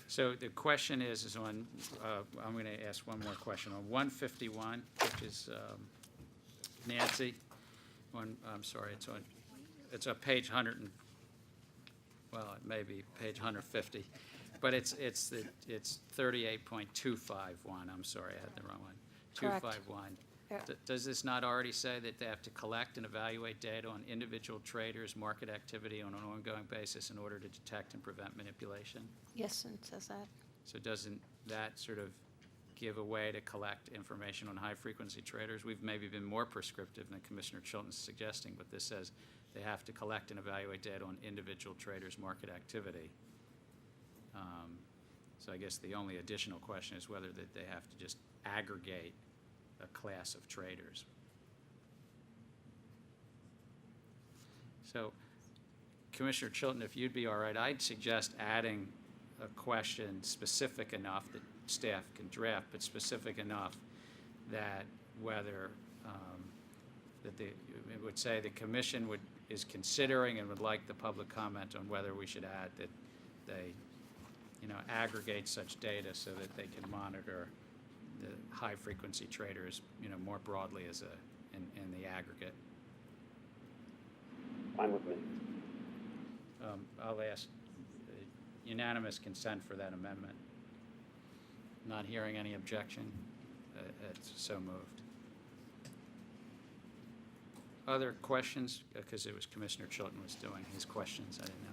So the question is on, I'm going to ask one more question. On 151, which is Nancy, I'm sorry, it's on page 100, well, it may be page 150, but it's 38.251. I'm sorry, I had the wrong one.
Correct.
251.
Yeah.
Does this not already say that they have to collect and evaluate data on individual traders' market activity on an ongoing basis in order to detect and prevent manipulation?
Yes, it says that.
So doesn't that sort of give a way to collect information on high-frequency traders? We've maybe been more prescriptive than Commissioner Chilton's suggesting, but this says they have to collect and evaluate data on individual traders' market activity. So I guess the only additional question is whether that they have to just aggregate a class of traders. So, Commissioner Chilton, if you'd be all right, I'd suggest adding a question specific enough that staff can draft, but specific enough that whether it would say the commission is considering and would like the public comment on whether we should add that they, aggregate such data so that they can monitor the high-frequency traders, more broadly as in the aggregate.
Fine with me.
I'll ask unanimous consent for that amendment. Not hearing any objection, it's so moved. Other questions? Because it was Commissioner Chilton was doing his questions, I didn't know.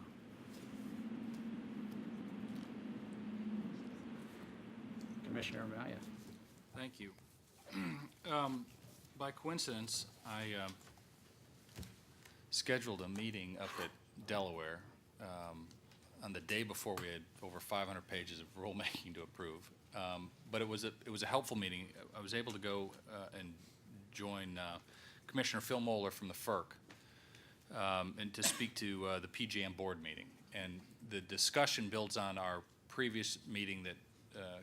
Commissioner Amaya.
Thank you. By coincidence, I scheduled a meeting up at Delaware on the day before we had over 500 pages of rulemaking to approve. But it was a helpful meeting. I was able to go and join Commissioner Phil Moeller from the FERC and to speak to the PJM board meeting. And the discussion builds on our previous meeting that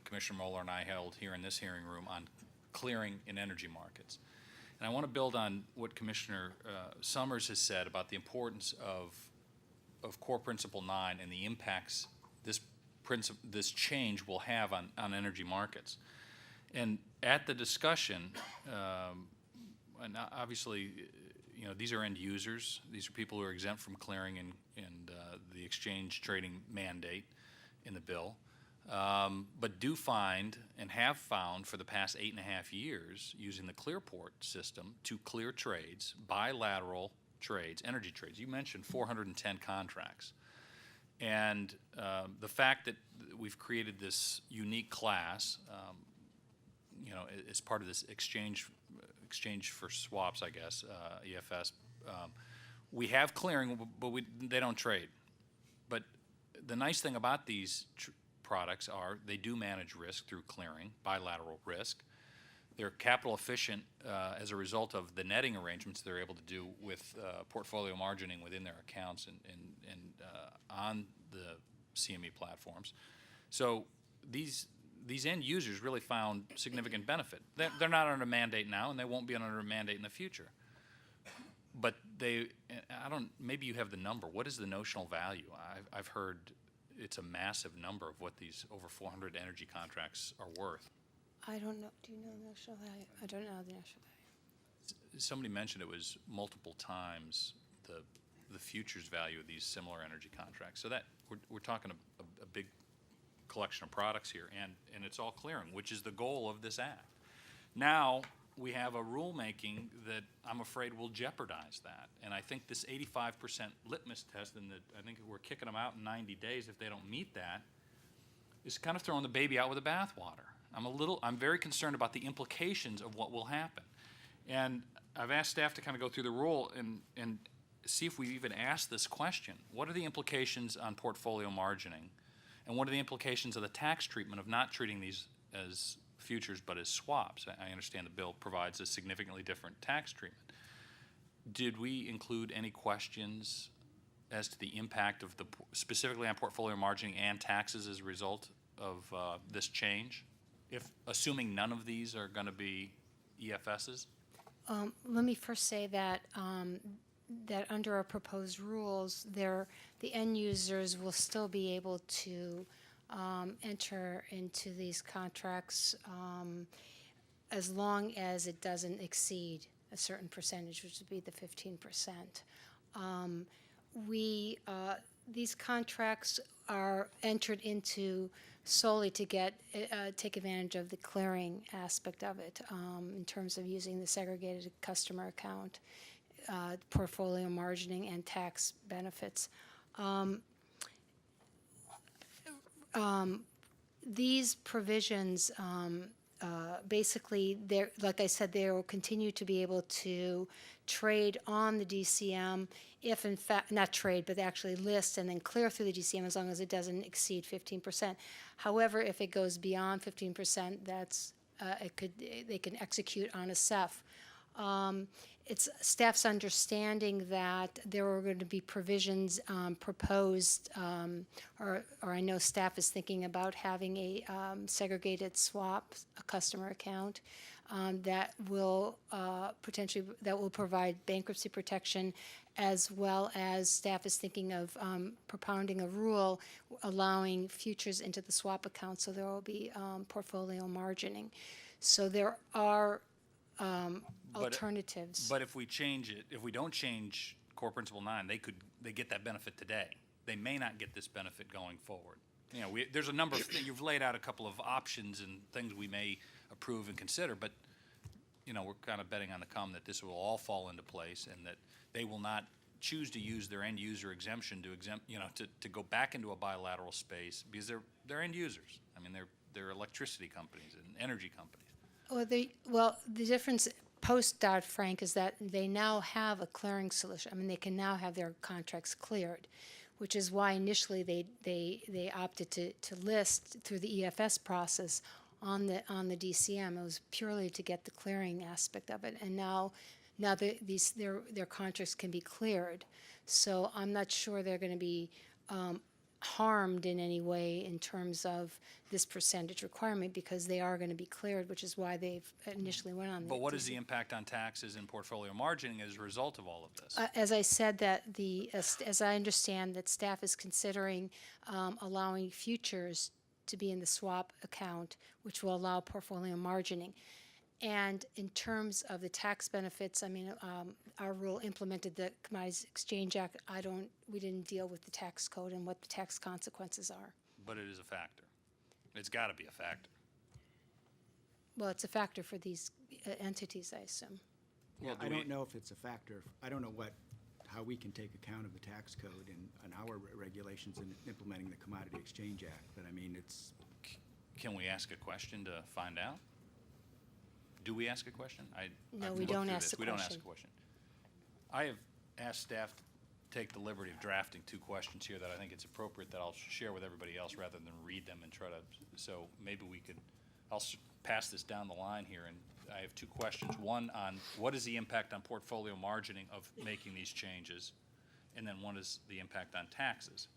Commissioner Moeller and I held here in this hearing room on clearing in energy markets. And I want to build on what Commissioner Summers has said about the importance of Core Principle 9 and the impacts this change will have on energy markets. And at the discussion, and obviously, these are end users. These are people who are exempt from clearing and the exchange trading mandate in the bill, but do find and have found for the past 8.5 years using the Clearport system to clear trades, bilateral trades, energy trades. You mentioned 410 contracts. And the fact that we've created this unique class, as part of this exchange for swaps, I guess, EFS, we have clearing, but they don't trade. But the nice thing about these products are they do manage risk through clearing, bilateral risk. They're capital efficient as a result of the netting arrangements they're able to do with portfolio margining within their accounts and on the CME platforms. So these end users really found significant benefit. They're not under mandate now, and they won't be under a mandate in the future. But maybe you have the number. What is the notional value? I've heard it's a massive number of what these over 400 energy contracts are worth.
I don't know. Do you know the national value? I don't know the national value.
Somebody mentioned it was multiple times the futures value of these similar energy contracts. So that we're talking a big collection of products here, and it's all clearing, which is the goal of this act. Now we have a rulemaking that I'm afraid will jeopardize that. And I think this 85% litmus test, and I think we're kicking them out in 90 days if they don't meet that, is kind of throwing the baby out with the bathwater. I'm very concerned about the implications of what will happen. And I've asked staff to kind of go through the rule and see if we've even asked this question. What are the implications on portfolio margining? And what are the implications of the tax treatment of not treating these as futures but as swaps? I understand the bill provides a significantly different tax treatment. Did we include any questions as to the impact of specifically on portfolio margining and taxes as a result of this change? Assuming none of these are going to be EFSs?
Let me first say that that under our proposed rules, the end users will still be able to enter into these contracts as long as it doesn't exceed a certain percentage, which would be the 15%. These contracts are entered into solely to take advantage of the clearing aspect of it in terms of using the segregated customer account, portfolio margining, and tax benefits. These provisions, basically, like I said, they will continue to be able to trade on the DCM if, in fact, not trade, but actually list and then clear through the DCM as long as it doesn't exceed 15%. However, if it goes beyond 15%, they can execute on a SEF. It's staff's understanding that there are going to be provisions proposed, or I know staff is thinking about having a segregated swap, a customer account that will provide bankruptcy protection, as well as staff is thinking of propounding a rule allowing futures into the swap account, so there will be portfolio margining. So there are alternatives.
But if we change it, if we don't change Core Principle 9, they get that benefit today. They may not get this benefit going forward. There's a number of things. You've laid out a couple of options and things we may approve and consider, but we're kind of betting on the come that this will all fall into place and that they will not choose to use their end user exemption to go back into a bilateral space because they're end users. I mean, they're electricity companies and energy companies.
Well, the difference post Dodd-Frank is that they now have a clearing solution. I mean, they can now have their contracts cleared, which is why initially they opted to list through the EFS process on the DCM. It was purely to get the clearing aspect of it, and now their contracts can be cleared. So I'm not sure they're going to be harmed in any way in terms of this percentage requirement, because they are going to be cleared, which is why they've initially went on.
But what is the impact on taxes and portfolio margining as a result of all of this?
As I said, that as I understand, that staff is considering allowing futures to be in the swap account, which will allow portfolio margining. And in terms of the tax benefits, I mean, our rule implemented the Commodities Exchange Act. We didn't deal with the tax code and what the tax consequences are.
But it is a factor. It's got to be a factor.
Well, it's a factor for these entities, I assume.
Well, I don't know if it's a factor. I don't know how we can take account of the tax code and our regulations in implementing the Commodity Exchange Act, but I mean, it's...
Can we ask a question to find out? Do we ask a question?
No, we don't ask the question.
We don't ask a question. I have asked staff to take the liberty of drafting two questions here that I think it's appropriate that I'll share with everybody else rather than read them and try to, so maybe I'll pass this down the line here, and I have two questions. One on what is the impact on portfolio margining of making these changes, and then one is the impact on taxes.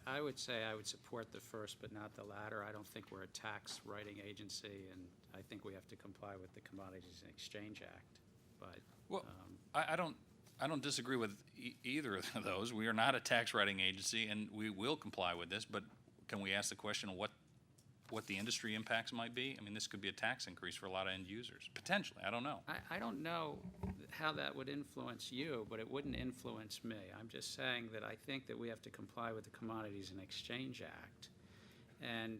I would say I would support the first, but not the latter. I don't think we're a tax writing agency, and I think we have to comply with the Commodities and Exchange Act. But
well, I don't disagree with either of those. We are not a tax writing agency, and we will comply with this. But can we ask the question of what the industry impacts might be? I mean, this could be a tax increase for a lot of end users, potentially. I don't know.
I don't know how that would influence you, but it wouldn't influence me. I'm just saying that I think that we have to comply with the Commodities and Exchange Act. And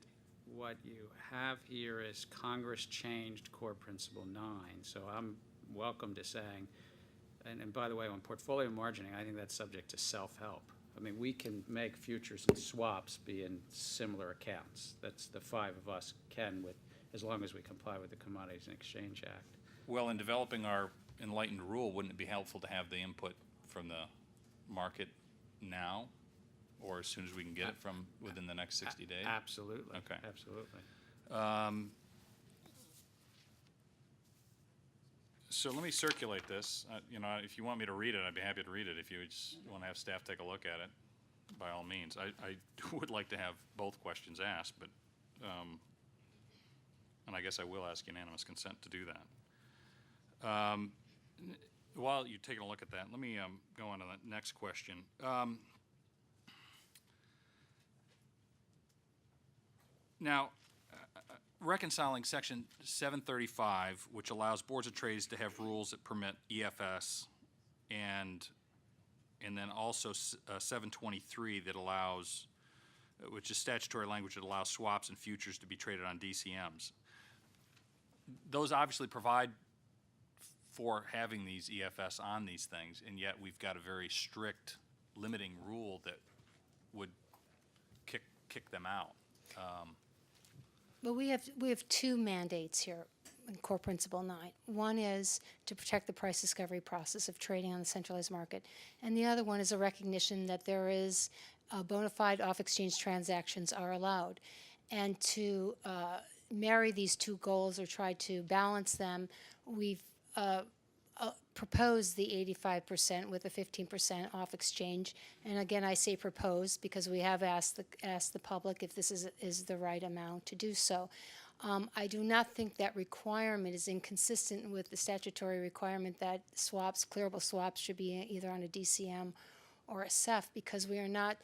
what you have here is Congress changed Core Principle 9. So I'm welcome to saying, and by the way, on portfolio margining, I think that's subject to self-help. I mean, we can make futures and swaps be in similar accounts. That's the five of us can, as long as we comply with the Commodities and Exchange Act.
Well, in developing our enlightened rule, wouldn't it be helpful to have the input from the market now, or as soon as we can get it from within the next 60 days?
Absolutely.
Okay.
Absolutely.
So let me circulate this. If you want me to read it, I'd be happy to read it. If you just want to have staff take a look at it, by all means. I would like to have both questions asked, but, and I guess I will ask unanimous consent to do that. While you're taking a look at that, let me go on to the next question. Now, reconciling Section 735, which allows boards of trades to have rules that permit EFS, and then also 723 that allows, which is statutory language that allows swaps and futures to be traded on DCMs. Those obviously provide for having these EFS on these things, and yet we've got a very strict limiting rule that would kick them out.
Well, we have two mandates here in Core Principle 9. One is to protect the price discovery process of trading on the centralized market, and the other one is a recognition that there is bona fide off-exchange transactions are allowed. And to marry these two goals or try to balance them, we've proposed the 85% with a 15% off exchange. And again, I say propose because we have asked the public if this is the right amount to do so. I do not think that requirement is inconsistent with the statutory requirement that swaps, clearable swaps, should be either on a DCM or a CEF, because we are not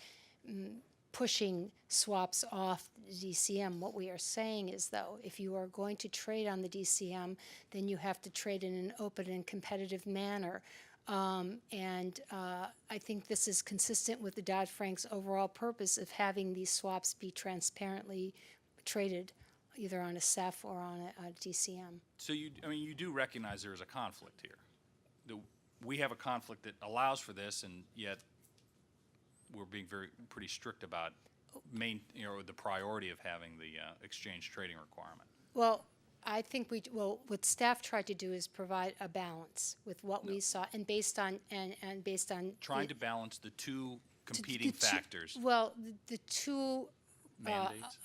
pushing swaps off the DCM. What we are saying is, though, if you are going to trade on the DCM, then you have to trade in an open and competitive manner. I think this is consistent with the Dodd-Frank's overall purpose of having these swaps be transparently traded either on a CEF or on a DCM.
So you do recognize there is a conflict here. We have a conflict that allows for this, and yet we're being pretty strict about the priority of having the exchange trading requirement.
Well, I think what staff tried to do is provide a balance with what we saw, and based on.
Trying to balance the two competing
the two-
factors.
Well, the two
Mandates.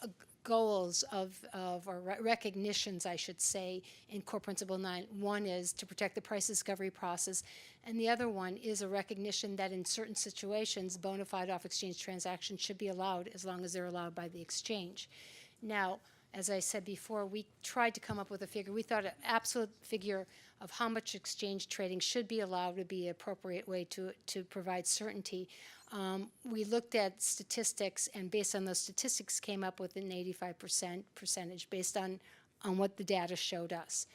goals or recognitions, I should say, in Core Principle 9. One is to protect the price discovery process, and the other one is a recognition that in certain situations, bona fide off-exchange transactions should be allowed as long as they're allowed by the exchange. Now, as I said before, we tried to come up with a figure. We thought an absolute figure of how much exchange trading should be allowed would be an appropriate way to provide certainty. We looked at statistics, and based on those statistics, came up with an 85% percentage based on what the data showed us.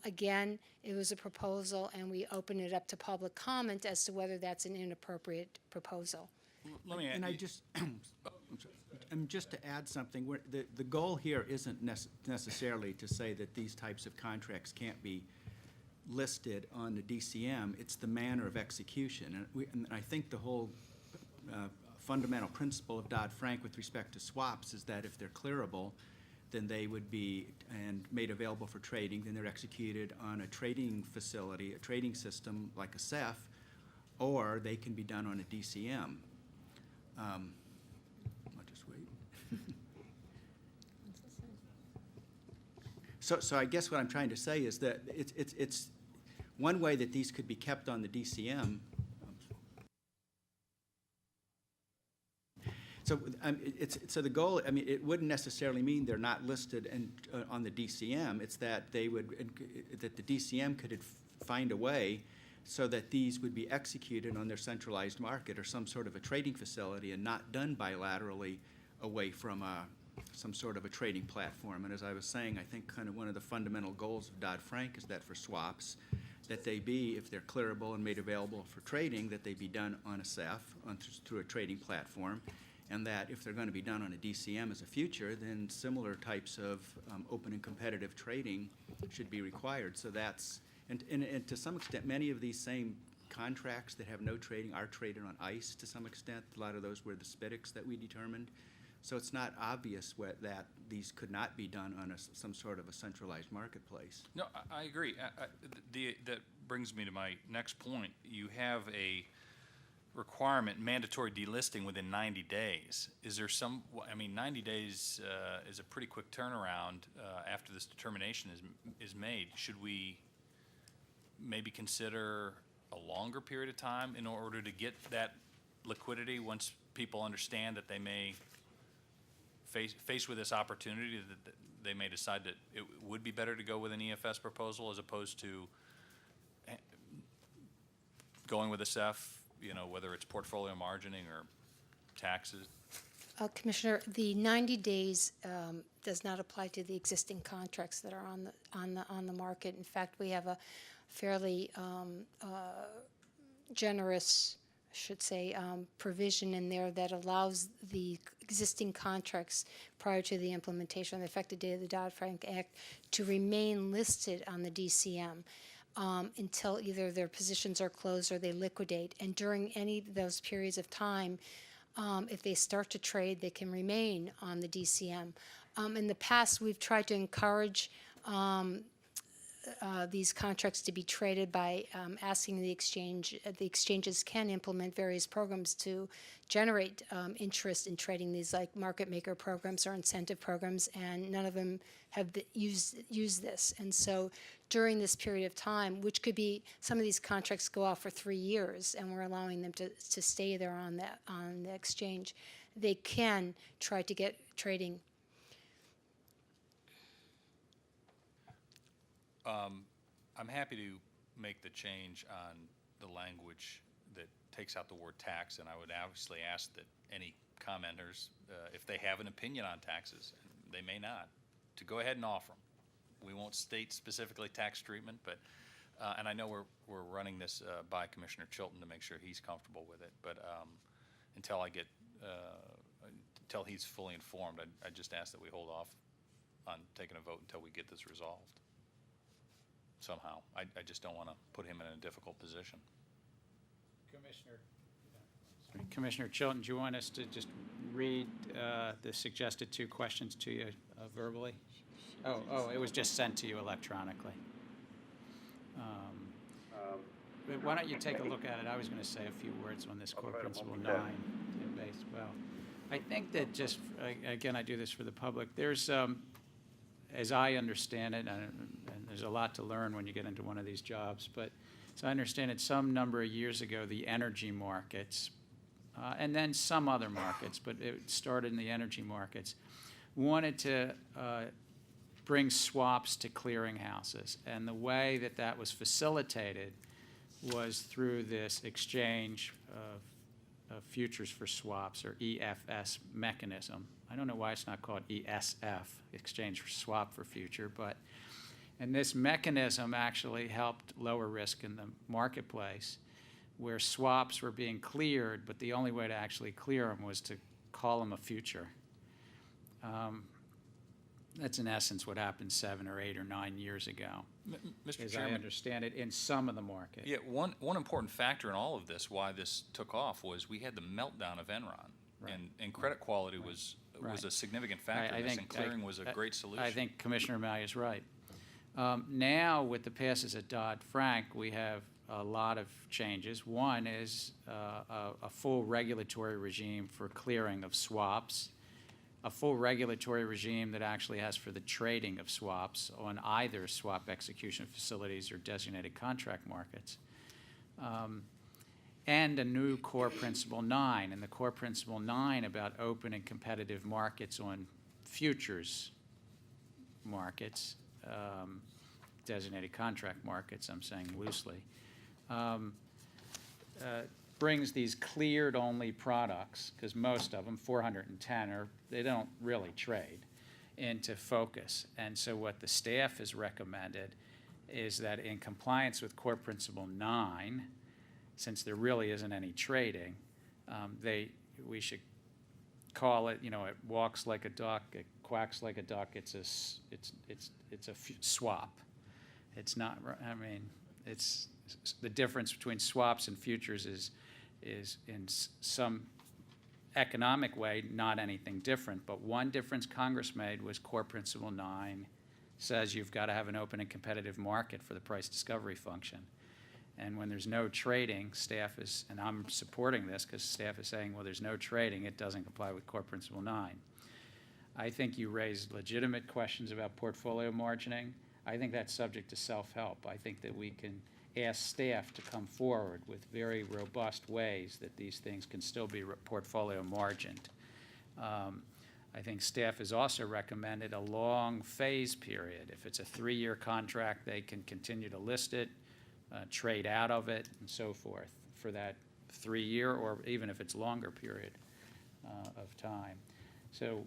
Again, it was a proposal, and we opened it up to public comment as to whether that's an inappropriate proposal.
Let me.
And I just, just to add something, the goal here isn't necessarily to say that these types of contracts can't be listed on the DCM. It's the manner of execution. And I think the whole fundamental principle of Dodd-Frank with respect to swaps is that if they're clearable, then they would be and made available for trading, then they're executed on a trading facility, a trading system like a CEF, or they can be done on a DCM. I'll just wait. So I guess what I'm trying to say is that it's one way that these could be kept on the DCM. So so the goal, I mean, it wouldn't necessarily mean they're not listed on the DCM. It's that that the DCM could find a way so that these would be executed on their centralized market or some sort of a trading facility and not done bilaterally away from some sort of a trading platform. And as I was saying, I think kind of one of the fundamental goals of Dodd-Frank is that for swaps, that they be, if they're clearable and made available for trading, that they be done on a CEF, through a trading platform, and that if they're going to be done on a DCM as a future, then similar types of open and competitive trading should be required. So that's, and to some extent, many of these same contracts that have no trading are traded on ICE to some extent. A lot of those were the SPITICs that we determined. So it's not obvious that these could not be done on some sort of a centralized marketplace.
No, I agree. That brings me to my next point. You have a requirement, mandatory delisting within 90 days. Is there some, I mean, 90 days is a pretty quick turnaround after this determination is made. Should we maybe consider a longer period of time in order to get that liquidity once people understand that they may face with this opportunity, that they may decide that it would be better to go with an EFS proposal as opposed to going with a CEF, you know, whether it's portfolio margining or taxes?
Commissioner, the 90 days does not apply to the existing contracts that are on the market. In fact, we have a fairly generous, I should say, provision in there that allows the existing contracts prior to the implementation of the effective date of the Dodd-Frank Act to remain listed on the DCM until either their positions are closed or they liquidate. And during any of those periods of time, if they start to trade, they can remain on the DCM. In the past, we've tried to encourage these contracts to be traded by asking the exchanges can implement various programs to generate interest in trading these, like market maker programs or incentive programs, and none of them have used this. And so during this period of time, which could be, some of these contracts go off for 3 years, and we're allowing them to stay there on the exchange, they can try to get trading.
I'm happy to make the change on the language that takes out the word tax, and I would obviously ask that any commenters, if they have an opinion on taxes, and they may not, to go ahead and offer them. We won't state specifically tax treatment, but, and I know we're running this by Commissioner Chilton to make sure he's comfortable with it, but until he's fully informed, I just ask that we hold off on taking a vote until we get this resolved. Somehow. I just don't want to put him in a difficult position.
Commissioner Chilton, do you want us to just read the suggested 2 questions to you verbally? Oh, it was just sent to you electronically. But why don't you take a look at it? I was going to say a few words on this core principle 9. Well, I think that just, again, I do this for the public. There's, as I understand it, and there's a lot to learn when you get into one of these jobs, but as I understand it, some number of years ago, the energy markets, and then some other markets, but it started in the energy markets, wanted to bring swaps to clearinghouses. And the way that that was facilitated was through this exchange of futures for swaps, or EFS mechanism. I don't know why it's not called ESF, exchange for swap for future, but, and this mechanism actually helped lower risk in the marketplace, where swaps were being cleared, but the only way to actually clear them was to call them a future. That's in essence what happened 7 or 8 or 9 years ago,
Mr.
as
Chairman.
I understand it, in some of the market.
Yeah, one important factor in all of this, why this took off, was we had the meltdown of Enron.
Right.
And credit quality was a significant factor in this, and clearing was a great solution.
I think Commissioner O'Malley is right. Now, with the passage of Dodd-Frank, we have a lot of changes. One is a full regulatory regime for clearing of swaps, a full regulatory regime that actually has for the trading of swaps on either swap execution facilities or designated contract markets, and a new core principle 9. And the core principle 9 about open and competitive markets on futures markets, designated contract markets, I'm saying loosely, brings these cleared only products, because most of them, 410, they don't really trade, into focus. And so what the staff has recommended is that in compliance with core principle 9, since there really isn't any trading, we should call it, it walks like a duck, it quacks like a duck, it's a swap. It's not, it's the difference between swaps and futures is in some economic way not anything different, but one difference Congress made was core principle 9 says you've got to have an open and competitive market for the price discovery function. And when there's no trading, staff is, and I'm supporting this because staff is saying, well, there's no trading, it doesn't comply with core principle 9. I think you raised legitimate questions about portfolio margining. I think that's subject to self-help. I think that we can ask staff to come forward with very robust ways that these things can still be portfolio margined. I think staff has also recommended a long phase period. If it's a 3-year contract, they can continue to list it, trade out of it, and so forth for that 3-year, or even if it's longer period of time. So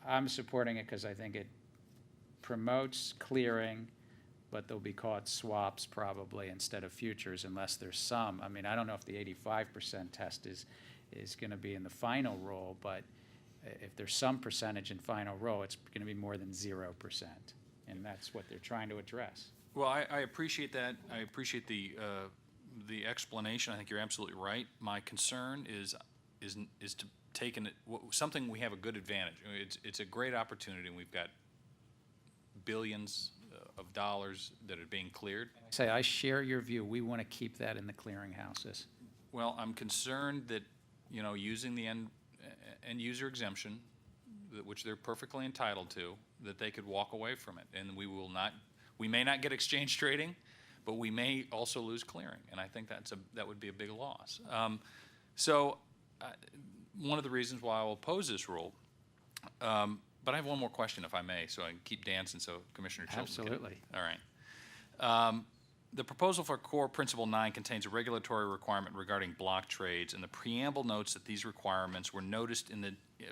I'm supporting it because I think it promotes clearing, but they'll be called swaps probably instead of futures unless there's some. I don't know if the 85% test is going to be in the final rule, but if there's some percentage in final rule, it's going to be more than 0%, and that's what they're trying to address.
Well, I appreciate that. I appreciate the explanation. I think you're absolutely right. My concern is to take something we have a good advantage. It's a great opportunity, and we've got billions of dollars that are being cleared.
I share your view. We want to keep that in the clearinghouses.
Well, I'm concerned that using the end user exemption, which they're perfectly entitled to, that they could walk away from it, and we may not get exchange trading, but we may also lose clearing, and I think that would be a big loss. One of the reasons why I will oppose this rule. But I have one more question, if I may, so I can keep dancing so Commissioner Chilton
Absolutely.
All right. The proposal for core principle 9 contains a regulatory requirement regarding block trades, and the preamble notes that these requirements were noticed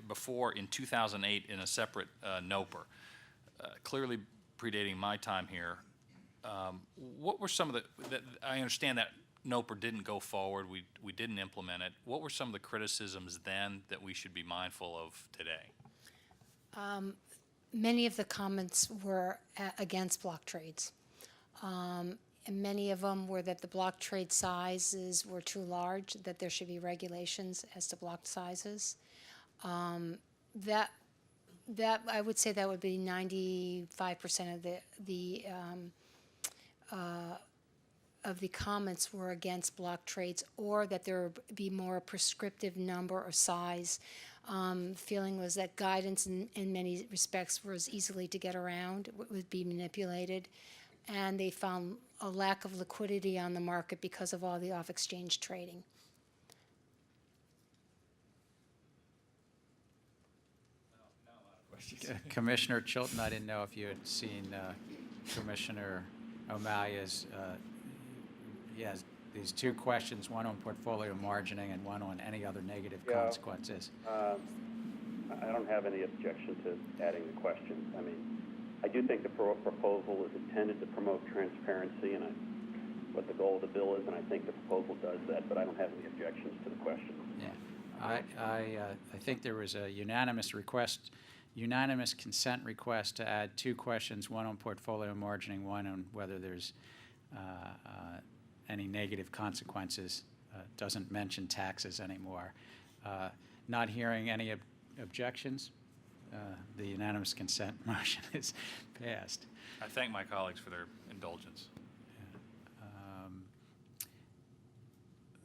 before in 2008 in a separate NOPR, clearly predating my time here. What were some of I understand that NOPR didn't go forward, we didn't implement it. What were some of the criticisms then that we should be mindful of today?
Many of the comments were against block trades. And many of them were that the block trade sizes were too large, that there should be regulations as to block sizes. That That, I would say that would be 95% of the comments were against block trades, or that there would be more prescriptive number or size. Feeling was that guidance in many respects was easily to get around, would be manipulated, and they found a lack of liquidity on the market because of all the off-exchange trading.
Commissioner Chilton, I didn't know if you had seen Commissioner O'Malley's, he has these two questions, one on portfolio margining and one on any other negative consequences.
I don't have any objection to adding the questions. I mean, I do think the proposal is intended to promote transparency and what the goal of the bill is, and I think the proposal does that, but I don't have any objections to the question.
Yeah, I think there was a unanimous consent request to add two questions, one on portfolio margining, one on whether there's any negative consequences. Doesn't mention taxes anymore. Not hearing any objections, the unanimous consent motion is passed.
I thank my colleagues for their indulgence.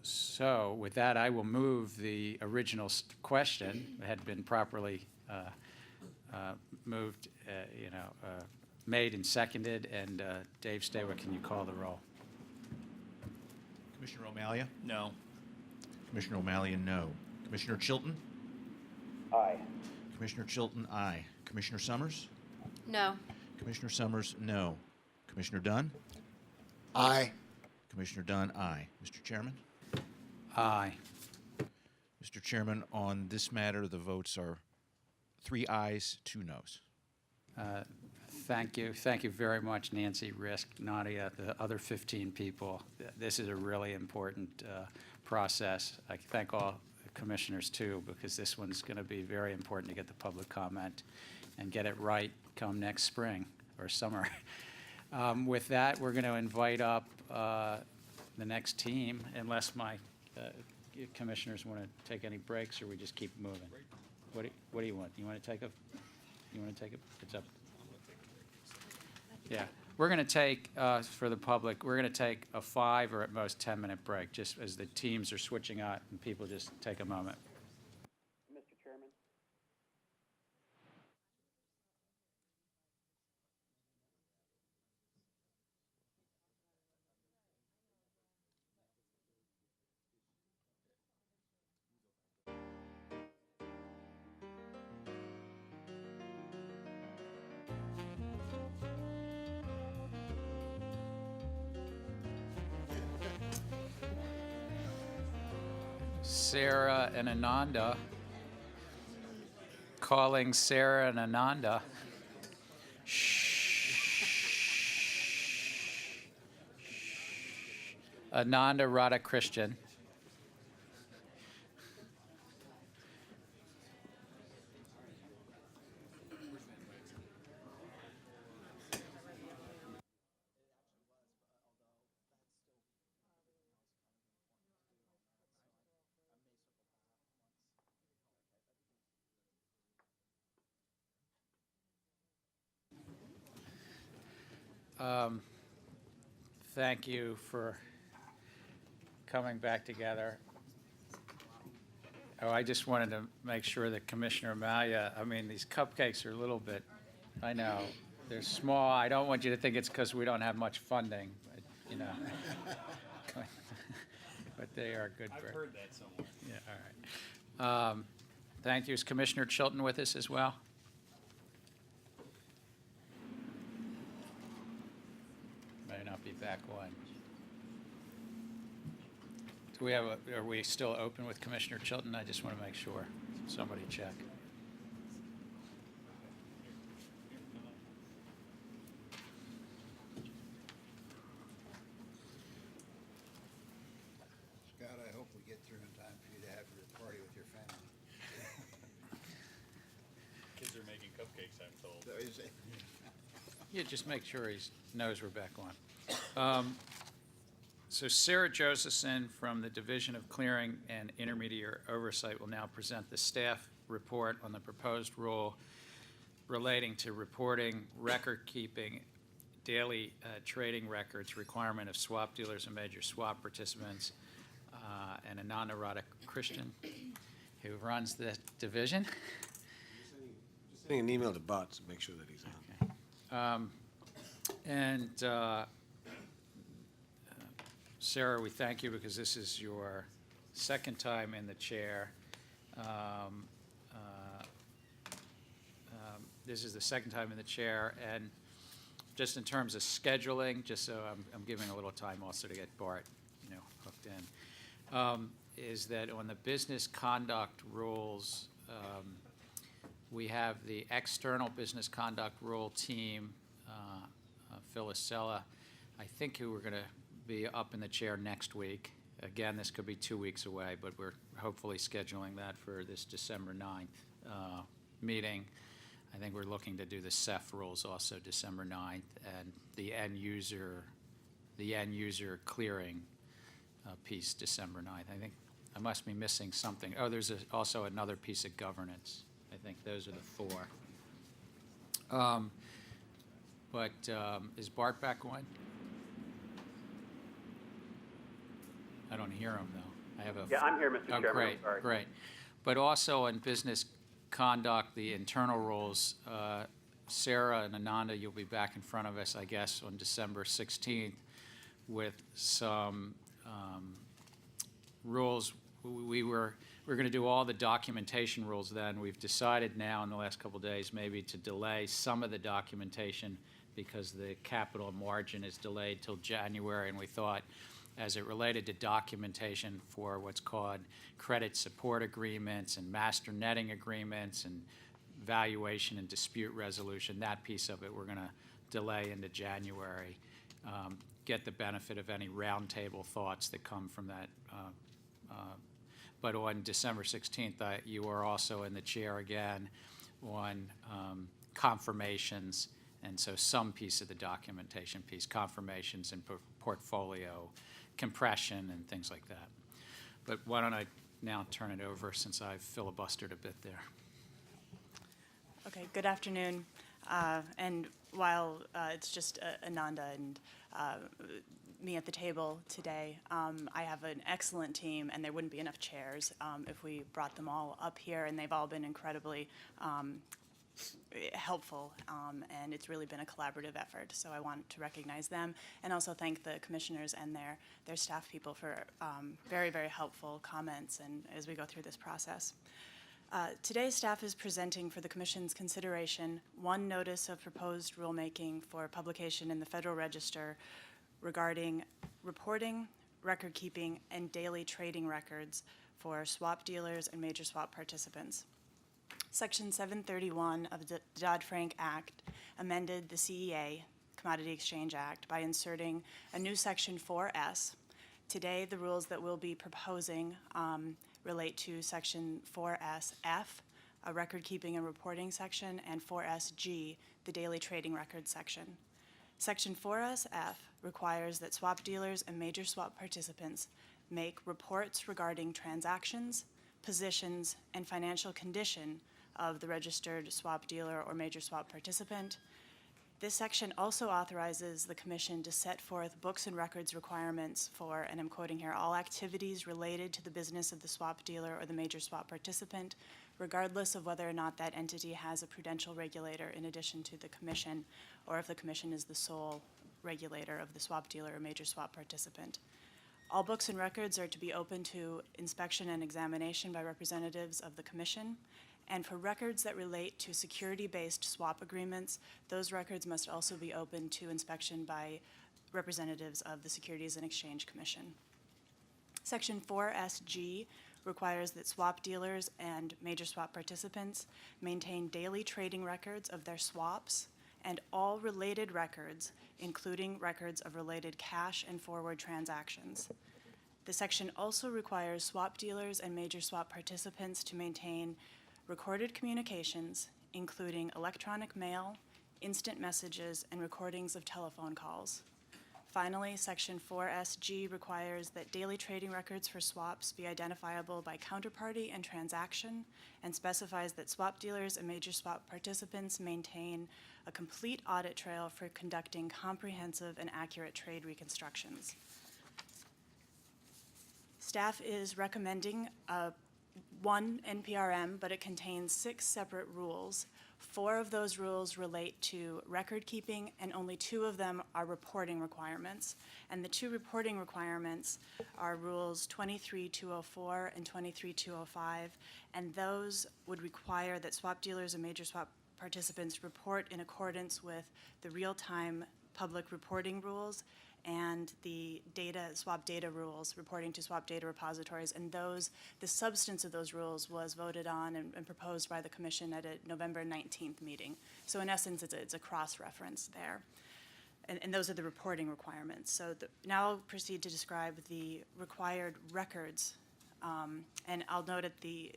So with that, I will move the original question that had been properly moved, made and seconded. And Dave Stawa, can you call the roll?
Commissioner O'Malley?
No.
Commissioner O'Malley, no. Commissioner Chilton?
Aye.
Commissioner Chilton, aye. Commissioner Summers?
No.
Commissioner Summers, no. Commissioner Dunn?
Aye.
Commissioner Dunn, aye. Mr. Chairman?
Aye.
Mr. Chairman, on this matter, the votes are 3 ayes, 2 noes.
Thank you. Thank you very much, Nancy, Risk, Nadia, the other 15 people. This is a really important process. I thank all the commissioners, too, because this one's going to be very important to get the public comment and get it right come next spring or summer. With that, we're going to invite up the next team, unless my commissioners want to take any breaks, or we just keep moving. What do you want? You want to take a? It's up. Yeah, we're going to take for the public. We're going to take a 5 or at most 10-minute break, just as the teams are switching out and people just take a moment.
Mr. Chairman?
Sarah and Ananda. Calling Sarah and Ananda. Shh. Ananda Radhakrishnan. Thank you for coming back together. Oh, I just wanted to make sure that Commissioner Malia, I mean, these cupcakes are a little bit, I know, they're small. I don't want you to think it's because we don't have much funding, but, but they are good.
I've heard that somewhere.
Yeah, all right. Thank you. Is Commissioner Chilton with us as well? May not be back on. Do we have are we still open with Commissioner Chilton? I just want to make sure. Somebody check.
Scott, I hope we get through in time for you to have your party with your family.
Kids are making cupcakes, I'm told.
So is it?
Yeah, just make sure he knows we're back on. So Sarah Josephson from the Division of Clearing and Intermediary Oversight will now present the staff report on the proposed rule relating to reporting, record-keeping, daily trading records, requirement of swap dealers and major swap participants, and Ananda Radhakrishnan, who runs the division.
Just sending an email to Bart to make sure that he's on.
Sarah, we thank you because this is your second time in the chair. This is the second time in the chair, and just in terms of scheduling, just so I'm giving a little time also to get Bart, hooked in, is that on the business conduct rules, we have the external business conduct rule team, Phyllis Sella, I think, who we're going to be up in the chair next week. Again, this could be 2 weeks away, but we're hopefully scheduling that for this December 9th meeting. I think we're looking to do the CEF rules also December 9th, and the end user clearing piece December 9th. I think I must be missing something. Oh, there's also another piece of governance. I think those are the four. Is Bart back on? I don't hear him, though. I have a...
Yeah, I'm here, Mr. Chairman.
Great,
I'm sorry.
great. But also in business conduct, the internal rules, Sarah and Ananda, you'll be back in front of us, I guess, on December 16th with some rules. We're going to do all the documentation rules then. We've decided now in the last couple of days maybe to delay some of the documentation because the capital margin is delayed till January, and we thought as it related to documentation for what's called credit support agreements and master netting agreements and valuation and dispute resolution, that piece of it we're going to delay into January, get the benefit of any roundtable thoughts that come from that. But on December 16th, you are also in the chair again on confirmations, and so some piece of the documentation piece, confirmations and portfolio compression and things like that. But why don't I now turn it over since I've filibustered a bit there.
Okay, good afternoon. And while it's just Ananda and me at the table today, I have an excellent team, and there wouldn't be enough chairs if we brought them all up here, and they've all been incredibly helpful, and it's really been a collaborative effort. So I want to recognize them and also thank the commissioners and their staff people for very, very helpful comments and as we go through this process. Today, staff is presenting for the Commission's consideration one notice of proposed rulemaking for publication in the Federal Register regarding reporting, record-keeping, and daily trading records for swap dealers and major swap participants. Section 731 of the Dodd-Frank Act amended the CEA, Commodity Exchange Act, by inserting a new Section 4S. Today, the rules that we'll be proposing relate to Section 4SF, a record-keeping and reporting section, and 4SG, the daily trading records section. Section 4SF requires that swap dealers and major swap participants make reports regarding transactions, positions, and financial condition of the registered swap dealer or major swap participant. This section also authorizes the Commission to set forth books and records requirements for, and I'm quoting here, all activities related to the business of the swap dealer or the major swap participant, regardless of whether or not that entity has a prudential regulator in addition to the Commission, or if the Commission is the sole regulator of the swap dealer or major swap participant. All books and records are to be open to inspection and examination by representatives of the Commission. And for records that relate to security-based swap agreements, those records must also be open to inspection by representatives of the Securities and Exchange Commission. Section 4SG requires that swap dealers and major swap participants maintain daily trading records of their swaps and all related records, including records of related cash and forward transactions. The section also requires swap dealers and major swap participants to maintain recorded communications, including electronic mail, instant messages, and recordings of telephone calls. Finally, Section 4SG requires that daily trading records for swaps be identifiable by counterparty and transaction, and specifies that swap dealers and major swap participants maintain a complete audit trail for conducting comprehensive and accurate trade reconstructions. Staff is recommending one NPRM, but it contains 6 separate rules. 4 of those rules relate to record keeping, and only 2 of them are reporting requirements. And the 2 reporting requirements are Rules 23204 and 23205, and those would require that swap dealers and major swap participants report in accordance with the real-time public reporting rules and the swap data rules, reporting to swap data repositories, and the substance of those rules was voted on and proposed by the Commission at a November 19th meeting. So in essence, it's a cross-reference there. And those are the reporting requirements. So now I'll proceed to describe the required records. And I'll note at the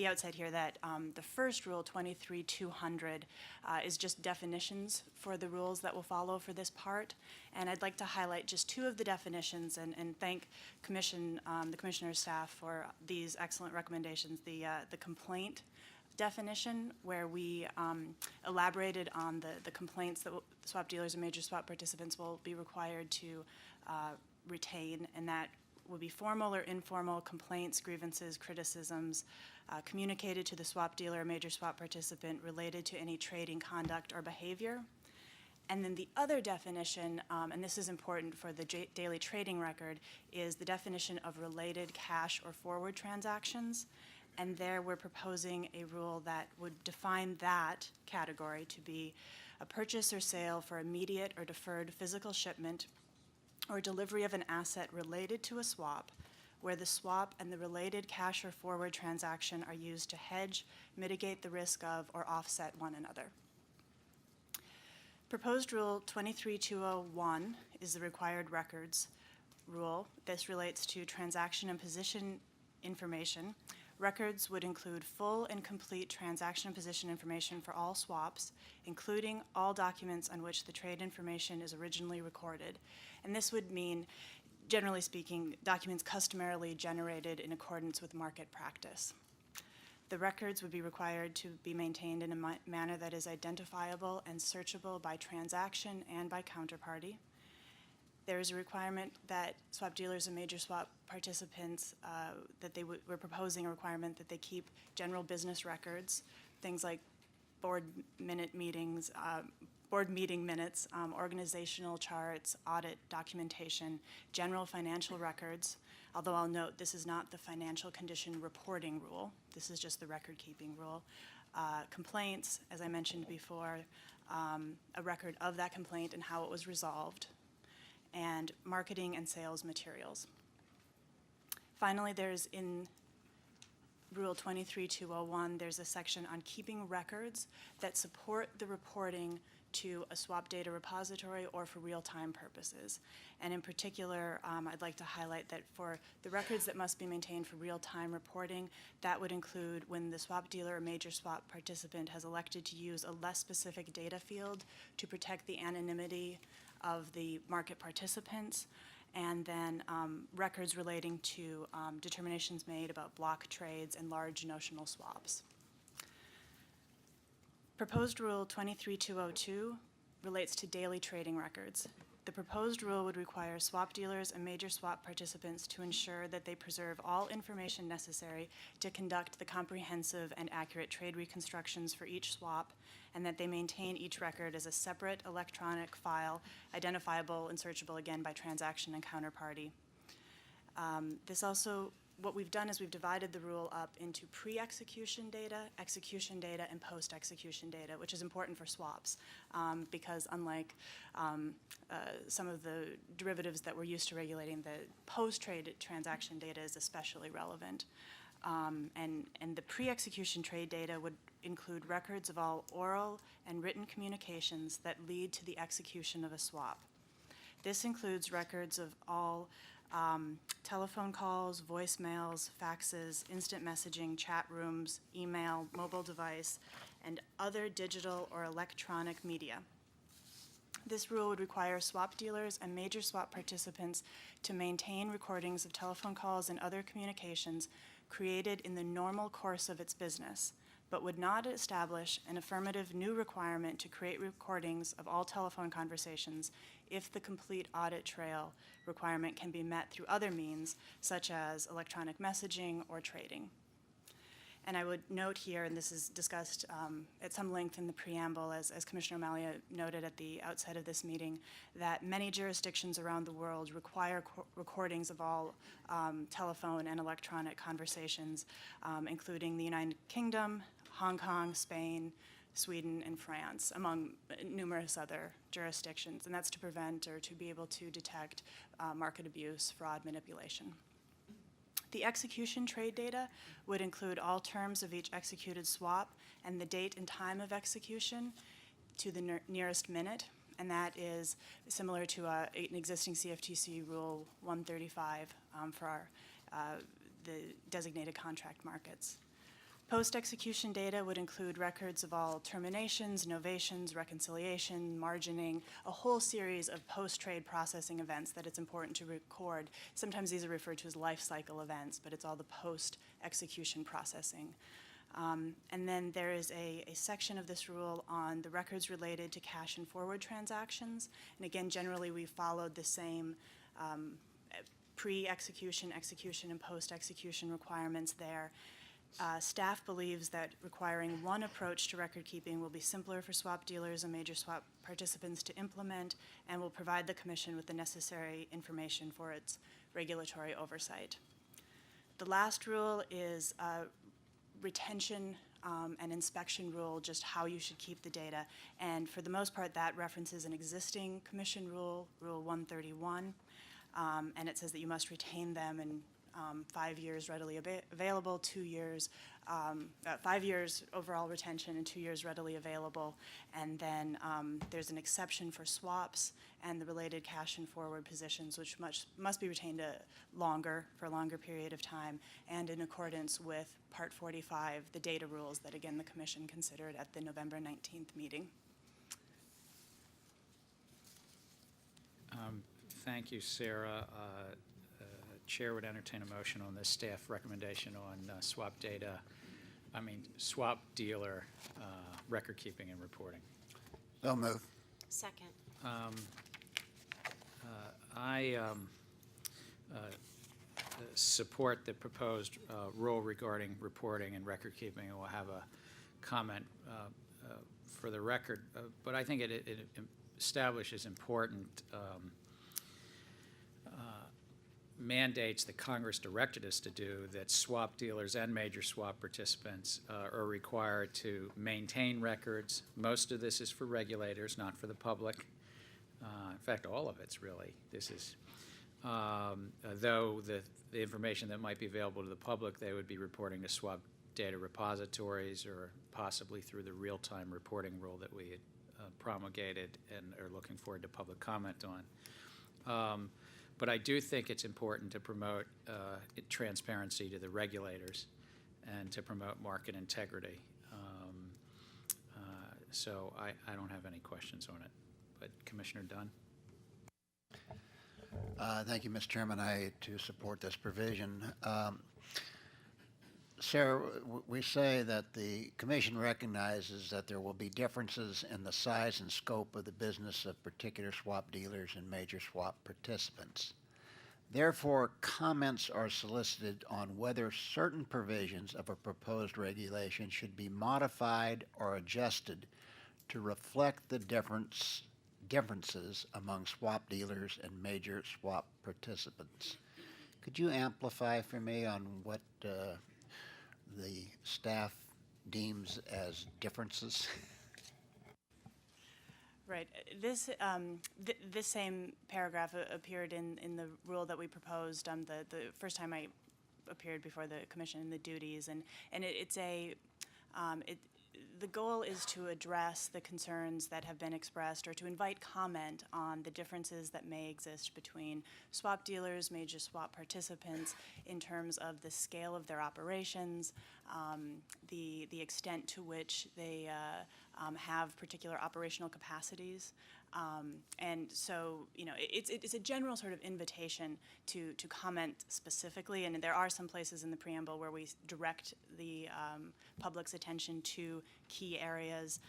outset here that the first rule, 23200, is just definitions for the rules that will follow for this part. And I'd like to highlight just 2 of the definitions and thank the Commissioner's staff for these excellent recommendations. The complaint definition, where we elaborated on the complaints that swap dealers and major swap participants will be required to retain, and that would be formal or informal complaints, grievances, criticisms, communicated to the swap dealer or major swap participant related to any trading conduct or behavior. And then the other definition, and this is important for the daily trading record, is the definition of related cash or forward transactions. And there we're proposing a rule that would define that category to be a purchase or sale for immediate or deferred physical shipment or delivery of an asset related to a swap, where the swap and the related cash or forward transaction are used to hedge, mitigate the risk of, or offset one another. Proposed Rule 23201 is the required records rule. This relates to transaction and position information. Records would include full and complete transaction and position information for all swaps, including all documents on which the trade information is originally recorded. And this would mean, generally speaking, documents customarily generated in accordance with market practice. The records would be required to be maintained in a manner that is identifiable and searchable by transaction and by counterparty. There is a requirement that swap dealers and major swap participants, we're proposing a requirement that they keep general business records, things like board meeting minutes, organizational charts, audit documentation, general financial records. Although I'll note this is not the financial condition reporting rule. This is just the record-keeping rule. Complaints, as I mentioned before, a record of that complaint and how it was resolved, and marketing and sales materials. Finally, there's in Rule 23201, there's a section on keeping records that support the reporting to a swap data repository or for real-time purposes. And in particular, I'd like to highlight that for the records that must be maintained for real-time reporting, that would include when the swap dealer or major swap participant has elected to use a less specific data field to protect the anonymity of the market participants, and then records relating to determinations made about block trades and large notional swaps. Proposed Rule 23202 relates to daily trading records. The proposed rule would require swap dealers and major swap participants to ensure that they preserve all information necessary to conduct the comprehensive and accurate trade reconstructions for each swap, and that they maintain each record as a separate electronic file, identifiable and searchable again by transaction and counterparty. What we've done is we've divided the rule up into pre-execution data, execution data, and post-execution data, which is important for swaps because unlike some of the derivatives that we're used to regulating, the post-trade transaction data is especially relevant. And the pre-execution trade data would include records of all oral and written communications that lead to the execution of a swap. This includes records of all telephone calls, voicemails, faxes, instant messaging, chat rooms, email, mobile device, and other digital or electronic media. This rule would require swap dealers and major swap participants to maintain recordings of telephone calls and other communications created in the normal course of its business, but would not establish an affirmative new requirement to create recordings of all telephone conversations if the complete audit trail requirement can be met through other means, such as electronic messaging or trading. And I would note here, and this is discussed at some length in the preamble, as Commissioner O'Malley noted at the outset of this meeting, that many jurisdictions around the world require recordings of all telephone and electronic conversations, including the United Kingdom, Hong Kong, Spain, Sweden, and France, among numerous other jurisdictions. And that's to prevent or to be able to detect market abuse, fraud, manipulation. The execution trade data would include all terms of each executed swap and the date and time of execution to the nearest minute, and that is similar to an existing CFTC Rule 135 for the designated contract markets. Post-execution data would include records of all terminations, novations, reconciliation, margining, a whole series of post-trade processing events that it's important to record. Sometimes these are referred to as life cycle events, but it's all the post-execution processing. And then there is a section of this rule on the records related to cash and forward transactions. And again, generally we followed the same pre-execution, execution, and post-execution requirements there. Staff believes that requiring one approach to record keeping will be simpler for swap dealers and major swap participants to implement and will provide the Commission with the necessary information for its regulatory oversight. The last rule is a retention and inspection rule, just how you should keep the data. And for the most part, that references an existing Commission rule, Rule 131, and it says that you must retain them in 5 years readily available, 2 years, 5 years overall retention and 2 years readily available. And then there's an exception for swaps and the related cash and forward positions, which must be retained for a longer period of time, and in accordance with Part 45, the data rules that, again, the Commission considered at the November 19th meeting.
Thank you, Sarah. Chair would entertain a motion on this staff recommendation on swap dealer record keeping and reporting.
So move.
Second.
I support the proposed rule regarding reporting and record keeping, and will have a comment for the record, but I think it establishes important mandates that Congress directed us to do, that swap dealers and major swap participants are required to maintain records. Most of this is for regulators, not for the public. In fact, all of it's really. This is, though the information that might be available to the public, they would be reporting to swap data repositories or possibly through the real-time reporting rule that we had promulgated and are looking forward to public comment on. But I do think it's important to promote transparency to the regulators and to promote market integrity. So I don't have any questions on it. But Commissioner Dunn?
Thank you, Mr. Chairman. I, too, support this provision. Sarah, we say that the Commission recognizes that there will be differences in the size and scope of the business of particular swap dealers and major swap participants. Therefore, comments are solicited on whether certain provisions of a proposed regulation should be modified or adjusted to reflect the differences among swap dealers and major swap participants. Could you amplify for me on what the staff deems as differences?
Right. This same paragraph appeared in the rule that we proposed the first time I appeared before the Commission in the duties, and the goal is to address the concerns that have been expressed or to invite comment on the differences that may exist between swap dealers, major swap participants in terms of the scale of their operations, the extent to which they have particular operational capacities. And so, it's a general sort of invitation to comment specifically, and there are some places in the preamble where we direct the public's attention to key areas.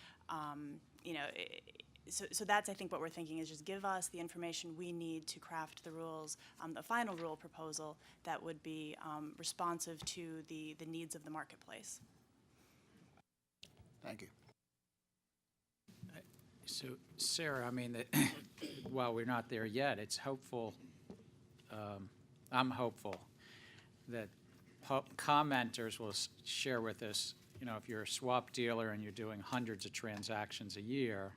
So that's, I think, what we're thinking is just give us the information we need to craft the rules, the final rule proposal that would be responsive to the needs of the marketplace.
Thank you.
So, Sarah, I mean, while we're not there yet, it's hopeful, I'm hopeful that commenters will share with us, if you're a swap dealer and you're doing hundreds of transactions a year,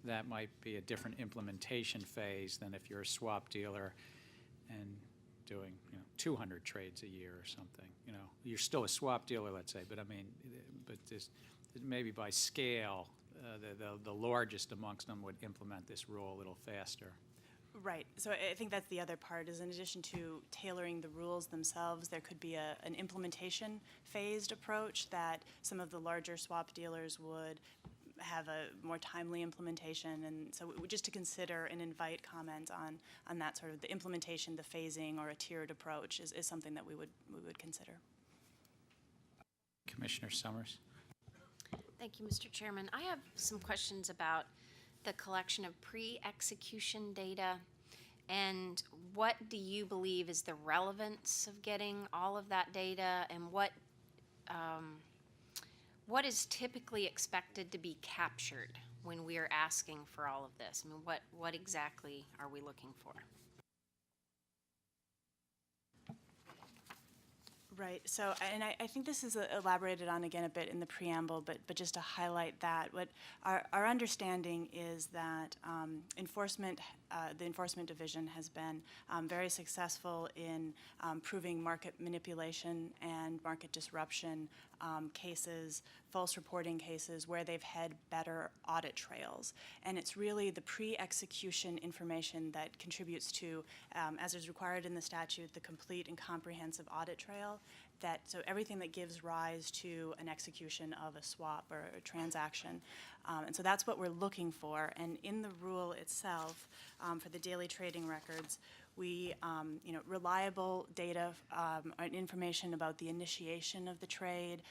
that might be a different implementation phase than if you're a swap dealer and doing, 200 trades a year or something. You're still a swap dealer, let's say, but I mean, but this, maybe by scale, the largest amongst them would implement this rule a little faster.
Right. So I think that's the other part, is in addition to tailoring the rules themselves, there could be an implementation phased approach that some of the larger swap dealers would have a more timely implementation. And so just to consider and invite comment on that sort of the implementation, the phasing, or a tiered approach is something that we would consider.
Commissioner Summers.
Thank you, Mr. Chairman. I have some questions about the collection of pre-execution data, and what do you believe is the relevance of getting all of that data, and what is typically expected to be captured when we are asking for all of this? I mean, what exactly are we looking for?
Right. So, and I think this is elaborated on again a bit in the preamble, but just to highlight that, what our understanding is that the Enforcement Division has been very successful in proving market manipulation and market disruption cases, false reporting cases, where they've had better audit trails. And it's really the pre-execution information that contributes to, as is required in the statute, the complete and comprehensive audit trail. So everything that gives rise to an execution of a swap or a transaction. And so that's what we're looking for. And in the rule itself, for the daily trading records, we, reliable data and information about the initiation of the trade,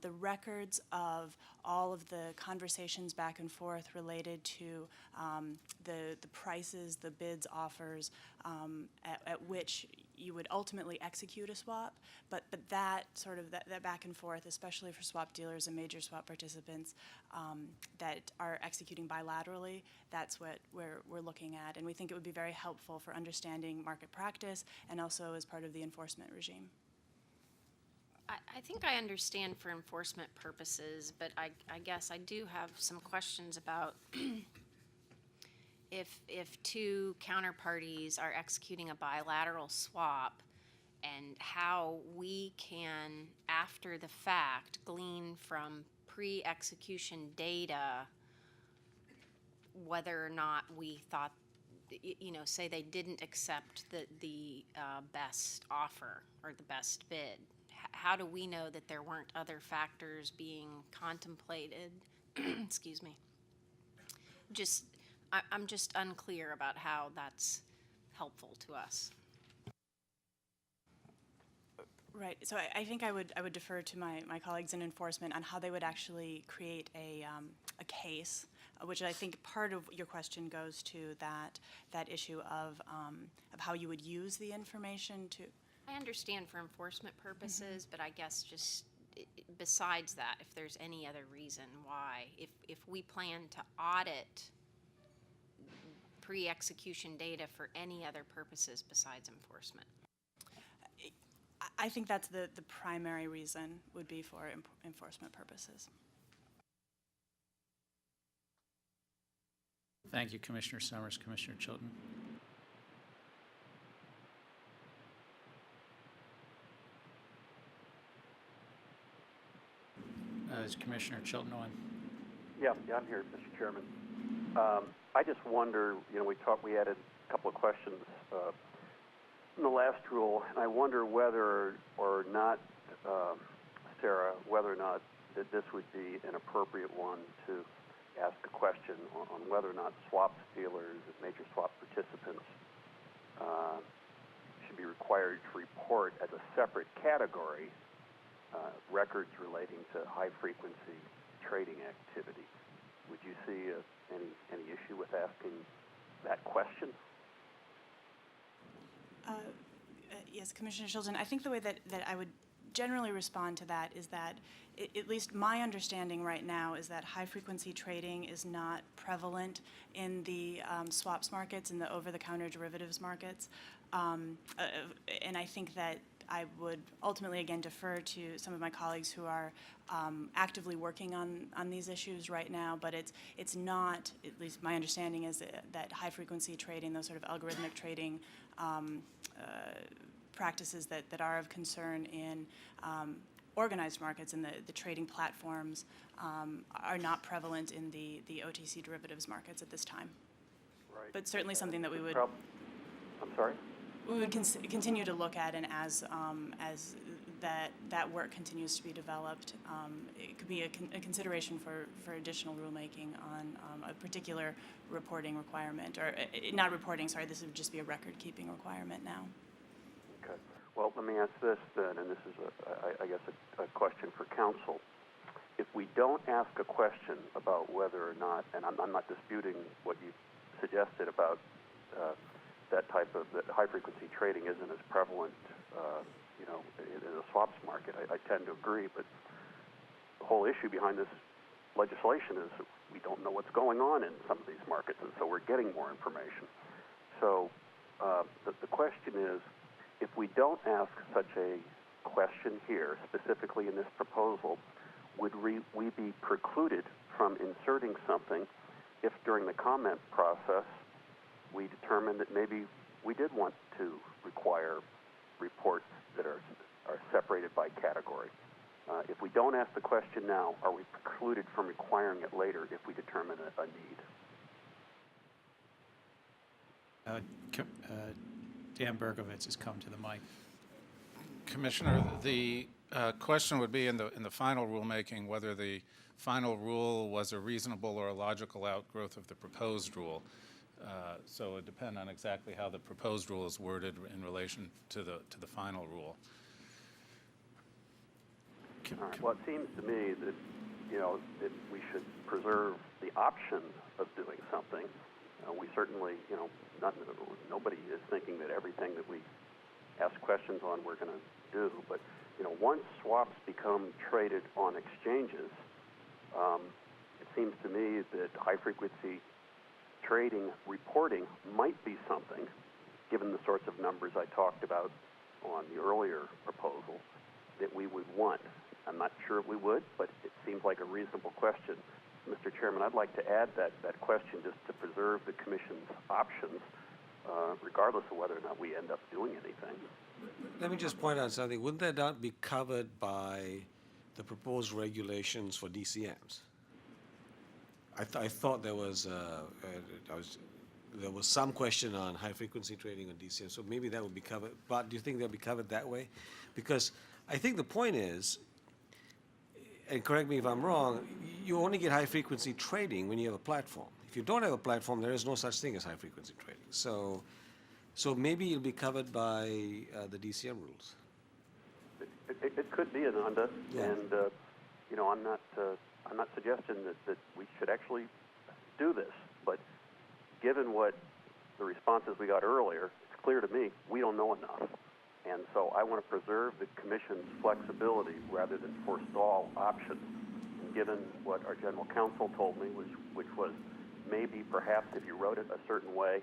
the records of all of the conversations back and forth related to the prices, the bids, offers at which you would ultimately execute a swap, but that sort of that back and forth, especially for swap dealers and major swap participants that are executing bilaterally, that's what we're looking at, and we think it would be very helpful for understanding market practice and also as part of the enforcement regime.
I think I understand for enforcement purposes, but I guess I do have some questions about if two counterparties are executing a bilateral swap, and how we can, after the fact, glean from pre-execution data whether or not we thought, say they didn't accept the best offer or the best bid. How do we know that there weren't other factors being contemplated? Excuse me. I'm just unclear about how that's helpful to us.
Right. So I think I would defer to my colleagues in enforcement on how they would actually create a case, which I think part of your question goes to that issue of how you would use the information to.
I understand for enforcement purposes, but I guess just besides that, if there's any other reason why, if we plan to audit pre-execution data for any other purposes besides enforcement.
I think that's the primary reason would be for enforcement purposes.
Thank you, Commissioner Summers. Commissioner Chilton. is Commissioner Chilton on?
Yeah, I'm here, Mr. Chairman. I just wonder, we added a couple of questions in the last rule, and I wonder whether or not, Sarah, whether or not that this would be an appropriate one to ask a question on whether or not swaps dealers and major swap participants should be required to report as a separate category records relating to high-frequency trading activity. Would you see any issue with asking that question?
Yes, Commissioner Chilton, I think the way that I would generally respond to that is that, at least my understanding right now is that high-frequency trading is not prevalent in the swaps markets, in the over-the-counter derivatives markets. And I think that I would ultimately, again, defer to some of my colleagues who are actively working on these issues right now, but it's not, at least my understanding is that high-frequency trading, those sort of algorithmic trading practices that are of concern in organized markets and the trading platforms are not prevalent in the OTC derivatives markets at this time.
Right.
But certainly something that we would...
I'm sorry?
We would continue to look at, and as that work continues to be developed, it could be a consideration for additional rulemaking on a particular reporting requirement, or not reporting, sorry, this would just be a record-keeping requirement now.
Okay. Well, let me ask this then, and this is, I guess, a question for counsel. If we don't ask a question about whether or not, and I'm not disputing what you suggested about that type of high-frequency trading isn't as prevalent, in the swaps market. I tend to agree, but the whole issue behind this legislation is that we don't know what's going on in some of these markets, and so we're getting more information. So the question is, if we don't ask such a question here, specifically in this proposal, would we be precluded from inserting something if during the comment process we determined that maybe we did want to require reports that are separated by category? If we don't ask the question now, are we precluded from requiring it later if we determine a need?
Dan Berkovitz has come to the mic.
Commissioner, the question would be in the final rulemaking whether the final rule was a reasonable or a logical outgrowth of the proposed rule. So it would depend on exactly how the proposed rule is worded in relation to the final rule.
All right. Well, it seems to me that that we should preserve the option of doing something. We certainly, nobody is thinking that everything that we ask questions on we're going to do. But once swaps become traded on exchanges, it seems to me that high-frequency trading reporting might be something, given the sorts of numbers I talked about on the earlier proposal, that we would want. I'm not sure we would, but it seems like a reasonable question. Mr. Chairman, I'd like to add that question just to preserve the Commission's options, regardless of whether or not we end up doing anything.
Let me just point out something. Wouldn't that not be covered by the proposed regulations for DCMs? I thought there was some question on high-frequency trading on DCM, so maybe that would be covered. But do you think they'll be covered that way? Because I think the point is, and correct me if I'm wrong, you only get high-frequency trading when you have a platform. If you don't have a platform, there is no such thing as high-frequency trading. So maybe it'll be covered by the DCM rules.
It could be, Ananda,
yeah.
And I'm not suggesting that we should actually do this, but given what the responses we got earlier, it's clear to me we don't know enough. And so I want to preserve the Commission's flexibility rather than forestall options. And given what our General Counsel told me, which was maybe perhaps if you wrote it a certain way,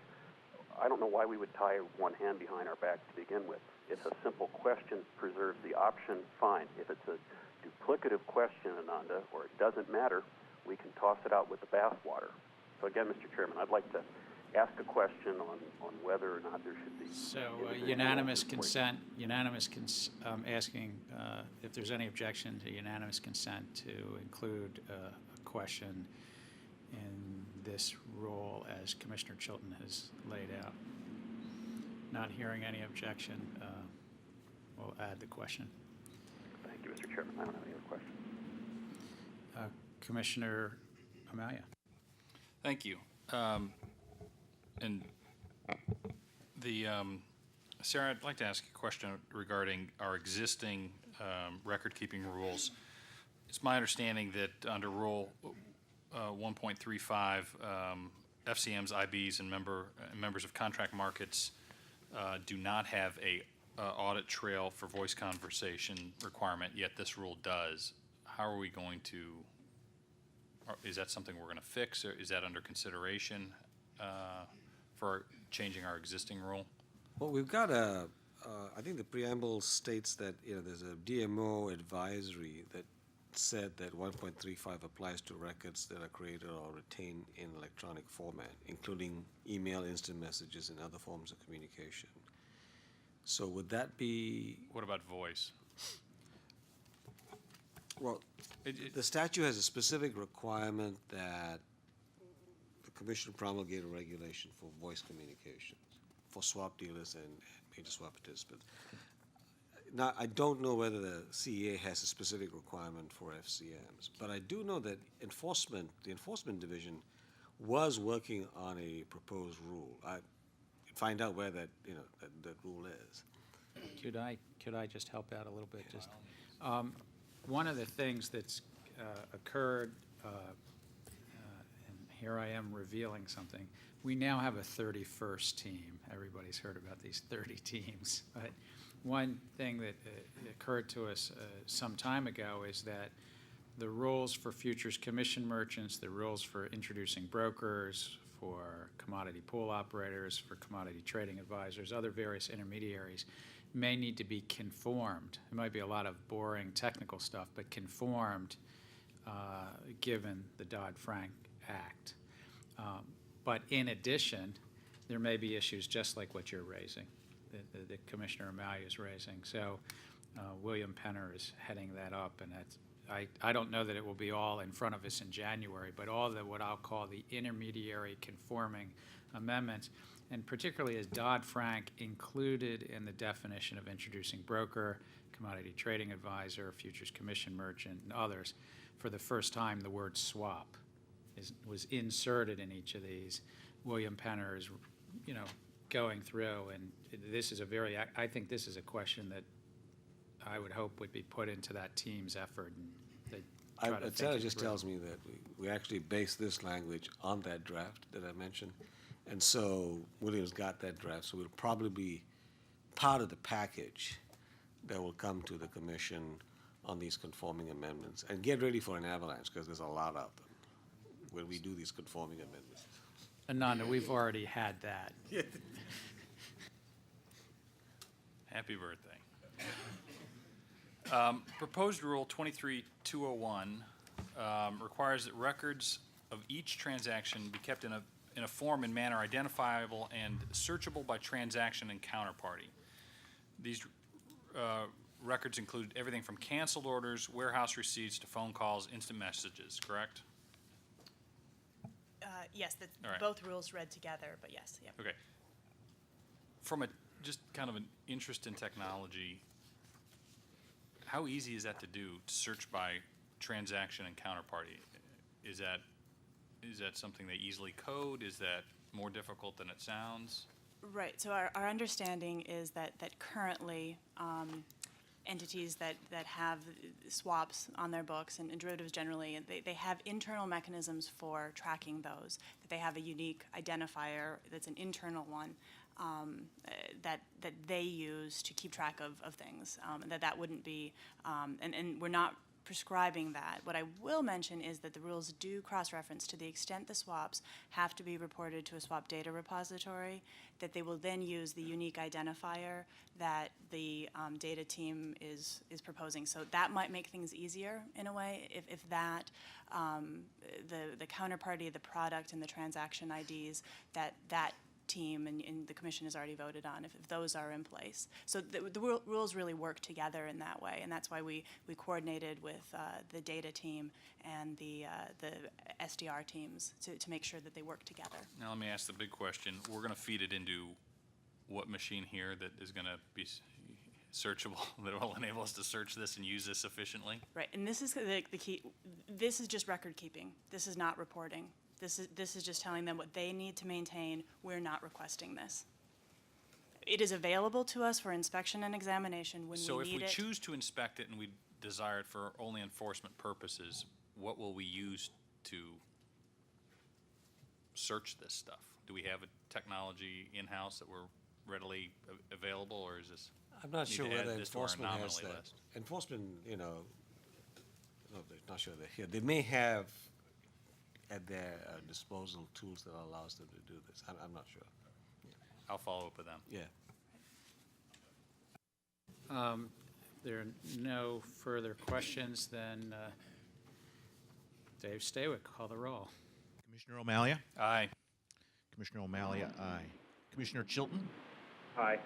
I don't know why we would tie one hand behind our back to begin with. If a simple question preserves the option, fine. If it's a duplicative question, Ananda, or it doesn't matter, we can toss it out with the bathwater. So again, Mr. Chairman, I'd like to ask a question on whether or not there should be.
So
individual
unanimous
rules.
consent, asking if there's any objection to unanimous consent to include a question in this rule as Commissioner Chilton has laid out. Not hearing any objection, we'll add the question.
Thank you, Mr. Chairman. I don't have any other questions.
Commissioner Amalia.
Thank you. And Sarah, I'd like to ask you a question regarding our existing record-keeping rules. It's my understanding that under Rule 1.35, FCMs, IBs, and members of contract markets do not have a audit trail for voice conversation requirement, yet this rule does. How are we going to? Is that something we're going to fix, or is that under consideration for changing our existing rule?
Well, we've got I think the preamble states that, there's a DMO advisory that said that 1.35 applies to records that are created or retained in electronic format, including email, instant messages, and other forms of communication. So would that be?
What about voice?
Well, the statute has a specific requirement that the Commission promulgate a regulation for voice communications for swap dealers and major swap participants. Now, I don't know whether the CEA has a specific requirement for FCMs, but I do know that the Enforcement Division was working on a proposed rule. I find out where that rule is.
Could I just help out a little bit? Just one of the things that's occurred, and here I am revealing something. We now have a 31st team. Everybody's heard about these 30 teams. But one thing that occurred to us some time ago is that the rules for futures commission merchants, the rules for introducing brokers, for commodity pool operators, for commodity trading advisors, other various intermediaries, may need to be conformed. It might be a lot of boring technical stuff, but conformed given the Dodd-Frank Act. But in addition, there may be issues just like what you're raising, that Commissioner Amalia is raising. So William Penner is heading that up, and I don't know that it will be all in front of us in January, but all the what I'll call the intermediary conforming amendments, and particularly as Dodd-Frank included in the definition of introducing broker, commodity trading advisor, futures commission merchant, and others, for the first time the word swap was inserted in each of these. William Penner is, going through, and this is I think this is a question that I would hope would be put into that team's effort. And
Sarah just tells me that we actually base this language on that draft that I mentioned. And so William's got that draft, so it'll probably be part of the package that will come to the Commission on these conforming amendments. And get ready for an avalanche, because there's a lot of them when we do these conforming amendments.
Ananda, we've already had that.
Happy birthday. Proposed Rule 23-201 requires that records of each transaction be kept in a form and manner identifiable and searchable by transaction and counterparty. These records include everything from canceled orders, warehouse receipts, to phone calls, instant messages, correct?
Yes, that's
All right.
both rules read together, but yes, yep.
Okay. From just kind of an interest in technology, how easy is that to do, to search by transaction and counterparty? Is that something they easily code? Is that more difficult than it sounds?
Right, so our understanding is that currently entities that have swaps on their books and derivatives generally, they have internal mechanisms for tracking those. That they have a unique identifier that's an internal one that they use to keep track of things. That wouldn't be, and we're not prescribing that. What I will mention is that the rules do cross-reference to the extent the swaps have to be reported to a swap data repository, that they will then use the unique identifier that the data team is proposing. So that might make things easier in a way if that, the counterparty, the product, and the transaction IDs, that team and the commission has already voted on, if those are in place. So the rules really work together in that way, and that's why we coordinated with the data team and the SDR teams to make sure that they work together.
Now let me ask the big question. We're going to feed it into what machine here that is going to be searchable, that will enable us to search this and use this efficiently?
Right, and this is the key. This is just record keeping. This is not reporting. This is just telling them what they need to maintain. We're not requesting this. It is available to us for inspection and examination when we need it.
So if we choose to inspect it and we desire it for only enforcement purposes, what will we use to search this stuff? Do we have a technology in-house that we're readily available, or is this?
I'm not sure whether enforcement has
anomaly
that.
list?
Enforcement, you know, no, they're not sure they're here. They may have at their disposal tools that allows them to do this. I'm not sure.
I'll follow up with them.
Yeah.
There are no further questions, then Dave Stawick, call the roll.
Commissioner O'Malia?
Aye.
Commissioner O'Malia, aye. Commissioner Chilton?
Aye.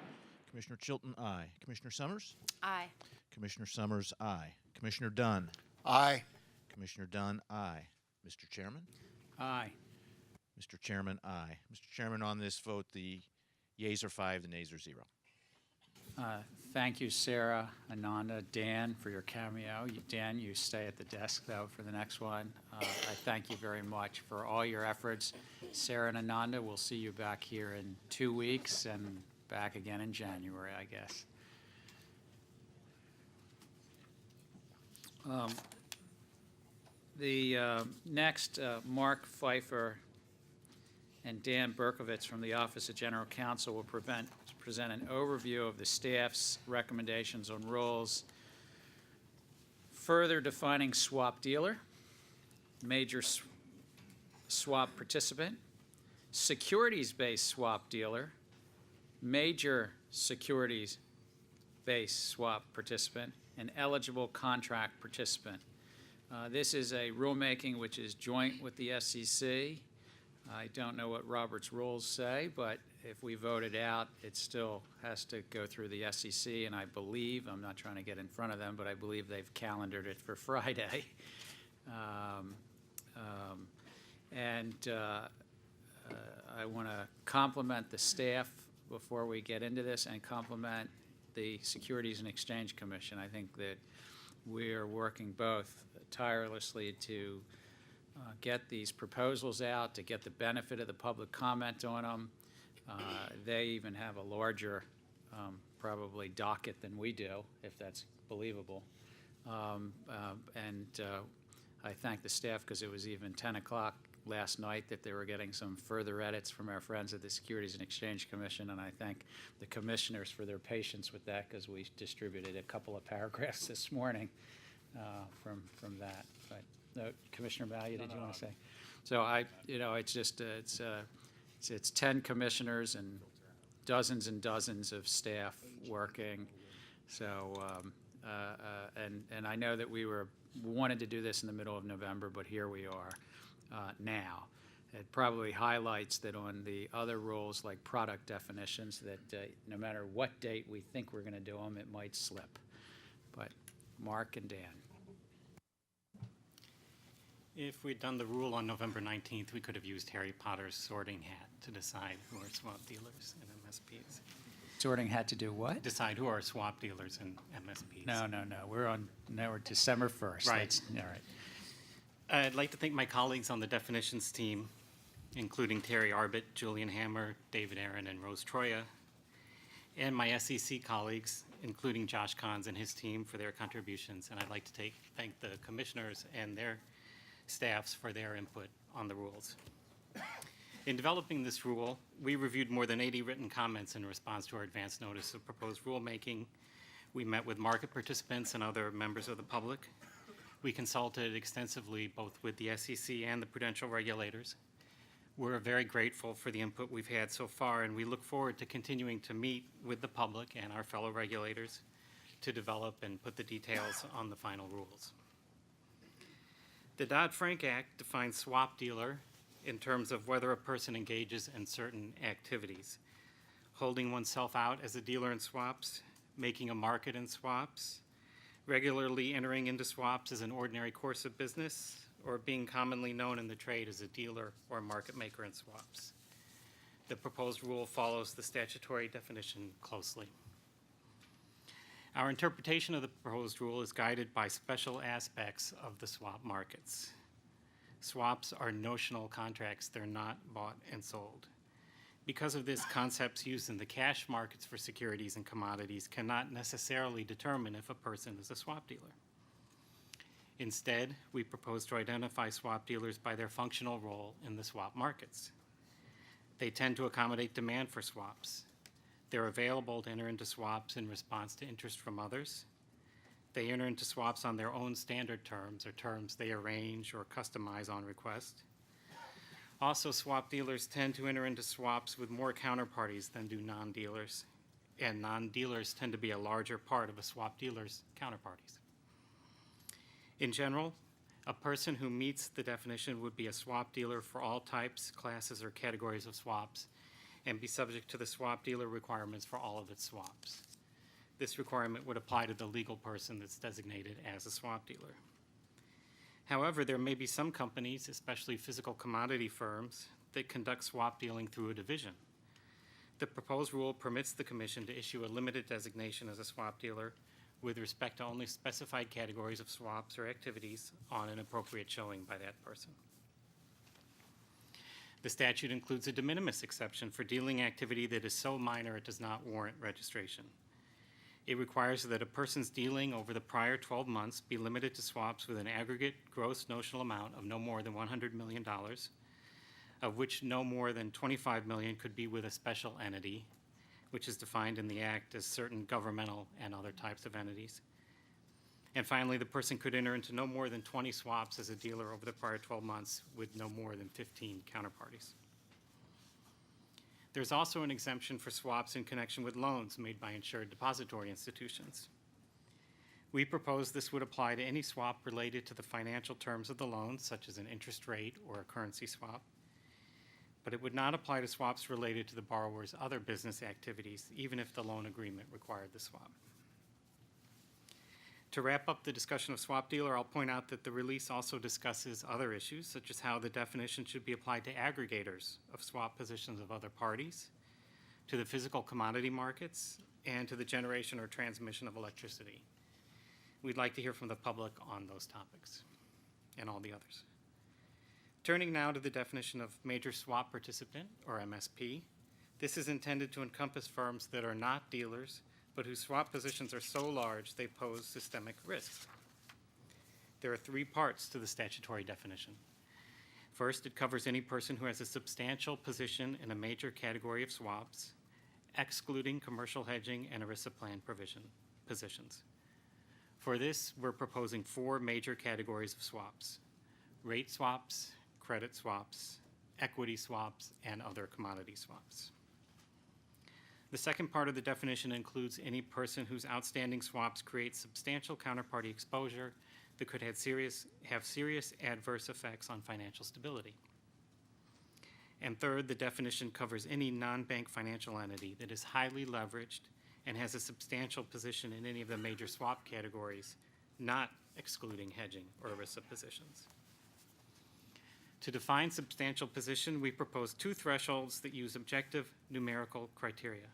Commissioner Chilton, aye. Commissioner Summers?
Aye.
Commissioner Summers, aye. Commissioner Dunn?
Aye.
Commissioner Dunn, aye. Mr. Chairman?
Aye.
Mr. Chairman, aye. Mr. Chairman, on this vote, the yeas are 5, the nays are 0.
Thank you, Sarah, Ananda, Dan, for your cameo. Dan, you stay at the desk, though, for the next one. I thank you very much for all your efforts. Sarah and Ananda, we'll see you back here in 2 weeks and back again in January, I guess. The next, Mark Pfeiffer and Dan Berkovitz from the Office of General Counsel will present an overview of the staff's recommendations on rules, further defining swap dealer, major swap participant, securities-based swap dealer, major securities-based swap participant, and eligible contract participant. This is a rulemaking which is joint with the SEC. I don't know what Robert's rules say, but if we vote it out, it still has to go through the SEC, and I believe, I'm not trying to get in front of them, but I believe they've calendared it for Friday. I want to compliment the staff before we get into this and compliment the Securities and Exchange Commission. I think that we are working both tirelessly to get these proposals out, to get the benefit of the public comment on them. They even have a larger, probably, docket than we do, if that's believable. I thank the staff because it was even 10 o'clock last night that they were getting some further edits from our friends at the Securities and Exchange Commission, and I thank the commissioners for their patience with that because we distributed a couple of paragraphs this morning from that. But no, Commissioner Malia, did you want to say? So it's just it's 10 commissioners and dozens of staff working. So and I know that we wanted to do this in the middle of November, but here we are now. It probably highlights that on the other rules, like product definitions, that no matter what date we think we're going to do them, it might slip. But Mark and Dan.
If we'd done the rule on November 19th, we could have used Harry Potter's sorting hat to decide who are swap dealers and MSPs.
Sorting hat to do what?
Decide who are swap dealers and MSPs.
No. We're December 1st.
Right.
All right.
I'd like to thank my colleagues on the definitions team, including Terry Arbit, Julian Hammer, David Aaron, and Rose Troya, and my SEC colleagues, including Josh Kahns and his team, for their contributions. And I'd like to thank the commissioners and their staffs for their input on the rules. In developing this rule, we reviewed more than 80 written comments in response to our advance notice of proposed rulemaking. We met with market participants and other members of the public. We consulted extensively both with the SEC and the prudential regulators. We're very grateful for the input we've had so far, and we look forward to continuing to meet with the public and our fellow regulators to develop and put the details on the final rules. The Dodd-Frank Act defines swap dealer in terms of whether a person engages in certain activities: holding oneself out as a dealer in swaps, making a market in swaps, regularly entering into swaps as an ordinary course of business, or being commonly known in the trade as a dealer or market maker in swaps. The proposed rule follows the statutory definition closely. Our interpretation of the proposed rule is guided by special aspects of the swap markets. Swaps are notional contracts. They're not bought and sold. Because of this, concepts used in the cash markets for securities and commodities cannot necessarily determine if a person is a swap dealer. Instead, we propose to identify swap dealers by their functional role in the swap markets. They tend to accommodate demand for swaps. They're available to enter into swaps in response to interest from others. They enter into swaps on their own standard terms, or terms they arrange or customize on request. Also, swap dealers tend to enter into swaps with more counterparties than do non-dealers, and non-dealers tend to be a larger part of a swap dealer's counterparties. In general, a person who meets the definition would be a swap dealer for all types, classes, or categories of swaps, and be subject to the swap dealer requirements for all of its swaps. This requirement would apply to the legal person that's designated as a swap dealer. However, there may be some companies, especially physical commodity firms, that conduct swap dealing through a division. The proposed rule permits the Commission to issue a limited designation as a swap dealer with respect to only specified categories of swaps or activities on an appropriate showing by that person. The statute includes a de minimis exception for dealing activity that is so minor it does not warrant registration. It requires that a person's dealing over the prior 12 months be limited to swaps with an aggregate gross notional amount of no more than $100 million, of which no more than $25 million could be with a special entity, which is defined in the Act as certain governmental and other types of entities. And finally, the person could enter into no more than 20 swaps as a dealer over the prior 12 months with no more than 15 counterparties. There's also an exemption for swaps in connection with loans made by insured depository institutions. We propose this would apply to any swap related to the financial terms of the loan, such as an interest rate or a currency swap, but it would not apply to swaps related to the borrower's other business activities, even if the loan agreement required the swap. To wrap up the discussion of swap dealer, I'll point out that the release also discusses other issues, such as how the definition should be applied to aggregators of swap positions of other parties, to the physical commodity markets, and to the generation or transmission of electricity. We'd like to hear from the public on those topics and all the others. Turning now to the definition of major swap participant, or MSP, this is intended to encompass firms that are not dealers, but whose swap positions are so large they pose systemic risks. There are three parts to the statutory definition. First, it covers any person who has a substantial position in a major category of swaps, excluding commercial hedging and ERISA plan positions. For this, we're proposing four major categories of swaps: rate swaps, credit swaps, equity swaps, and other commodity swaps. The second part of the definition includes any person whose outstanding swaps create substantial counterparty exposure that could have serious adverse effects on financial stability. And third, the definition covers any non-bank financial entity that is highly leveraged and has a substantial position in any of the major swap categories, not excluding hedging or ERISA positions. To define substantial position, we propose two thresholds that use objective numerical criteria.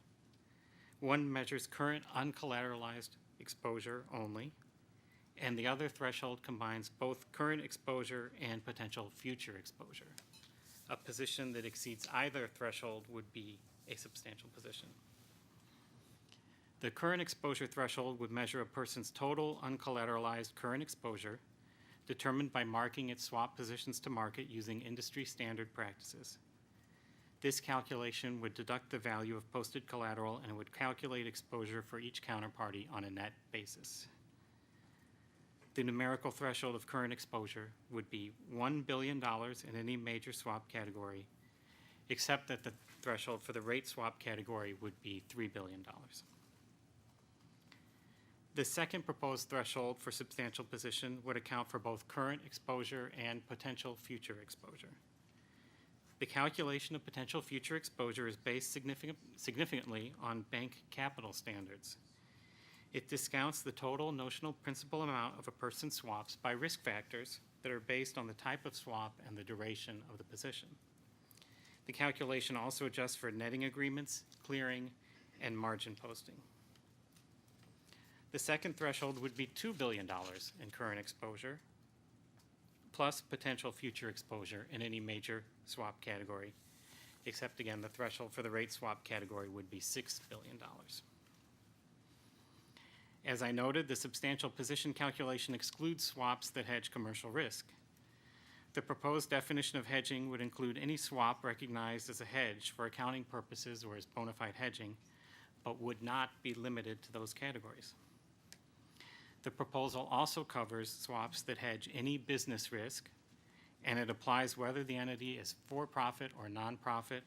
One measures current uncollateralized exposure only, and the other threshold combines both current exposure and potential future exposure. A position that exceeds either threshold would be a substantial position. The current exposure threshold would measure a person's total uncollateralized current exposure, determined by marking its swap positions to market using industry standard practices. This calculation would deduct the value of posted collateral and would calculate exposure for each counterparty on a net basis. The numerical threshold of current exposure would be $1 billion in any major swap category, except that the threshold for the rate swap category would be $3 billion. The second proposed threshold for substantial position would account for both current exposure and potential future exposure. The calculation of potential future exposure is based significantly on bank capital standards. It discounts the total notional principal amount of a person's swaps by risk factors that are based on the type of swap and the duration of the position. The calculation also adjusts for netting agreements, clearing, and margin posting. The second threshold would be $2 billion in current exposure, plus potential future exposure in any major swap category, except again, the threshold for the rate swap category would be $6 billion. As I noted, the substantial position calculation excludes swaps that hedge commercial risk. The proposed definition of hedging would include any swap recognized as a hedge for accounting purposes or as bona fide hedging, but would not be limited to those categories. The proposal also covers swaps that hedge any business risk, and it applies whether the entity is for-profit or nonprofit,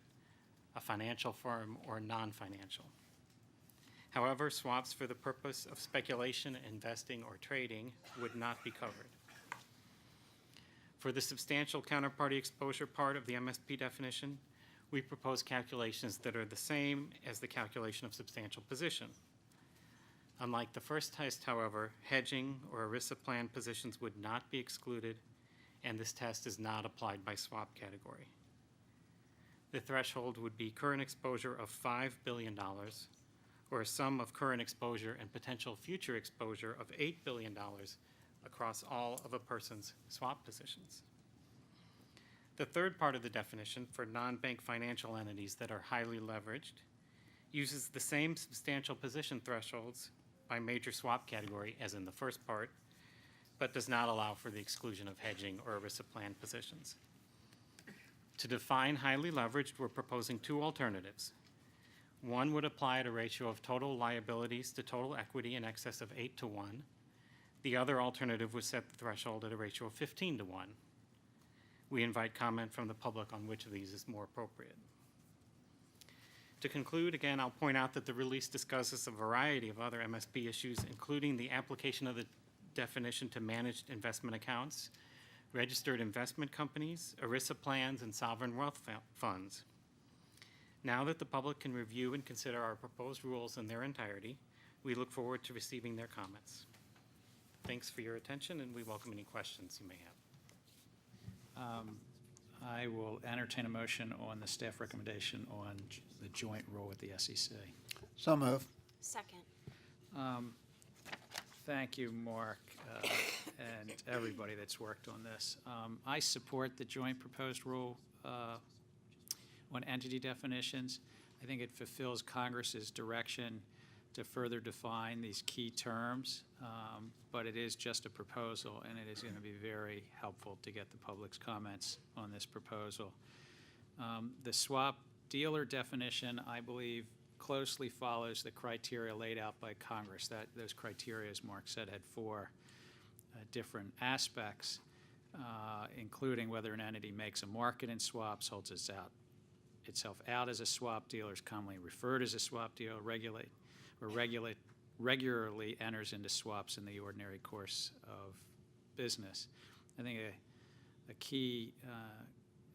a financial firm or non-financial. However, swaps for the purpose of speculation, investing, or trading would not be covered. For the substantial counterparty exposure part of the MSP definition, we propose calculations that are the same as the calculation of substantial position. Unlike the first test, however, hedging or ERISA plan positions would not be excluded, and this test is not applied by swap category. The threshold would be current exposure of $5 billion, or a sum of current exposure and potential future exposure of $8 billion across all of a person's swap positions. The third part of the definition for non-bank financial entities that are highly leveraged uses the same substantial position thresholds by major swap category as in the first part, but does not allow for the exclusion of hedging or ERISA plan positions. To define highly leveraged, we're proposing two alternatives. One would apply at a ratio of total liabilities to total equity in excess of 8-to-1. The other alternative would set the threshold at a ratio of 15-to-1. We invite comment from the public on which of these is more appropriate. To conclude, again, I'll point out that the release discusses a variety of other MSP issues, including the application of the definition to managed investment accounts, registered investment companies, ERISA plans, and sovereign wealth funds. Now that the public can review and consider our proposed rules in their entirety, we look forward to receiving their comments. Thanks for your attention, and we welcome any questions you may have.
I will entertain a motion on the staff recommendation on the joint rule with the SEC.
So move.
Second.
Thank you, Mark, and everybody that's worked on this. I support the joint proposed rule on entity definitions. I think it fulfills Congress's direction to further define these key terms, but it is just a proposal, and it is going to be very helpful to get the public's comments on this proposal. The swap dealer definition, I believe, closely follows the criteria laid out by Congress. Those criteria, as Mark said, had four different aspects, including whether an entity makes a market in swaps, holds itself out as a swap dealer, is commonly referred as a swap dealer, regularly enters into swaps in the ordinary course of business. I think a key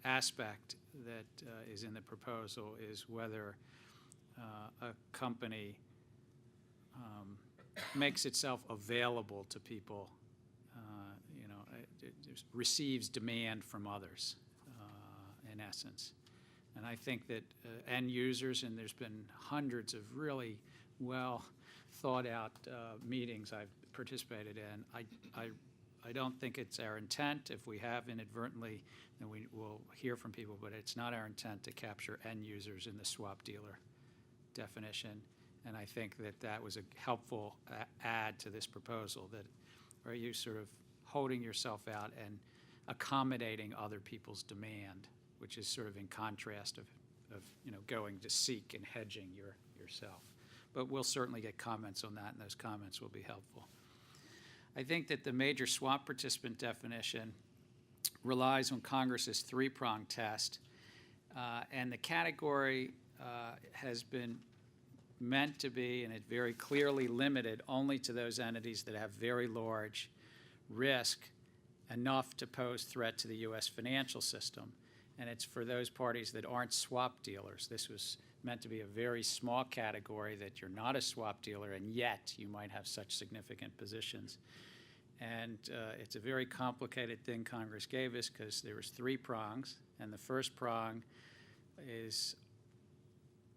aspect that is in the proposal is whether a company makes itself available to people, receives demand from others, in essence. And I think that end users, and there's been hundreds of really well thought out meetings I've participated in, I don't think it's our intent. If we have inadvertently, then we will hear from people, but it's not our intent to capture end users in the swap dealer definition. And I think that that was a helpful add to this proposal, that are you sort of holding yourself out and accommodating other people's demand, which is sort of in contrast of going to seek and hedging yourself. But we'll certainly get comments on that, and those comments will be helpful. I think that the major swap participant definition relies on Congress's three-prong test, and the category has been meant to be, and it very clearly limited only to those entities that have very large risk enough to pose threat to the U.S. financial system. And it's for those parties that aren't swap dealers. This was meant to be a very small category that you're not a swap dealer, and yet you might have such significant positions. And it's a very complicated thing Congress gave us because there was three prongs, and the first prong is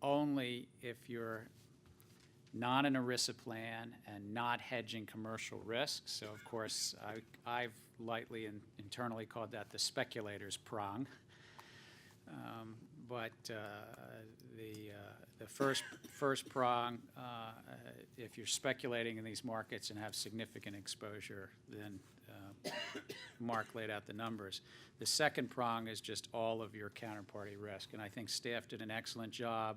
only if you're not an ERISA plan and not hedging commercial risk. So, of course, I've lightly and internally called that the speculator's prong. But the first prong, if you're speculating in these markets and have significant exposure, then Mark laid out the numbers. The second prong is just all of your counterparty risk, and I think staff did an excellent job.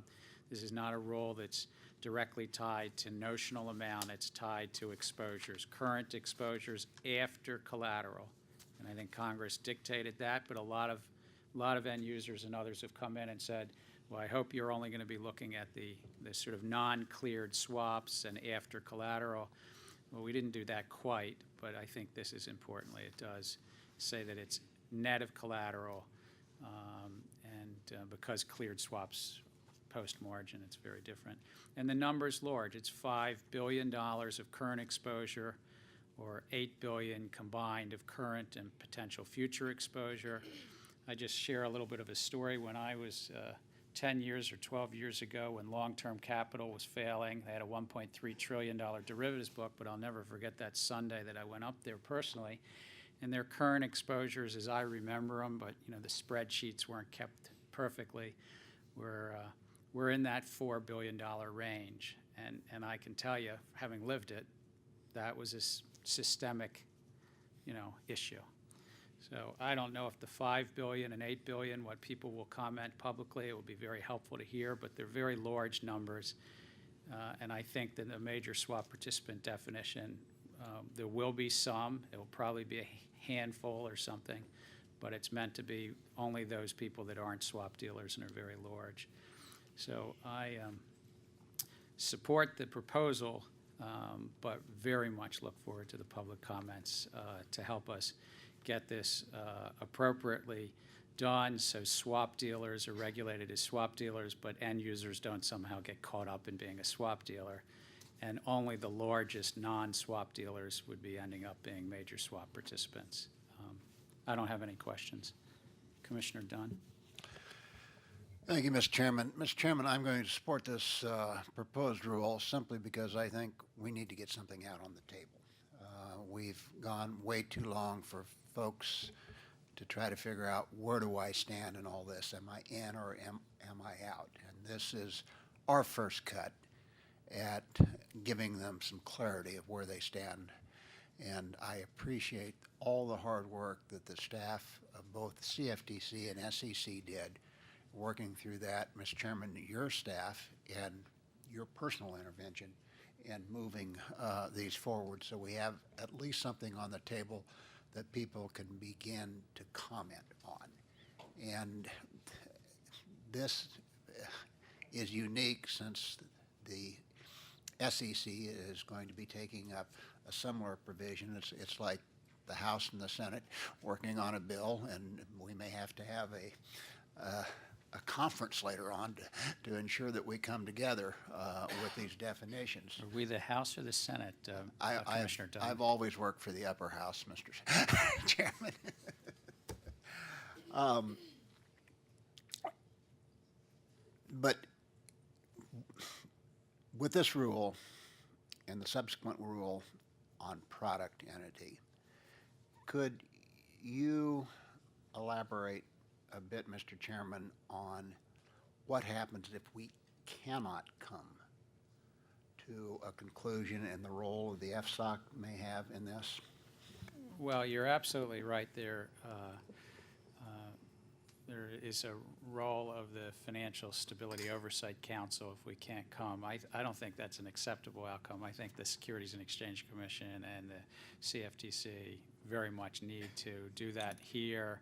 This is not a rule that's directly tied to notional amount. It's tied to exposures, current exposures after collateral. And I think Congress dictated that, but a lot of end users and others have come in and said, well, I hope you're only going to be looking at the sort of non-cleared swaps and after collateral. Well, we didn't do that quite, but I think this is importantly, it does say that it's net of collateral, and because cleared swaps post-margin, it's very different. And the number's large. It's $5 billion of current exposure, or $8 billion combined of current and potential future exposure. I just share a little bit of a story. When I was 10 years or 12 years ago, when long-term capital was failing, they had a $1.3 trillion derivatives book, but I'll never forget that Sunday that I went up there personally. And their current exposures, as I remember them, but you know the spreadsheets weren't kept perfectly, were in that $4 billion range. And I can tell you, having lived it, that was a systemic, issue. So I don't know if the $5 billion and $8 billion, what people will comment publicly, it will be very helpful to hear, but they're very large numbers. And I think that the major swap participant definition, there will be some, it will probably be a handful or something, but it's meant to be only those people that aren't swap dealers and are very large. So I support the proposal, but very much look forward to the public comments to help us get this appropriately done so swap dealers are regulated as swap dealers, but end users don't somehow get caught up in being a swap dealer. And only the largest non-swap dealers would be ending up being major swap participants. I don't have any questions. Commissioner Dunn?
Thank you, Mr. Chairman. Mr. Chairman, I'm going to support this proposed rule simply because I think we need to get something out on the table. We've gone way too long for folks to try to figure out where do I stand in all this. Am I in or am I out? And this is our first cut at giving them some clarity of where they stand. And I appreciate all the hard work that the staff of both CFTC and SEC did working through that. Mr. Chairman, your staff and your personal intervention in moving these forward so we have at least something on the table that people can begin to comment on. And this is unique since the SEC is going to be taking up a similar provision. It's like the House and the Senate working on a bill, and we may have to have a conference later on to ensure that we come together with these definitions.
Are we the House or the Senate, Commissioner Dunn?
I've always worked for the upper house, Mr. Chairman. But with this rule and the subsequent rule on product entity, could you elaborate a bit, Mr. Chairman, on what happens if we cannot come to a conclusion and the role the FSOC may have in this?
Well, you're absolutely right there, there is a role of the Financial Stability Oversight Council if we can't come. I don't think that's an acceptable outcome. I think the Securities and Exchange Commission and the CFTC very much need to do that here,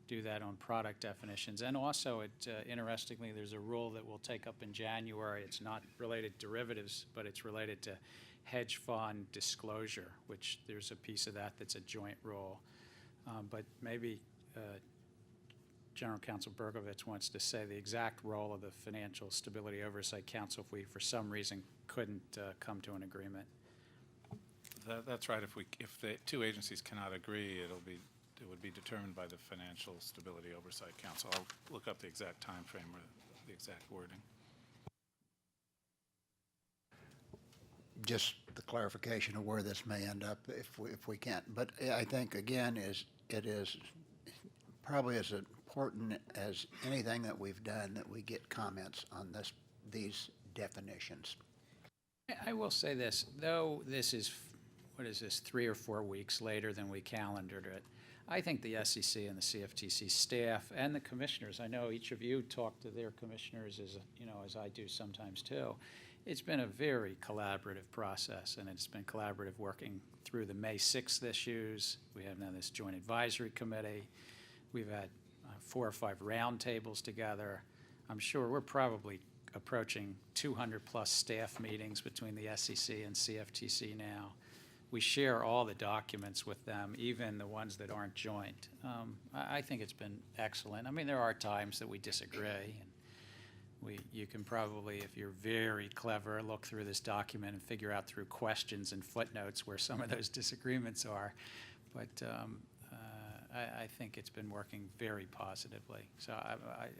do that on product definitions. And also, interestingly, there's a rule that we'll take up in January. It's not related to derivatives, but it's related to hedge fund disclosure, which there's a piece of that that's a joint rule. But maybe General Counsel Berkovich wants to say the exact role of the Financial Stability Oversight Council if we, for some reason, couldn't come to an agreement.
That's right. If the two agencies cannot agree, it would be determined by the Financial Stability Oversight Council. I'll look up the exact time frame or the exact wording.
Just the clarification of where this may end up if we can't. But I think, again, it is probably as important as anything that we've done that we get comments on these definitions.
I will say this, though this is, 3 or 4 weeks later than we calendared it, I think the SEC and the CFTC staff and the commissioners, I know each of you talk to their commissioners as I do sometimes too. It's been a very collaborative process, and it's been collaborative working through the May 6th issues. We have now this joint advisory committee. We've had 4 or 5 roundtables together. I'm sure we're probably approaching 200+ staff meetings between the SEC and CFTC now. We share all the documents with them, even the ones that aren't joint. I think it's been excellent. I mean, there are times that we disagree, and you can probably, if you're very clever, look through this document and figure out through questions and footnotes where some of those disagreements are. But I think it's been working very positively. So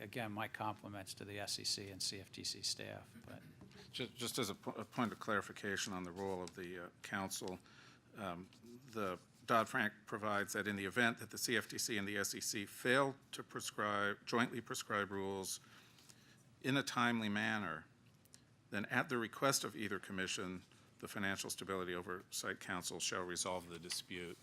again, my compliments to the SEC and CFTC staff. But
Just as a point of clarification on the role of the council, the Dodd-Frank provides that in the event that the CFTC and the SEC fail to jointly prescribe rules in a timely manner, then at the request of either commission, the Financial Stability Oversight Council shall resolve the dispute.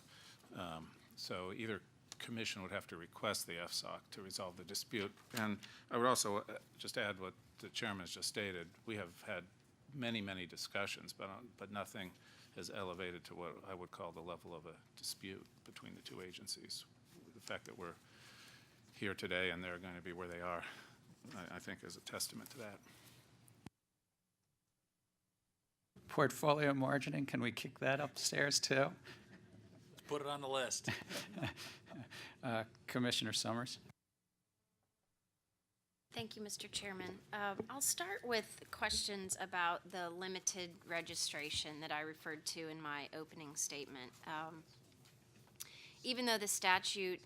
So either commission would have to request the FSOC to resolve the dispute. And I would also just add what the chairman has just stated. We have had many, many discussions, but nothing has elevated to what I would call the level of a dispute between the two agencies. The fact that we're here today and they're going to be where they are, I think is a testament to that.
portfolio margining, can we kick that upstairs too?
Put it on the list.
Commissioner Summers.
Thank you, Mr. Chairman. I'll start with questions about the limited registration that I referred to in my opening statement. Even though the statute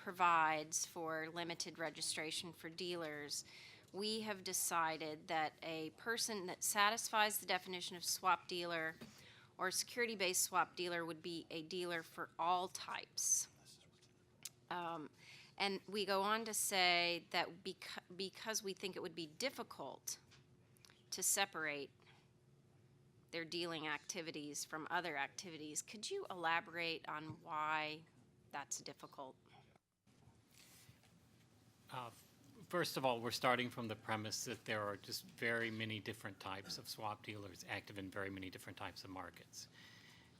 provides for limited registration for dealers, we have decided that a person that satisfies the definition of swap dealer or security-based swap dealer would be a dealer for all types. And we go on to say that because we think it would be difficult to separate their dealing activities from other activities, could you elaborate on why that's difficult?
First of all, we're starting from the premise that there are just very many different types of swap dealers active in very many different types of markets.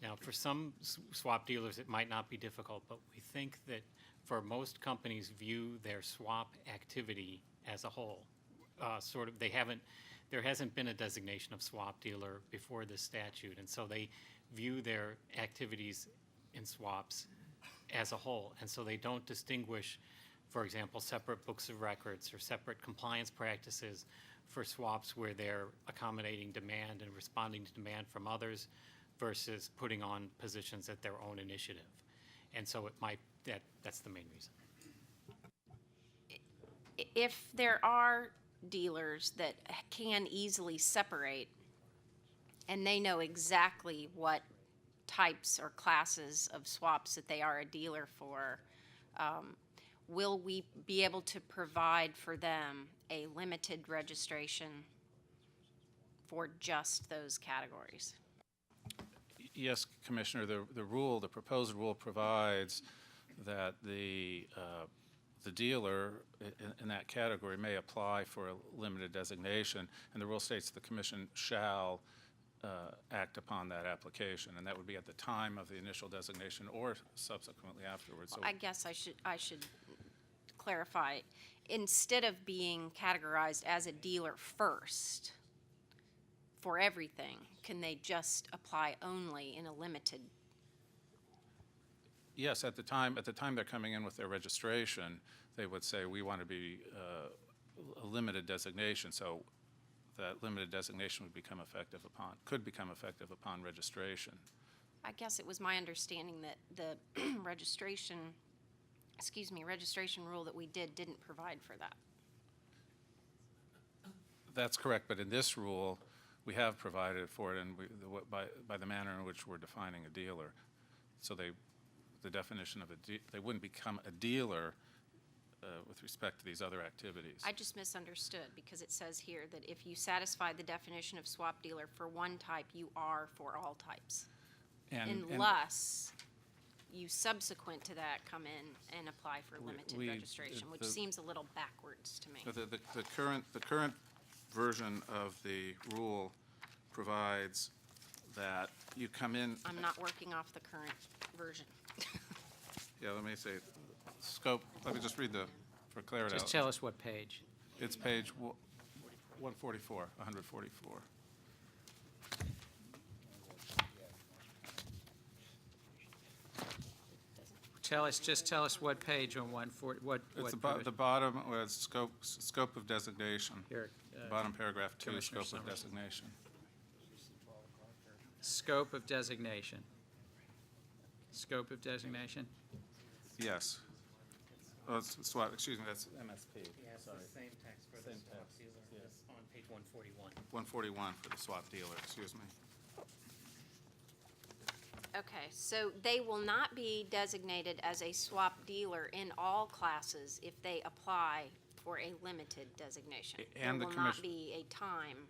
Now, for some swap dealers, it might not be difficult, but we think that for most companies view their swap activity as a whole. There hasn't been a designation of swap dealer before this statute, and so they view their activities in swaps as a whole, and so they don't distinguish, for example, separate books of records or separate compliance practices for swaps where they're accommodating demand and responding to demand from others versus putting on positions at their own initiative. And so that's the main reason.
If there are dealers that can easily separate and they know exactly what types or classes of swaps that they are a dealer for, will we be able to provide for them a limited registration for just those categories?
Yes, Commissioner, the proposed rule provides that the the dealer in that category may apply for a limited designation, and the rule states the commission shall act upon that application, and that would be at the time of the initial designation or subsequently afterwards.
I guess I should clarify. Instead of being categorized as a dealer first for everything, can they just apply only in a limited?
Yes, at the time they're coming in with their registration, they would say, we want to be a limited designation, so that limited designation would could become effective upon registration.
I guess it was my understanding that the registration rule that we didn't provide for that.
That's correct, but in this rule, we have provided for it by the manner in which we're defining a dealer. So the definition of they wouldn't become a dealer with respect to these other activities.
I just misunderstood because it says here that if you satisfy the definition of swap dealer for one type, you are for all types. Unless you subsequent to that come in and apply for limited registration, which seems a little backwards to me.
The current version of the rule provides that you come in.
I'm not working off the current version.
Yeah, let me say, scope, let me just read for clarity.
Just tell us what page.
It's page 144.
Just tell us what page on 140,
It's the bottom where it's scope of designation.
Here,
Bottom paragraph 2,
Commissioner
scope of
Summers.
designation.
Scope of designation. Scope of designation?
Yes. Oh, it's SWAT, excuse me, that's MSP.
Yeah, it's the same text for the swap dealer. It's on page 141.
141 for the swap dealer, excuse me.
Okay, so they will not be designated as a swap dealer in all classes if they apply for a limited designation.
And
there
the
will not
commission-
be a time.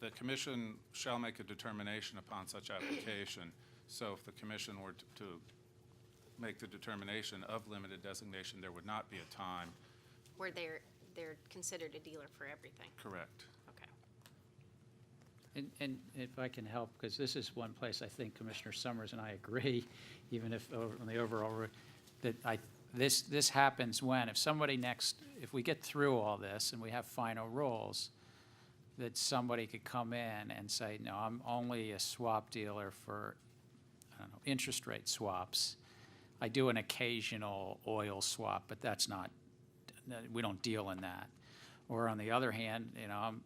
The commission shall make a determination upon such application. So if the commission were to make the determination of limited designation, there would not be a time.
Where they're considered a dealer for everything.
Correct.
Okay.
And if I can help, because this is one place I think Commissioner Summers and I agree, even if on the overall, that this happens when, if we get through all this and we have final rules, that somebody could come in and say, no, I'm only a swap dealer for, I don't know, interest rate swaps. I do an occasional oil swap, but we don't deal in that. Or on the other hand, I'm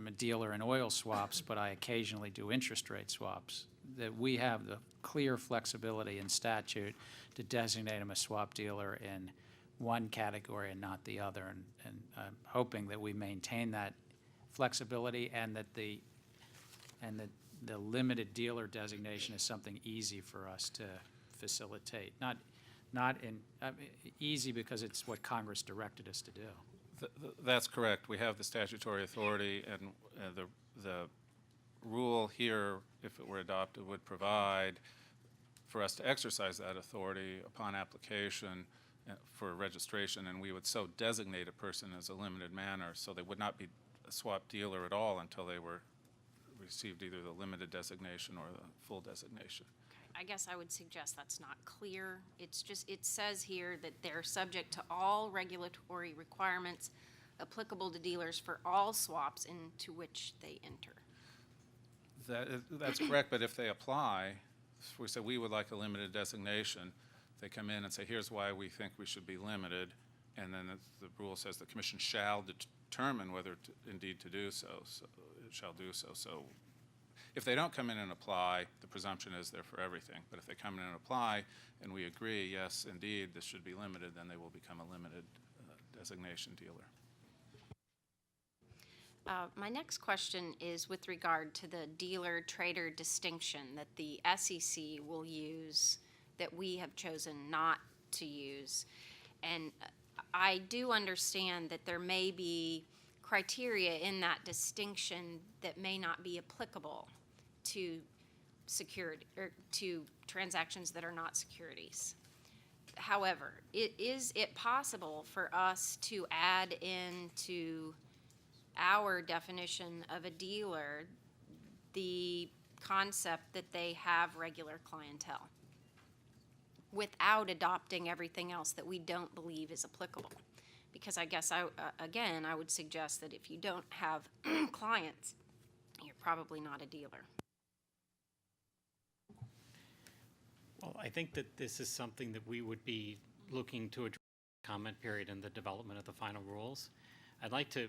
a dealer in oil swaps, but I occasionally do interest rate swaps. That we have the clear flexibility in statute to designate them a swap dealer in one category and not the other. And I'm hoping that we maintain that flexibility and that the limited dealer designation is something easy for us to facilitate. Easy because it's what Congress directed us to do.
That's correct. We have the statutory authority, and the rule here, if it were adopted, would provide for us to exercise that authority upon application for registration, and we would so designate a person as a limited manner, so they would not be a swap dealer at all until they received either the limited designation or the full designation.
I guess I would suggest that's not clear. It says here that they're subject to all regulatory requirements applicable to dealers for all swaps into which they enter.
That's correct, but if they apply, if we say we would like a limited designation, they come in and say, here's why we think we should be limited, and then the rule says the commission shall determine whether indeed to do so, so it shall do so. So if they don't come in and apply, the presumption is they're for everything. But if they come in and apply, and we agree, yes, indeed, this should be limited, then they will become a limited designation dealer.
My next question is with regard to the dealer-trader distinction that the SEC will use that we have chosen not to use. And I do understand that there may be criteria in that distinction that may not be applicable to to transactions that are not securities. However, is it possible for us to add into our definition of a dealer the concept that they have regular clientele without adopting everything else that we don't believe is applicable? Because I guess, I would suggest that if you don't have clients, you're probably not a dealer.
Well, I think that this is something that we would be looking to address in the comment period in the development of the final rules. I'd like to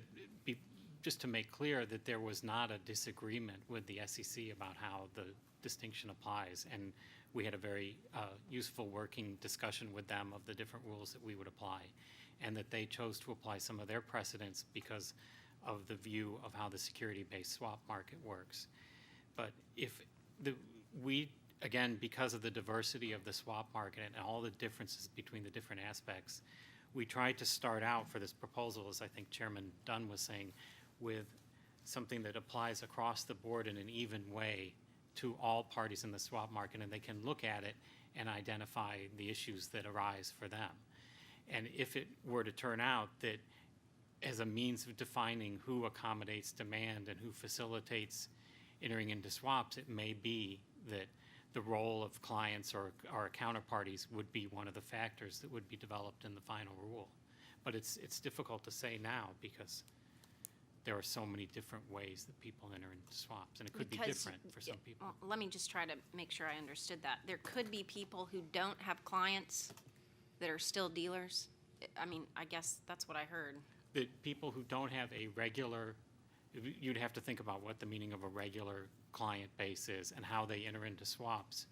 just to make clear that there was not a disagreement with the SEC about how the distinction applies, and we had a very useful working discussion with them of the different rules that we would apply, and that they chose to apply some of their precedents because of the view of how the security-based swap market works. But again, because of the diversity of the swap market and all the differences between the different aspects, we tried to start out for this proposal, as I think Chairman Dunn was saying, with something that applies across the board in an even way to all parties in the swap market, and they can look at it and identify the issues that arise for them. And if it were to turn out that as a means of defining who accommodates demand and who facilitates entering into swaps, it may be that the role of clients or counterparties would be one of the factors that would be developed in the final rule. But it's difficult to say now because there are so many different ways that people enter into swaps, and it could be different for some people.
Well, let me just try to make sure I understood that. There could be people who don't have clients that are still dealers. I mean, I guess that's what I heard.
The people who don't have a regular, you'd have to think about what the meaning of a regular client base is and how they enter into swaps.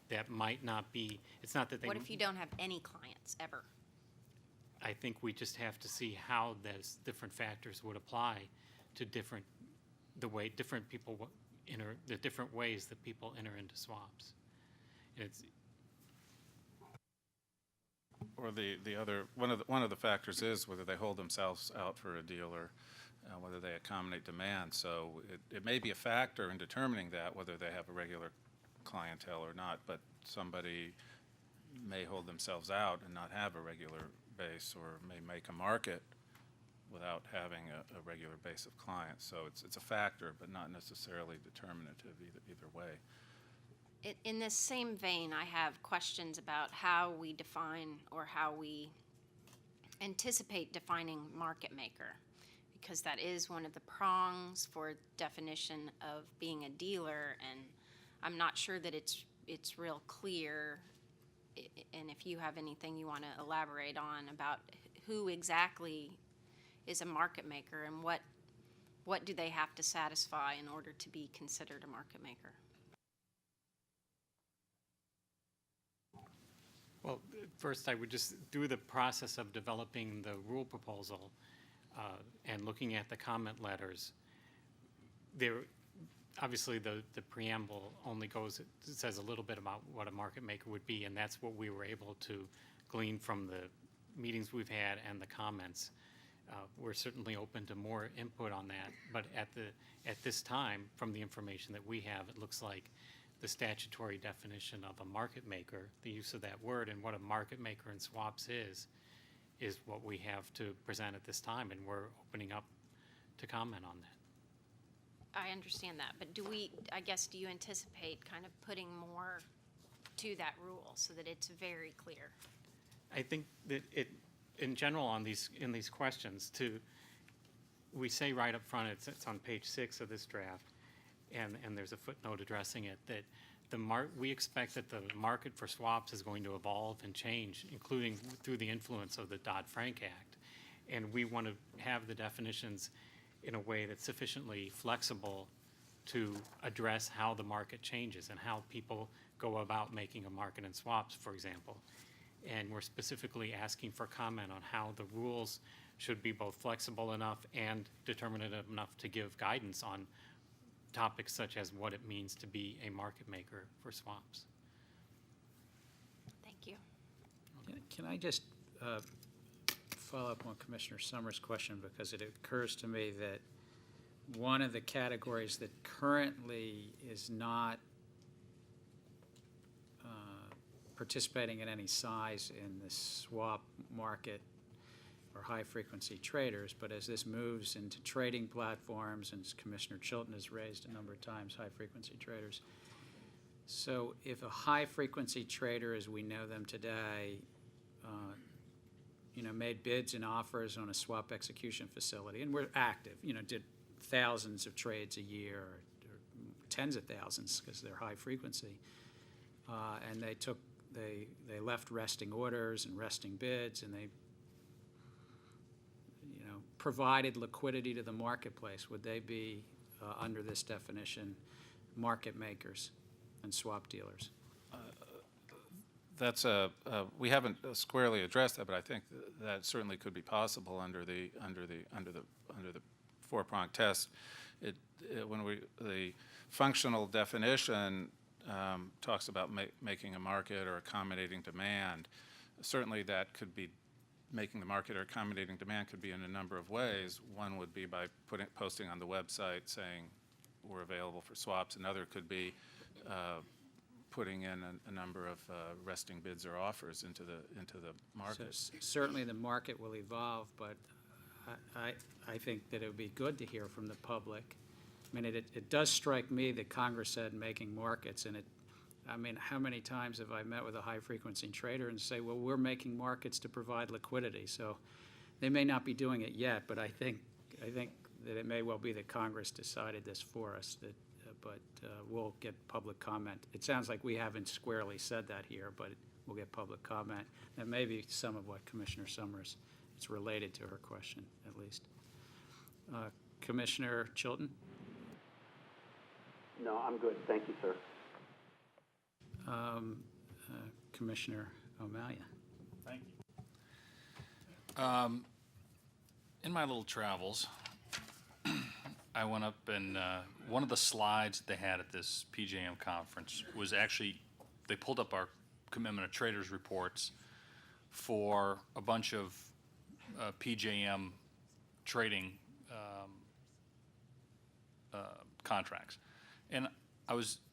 That might not be, it's not that they...
What if you don't have any clients ever?
I think we just have to see how those different factors would apply to different people enter, the different ways that people enter into swaps. And it's,
Or the other, one of the factors is whether they hold themselves out for a dealer, whether they accommodate demand. So it may be a factor in determining that, whether they have a regular clientele or not, but somebody may hold themselves out and not have a regular base, or may make a market without having a regular base of clients. So it's a factor, but not necessarily determinative either way.
In this same vein, I have questions about how we define or how we anticipate defining market maker, because that is one of the prongs for definition of being a dealer, and I'm not sure that it's real clear. And if you have anything you want to elaborate on about who exactly is a market maker and what do they have to satisfy in order to be considered a market maker?
well, first I would just do the process of developing the rule proposal and looking at the comment letters. Obviously, the preamble only says a little bit about what a market maker would be, and that's what we were able to glean from the meetings we've had and the comments. We're certainly open to more input on that, but at this time, from the information that we have, it looks like the statutory definition of a market maker, the use of that word, and what a market maker in swaps is what we have to present at this time, and we're opening up to comment on that.
I understand that, but do you anticipate kind of putting more to that rule so that it's very clear?
I think that in general, in these questions, we say right up front, it's on page 6 of this draft, and there's a footnote addressing it, that we expect that the market for swaps is going to evolve and change, including through the influence of the Dodd-Frank Act. And we want to have the definitions in a way that's sufficiently flexible to address how the market changes and how people go about making a market in swaps, for example. And we're specifically asking for comment on how the rules should be both flexible enough and determinative enough to give guidance on topics such as what it means to be a market maker for swaps.
Thank you.
Can I just follow up on Commissioner Summers' question, because it occurs to me that one of the categories that currently is not participating in any size in the swap market or high-frequency traders, but as this moves into trading platforms, and as Commissioner Chilton has raised a number of times, high-frequency traders. So if a high-frequency trader, as we know them today, made bids and offers on a swap execution facility, and we're active, did thousands of trades a year, or tens of thousands because they're high frequency, and they left resting orders and resting bids, and they provided liquidity to the marketplace. Would they be, under this definition, market makers and swap dealers?
That's we haven't squarely addressed that, but I think that certainly could be possible under the four-pronged test. The functional definition talks about making a market or accommodating demand. Certainly, that could be making the market or accommodating demand could be in a number of ways. One would be by posting on the website saying we're available for swaps. Another could be putting in a number of resting bids or offers into the market.
So certainly the market will evolve, but I think that it would be good to hear from the public. I mean, it does strike me that Congress said making markets, and how many times have I met with a high-frequency trader and say, well, we're making markets to provide liquidity. So they may not be doing it yet, but I think that it may well be that Congress decided this for us, but we'll get public comment. It sounds like we haven't squarely said that here, but we'll get public comment. And maybe some of what Commissioner Summers, it's related to her question, at least. Commissioner Chilton?
No, I'm good. Thank you, sir.
Commissioner O'Malley.
Thank you. In my little travels, I went up and one of the slides they had at this PJM conference was actually, they pulled up our commitment of traders reports for a bunch of PJM trading contracts. And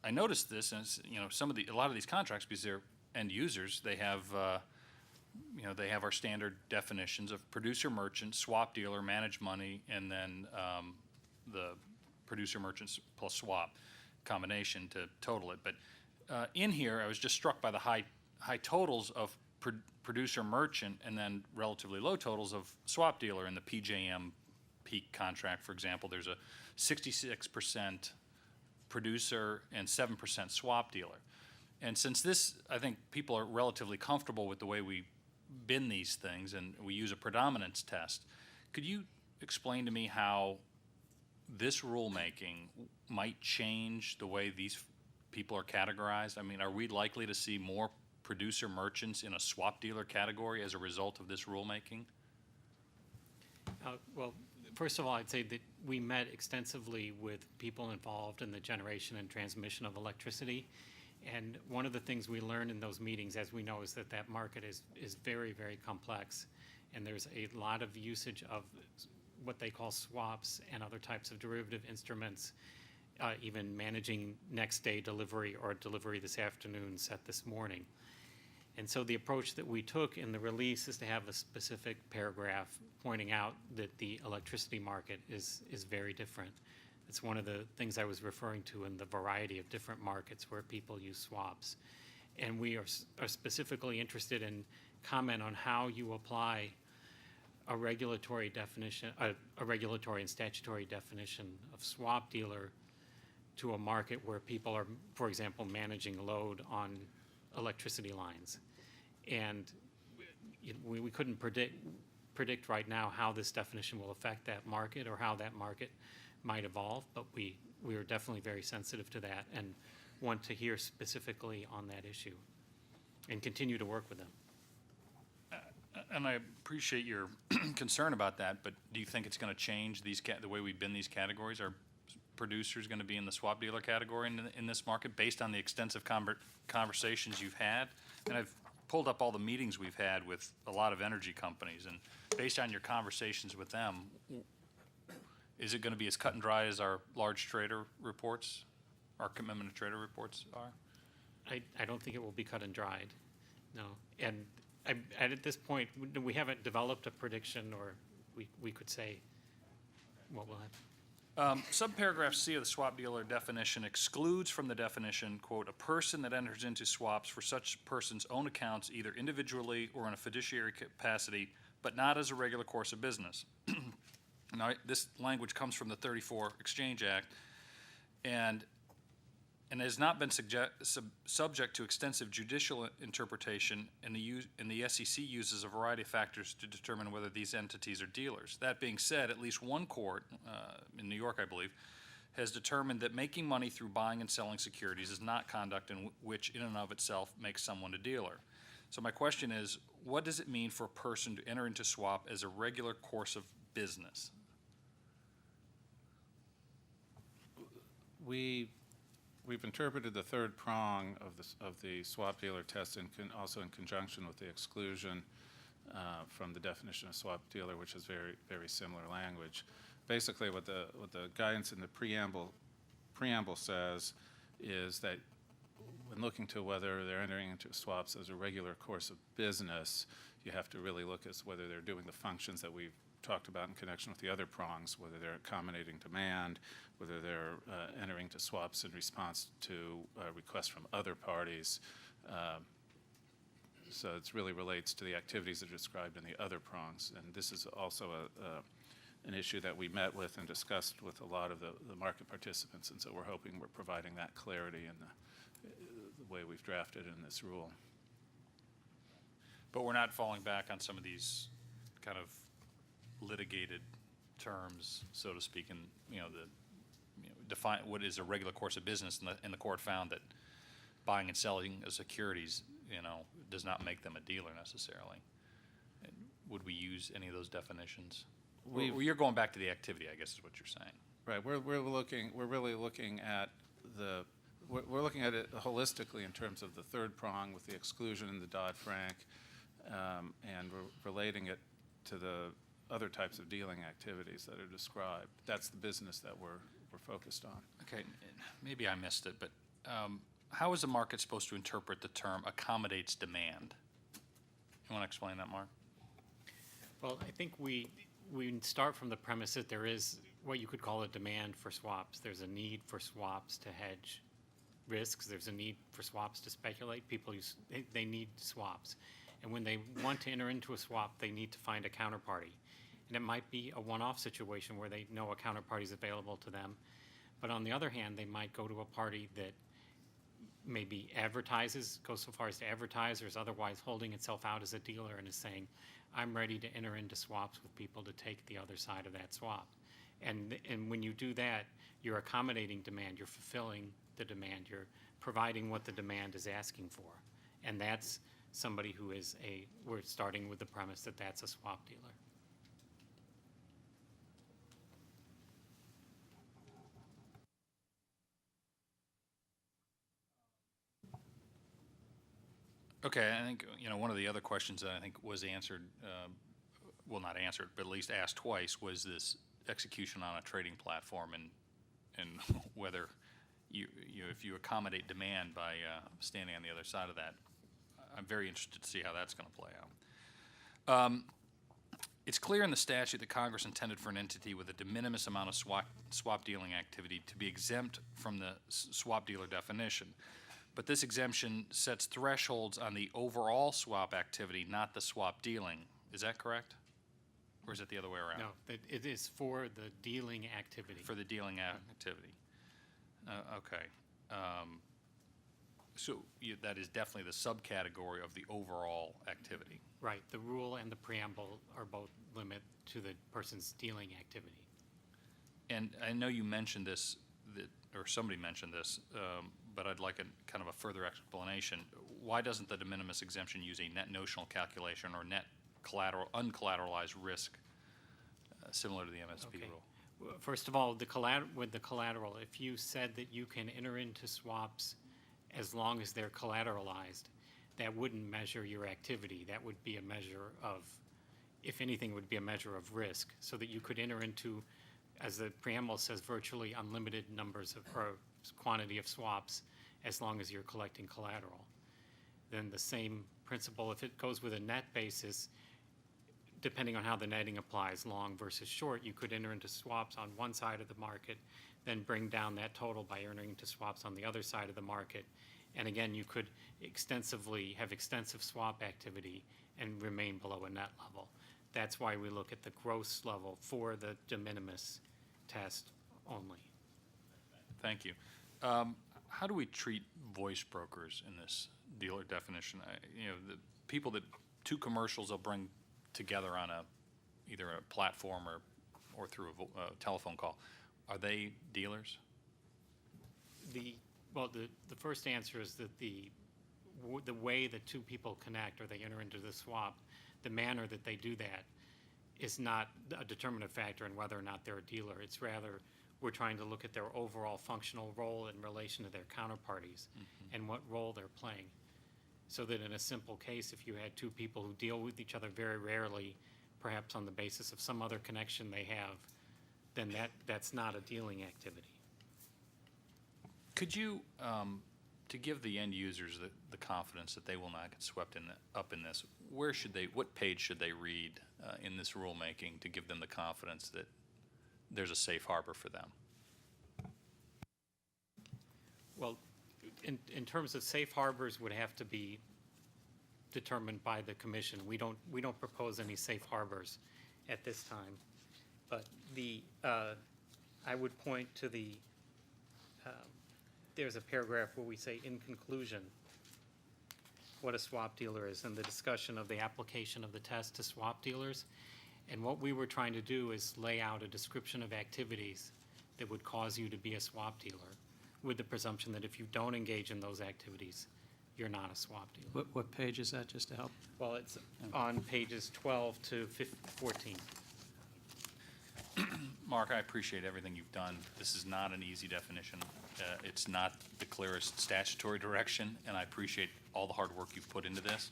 I noticed this, and it's, a lot of these contracts, because they're end users, they have they have our standard definitions of producer merchant, swap dealer, managed money, and then the producer merchants plus swap combination to total it. But in here, I was just struck by the high totals of producer merchant, and then relatively low totals of swap dealer in the PJM peak contract. For example, there's a 66% producer and 7% swap dealer. And since this, I think people are relatively comfortable with the way we bin these things, and we use a predominance test. Could you explain to me how this rulemaking might change the way these people are categorized? I mean, are we likely to see more producer merchants in a swap dealer category as a result of this rulemaking?
Well, first of all, I'd say that we met extensively with people involved in the generation and transmission of electricity. And one of the things we learned in those meetings, as we know, is that market is very, very complex. And there's a lot of usage of what they call swaps and other types of derivative instruments, even managing next day delivery or delivery this afternoon, set this morning. And so the approach that we took in the release is to have a specific paragraph pointing out that the electricity market is very different. It's one of the things I was referring to in the variety of different markets where people use swaps. And we are specifically interested in comment on how you apply a regulatory definition, a regulatory and statutory definition of swap dealer to a market where people are, for example, managing load on electricity lines. And we couldn't predict right now how this definition will affect that market or how that market might evolve, but we are definitely very sensitive to that and want to hear specifically on that issue and continue to work with them.
And I appreciate your concern about that, but do you think it's going to change the way we bin these categories? Are producers going to be in the swap dealer category in this market based on the extensive conversations you've had? And I've pulled up all the meetings we've had with a lot of energy companies, and based on your conversations with them, is it going to be as cut and dry as our large trader reports, our commitment to trader reports are?
I don't think it will be cut and dried. No, and at this point, we haven't developed a prediction, or we could say what will happen.
Subparagraph C of the swap dealer definition excludes from the definition, quote, "a person that enters into swaps for such person's own accounts, either individually or in a fiduciary capacity, but not as a regular course of business." Now, this language comes from the 34 Exchange Act, and has not been subject to extensive judicial interpretation, and the SEC uses a variety of factors to determine whether these entities are dealers. That being said, at least one court, in New York, I believe, has determined that making money through buying and selling securities is not conduct in which in and of itself makes someone a dealer. So my question is, what does it mean for a person to enter into swap as a regular course of business?
We've interpreted the third prong of the swap dealer test also in conjunction with the exclusion from the definition of swap dealer, which is very, very similar language. Basically, what the guidance in the preamble says is that when looking to whether they're entering into swaps as a regular course of business, you have to really look as whether they're doing the functions that we've talked about in connection with the other prongs, whether they're accommodating demand, whether they're entering into swaps in response to requests from other parties. So it really relates to the activities that are described in the other prongs. And this is also an issue that we met with and discussed with a lot of the market participants, and so we're hoping we're providing that clarity in the way we've drafted in this rule.
But we're not falling back on some of these kind of litigated terms, so to speak, and define what is a regular course of business, and the court found that buying and selling of securities, does not make them a dealer necessarily. And would we use any of those definitions? You're going back to the activity, I guess, is what you're saying.
Right. We're really looking at we're looking at it holistically in terms of the third prong with the exclusion in the Dodd-Frank, and we're relating it to the other types of dealing activities that are described. That's the business that we're focused on.
Okay, maybe I missed it, but how is the market supposed to interpret the term accommodates demand? You want to explain that, Mark?
Well, I think we start from the premise that there is what you could call a demand for swaps. There's a need for swaps to hedge risks. There's a need for swaps to speculate. People they need swaps. And when they want to enter into a swap, they need to find a counterparty. And it might be a one-off situation where they know a counterparty is available to them. But on the other hand, they might go to a party that maybe goes so far as to advertise, or is otherwise holding itself out as a dealer and is saying, I'm ready to enter into swaps with people to take the other side of that swap. And when you do that, you're accommodating demand, you're fulfilling the demand, you're providing what the demand is asking for. And that's somebody who is we're starting with the premise that that's a swap dealer.
Okay, I think, one of the other questions that I think was answered, well, not answered, but at least asked twice, was this execution on a trading platform, and whether if you accommodate demand by standing on the other side of that. I'm very interested to see how that's going to play out. It's clear in the statute that Congress intended for an entity with a de minimis amount of swap dealing activity to be exempt from the swap dealer definition. But this exemption sets thresholds on the overall swap activity, not the swap dealing. Is that correct? Or is it the other way around?
No, it is for the dealing activity.
For the dealing activity. Okay. So that is definitely the subcategory of the overall activity.
Right. The rule and the preamble are both limit to the person's dealing activity.
And I know you mentioned this, or somebody mentioned this, but I'd like kind of a further explanation. Why doesn't the de minimis exemption use a net notional calculation or net uncollateralized risk similar to the MSP rule?
First of all, with the collateral, if you said that you can enter into swaps as long as they're collateralized, that wouldn't measure your activity. That would be a measure of, if anything, would be a measure of risk, so that you could enter into, as the preamble says, virtually unlimited numbers or quantity of swaps as long as you're collecting collateral. Then the same principal, if it goes with a net basis, depending on how the netting applies, long versus short, you could enter into swaps on one side of the market, then bring down that total by entering into swaps on the other side of the market. And again, you could have extensive swap activity and remain below a net level. That's why we look at the gross level for the de minimis test only.
Thank you. How do we treat voice brokers in this dealer definition? The people that, two commercials they'll bring together on either a platform or through a telephone call, are they dealers?
The first answer is that the way that two people connect or they enter into the swap, the manner that they do that is not a determinative factor in whether or not they're a dealer. It's rather we're trying to look at their overall functional role in relation to their counterparties and what role they're playing. So that in a simple case, if you had two people who deal with each other very rarely, perhaps on the basis of some other connection they have, then that's not a dealing activity.
Could you, to give the end users the confidence that they will not get swept up in this, what page should they read in this rulemaking to give them the confidence that there's a safe harbor for them?
Well, in terms of safe harbors would have to be determined by the commission. We don't propose any safe harbors at this time. But I would point to there's a paragraph where we say, in conclusion, what a swap dealer is, and the discussion of the application of the test to swap dealers. And what we were trying to do is lay out a description of activities that would cause you to be a swap dealer, with the presumption that if you don't engage in those activities, you're not a swap dealer.
What page is that, just to help?
Well, it's on pages 12 to 14.
Mark, I appreciate everything you've done. This is not an easy definition. It's not the clearest statutory direction, and I appreciate all the hard work you've put into this.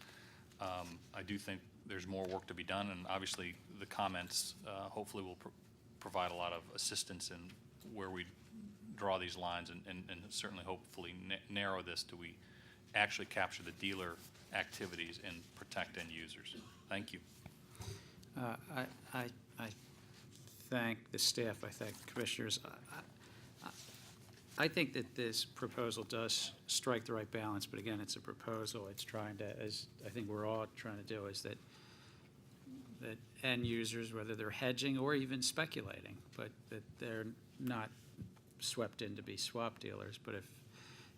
I do think there's more work to be done, and obviously the comments hopefully will provide a lot of assistance in where we draw these lines and certainly hopefully narrow this to we actually capture the dealer activities and protect end users. Thank you.
I thank the staff, I thank the commissioners. I think that this proposal does strike the right balance, but again, it's a proposal. It's trying to, as I think we're all trying to do, is that end users, whether they're hedging or even speculating, but that they're not swept in to be swap dealers. But if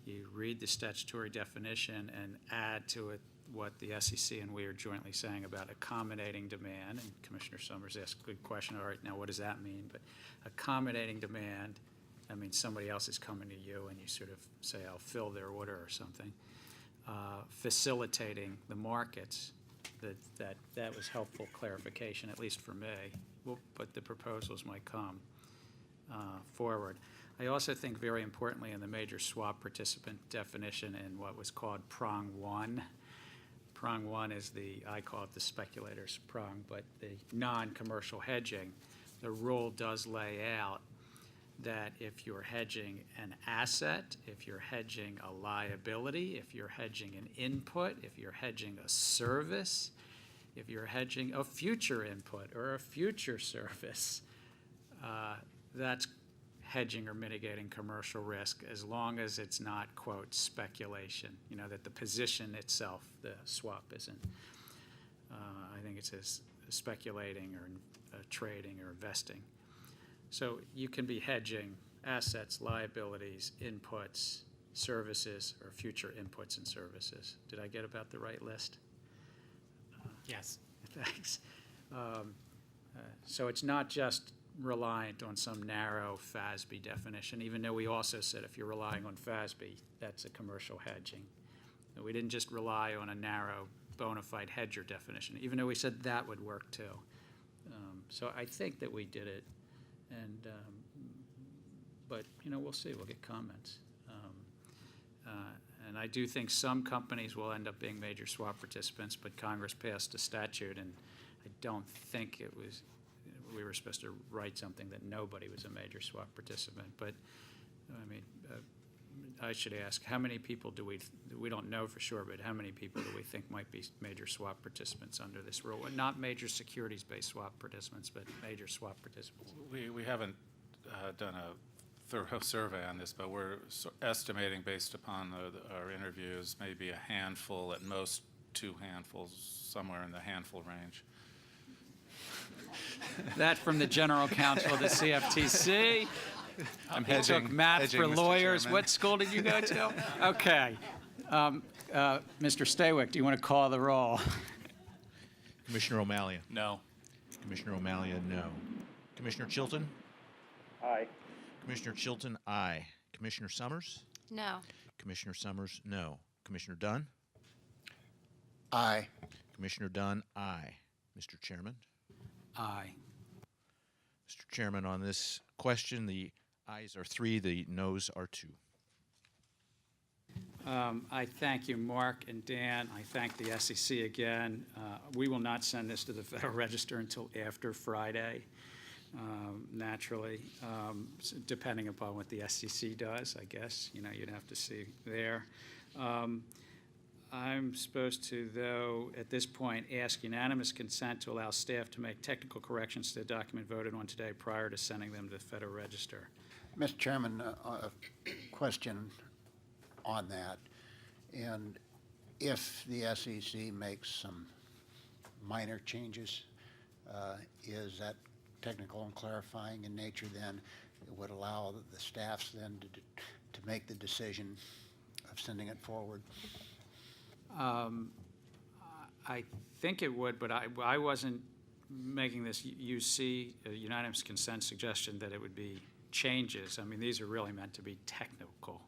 you read the statutory definition and add to it what the SEC and we are jointly saying about accommodating demand, and Commissioner Summers asked a good question, all right, now what does that mean? But accommodating demand, I mean, somebody else is coming to you and you sort of say, I'll fill their order or something. Facilitating the markets, that was helpful clarification, at least for me. But the proposals might come forward. I also think very importantly in the major swap participant definition in what was called prong one. Prong one is I call it the speculator's prong, but the non-commercial hedging, the rule does lay out that if you're hedging an asset, if you're hedging a liability, if you're hedging an input, if you're hedging a service, if you're hedging a future input or a future service, that's hedging or mitigating commercial risk as long as it's not, quote, speculation, that the position itself, the swap isn't. I think it says speculating or trading or investing. So you can be hedging assets, liabilities, inputs, services, or future inputs and services. Did I get about the right list?
Yes.
Thanks. So it's not just reliant on some narrow FASB definition, even though we also said if you're relying on FASB, that's a commercial hedging. And we didn't just rely on a narrow bona fide hedger definition, even though we said that would work too. So I think that we did it, and but we'll see. We'll get comments. And I do think some companies will end up being major swap participants, but Congress passed a statute, and I don't think we were supposed to write something that nobody was a major swap participant. But I mean, I should ask, how many people do we don't know for sure, but how many people do we think might be major swap participants under this rule? Not major securities-based swap participants, but major swap participants.
We haven't done a thorough survey on this, but we're estimating based upon our interviews, maybe a handful, at most 2 handfuls, somewhere in the handful range.
That from the general counsel of the CFTC.
I'm
He took
hedging,
math for
Mr.
lawyers.
Chairman.
What school did you go to? Okay. Mr. Staywick, do you want to call the roll?
Commissioner O'Malley.
No.
Commissioner O'Malley, no. Commissioner Chilton?
Aye.
Commissioner Chilton, aye. Commissioner Summers?
No.
Commissioner Summers, no. Commissioner Dunn?
Aye.
Commissioner Dunn, aye. Mr. Chairman?
Aye.
Mr. Chairman, on this question, the ayes are 3, the noes are 2.
I thank you, Mark and Dan. I thank the SEC again. We will not send this to the Federal Register until after Friday, naturally, depending upon what the SEC does, I guess. You know, you'd have to see there. I'm supposed to, though, at this point, ask unanimous consent to allow staff to make technical corrections to the document voted on today prior to sending them to the Federal Register.
Mr. Chairman, a question on that. And if the SEC makes some minor changes, is that technical and clarifying in nature then? It would allow the staffs then to make the decision of sending it forward?
I think it would, but I wasn't making this UC, unanimous consent suggestion that it would be changes. I mean, these are really meant to be technical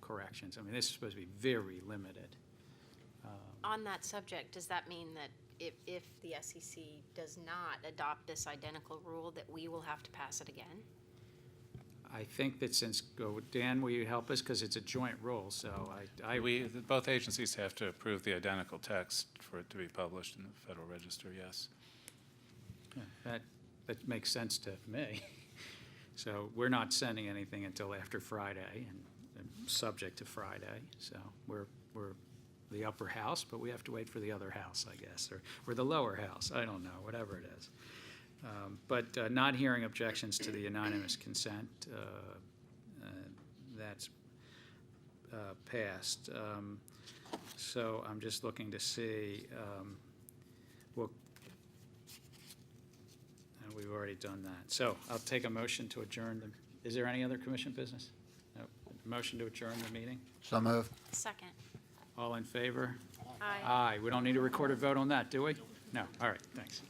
corrections. I mean, this is supposed to be very limited.
On that subject, does that mean that if the SEC does not adopt this identical rule, that we will have to pass it again?
I think that since, Dan, will you help us? Because it's a joint rule, so
Both agencies have to approve the identical text for it to be published in the Federal Register, yes.
That makes sense to me. So we're not sending anything until after Friday, and subject to Friday. So we're the upper house, but we have to wait for the other house, I guess, or the lower house. I don't know, whatever it is. But not hearing objections to the unanimous consent, that's passed. So I'm just looking to see, we've already done that. So I'll take a motion to adjourn. Is there any other commission business? No. Motion to adjourn the meeting?
So moved.
Second.
All in favor?
Aye.
Aye. We don't need a recorded vote on that, do we? No. All right, thanks.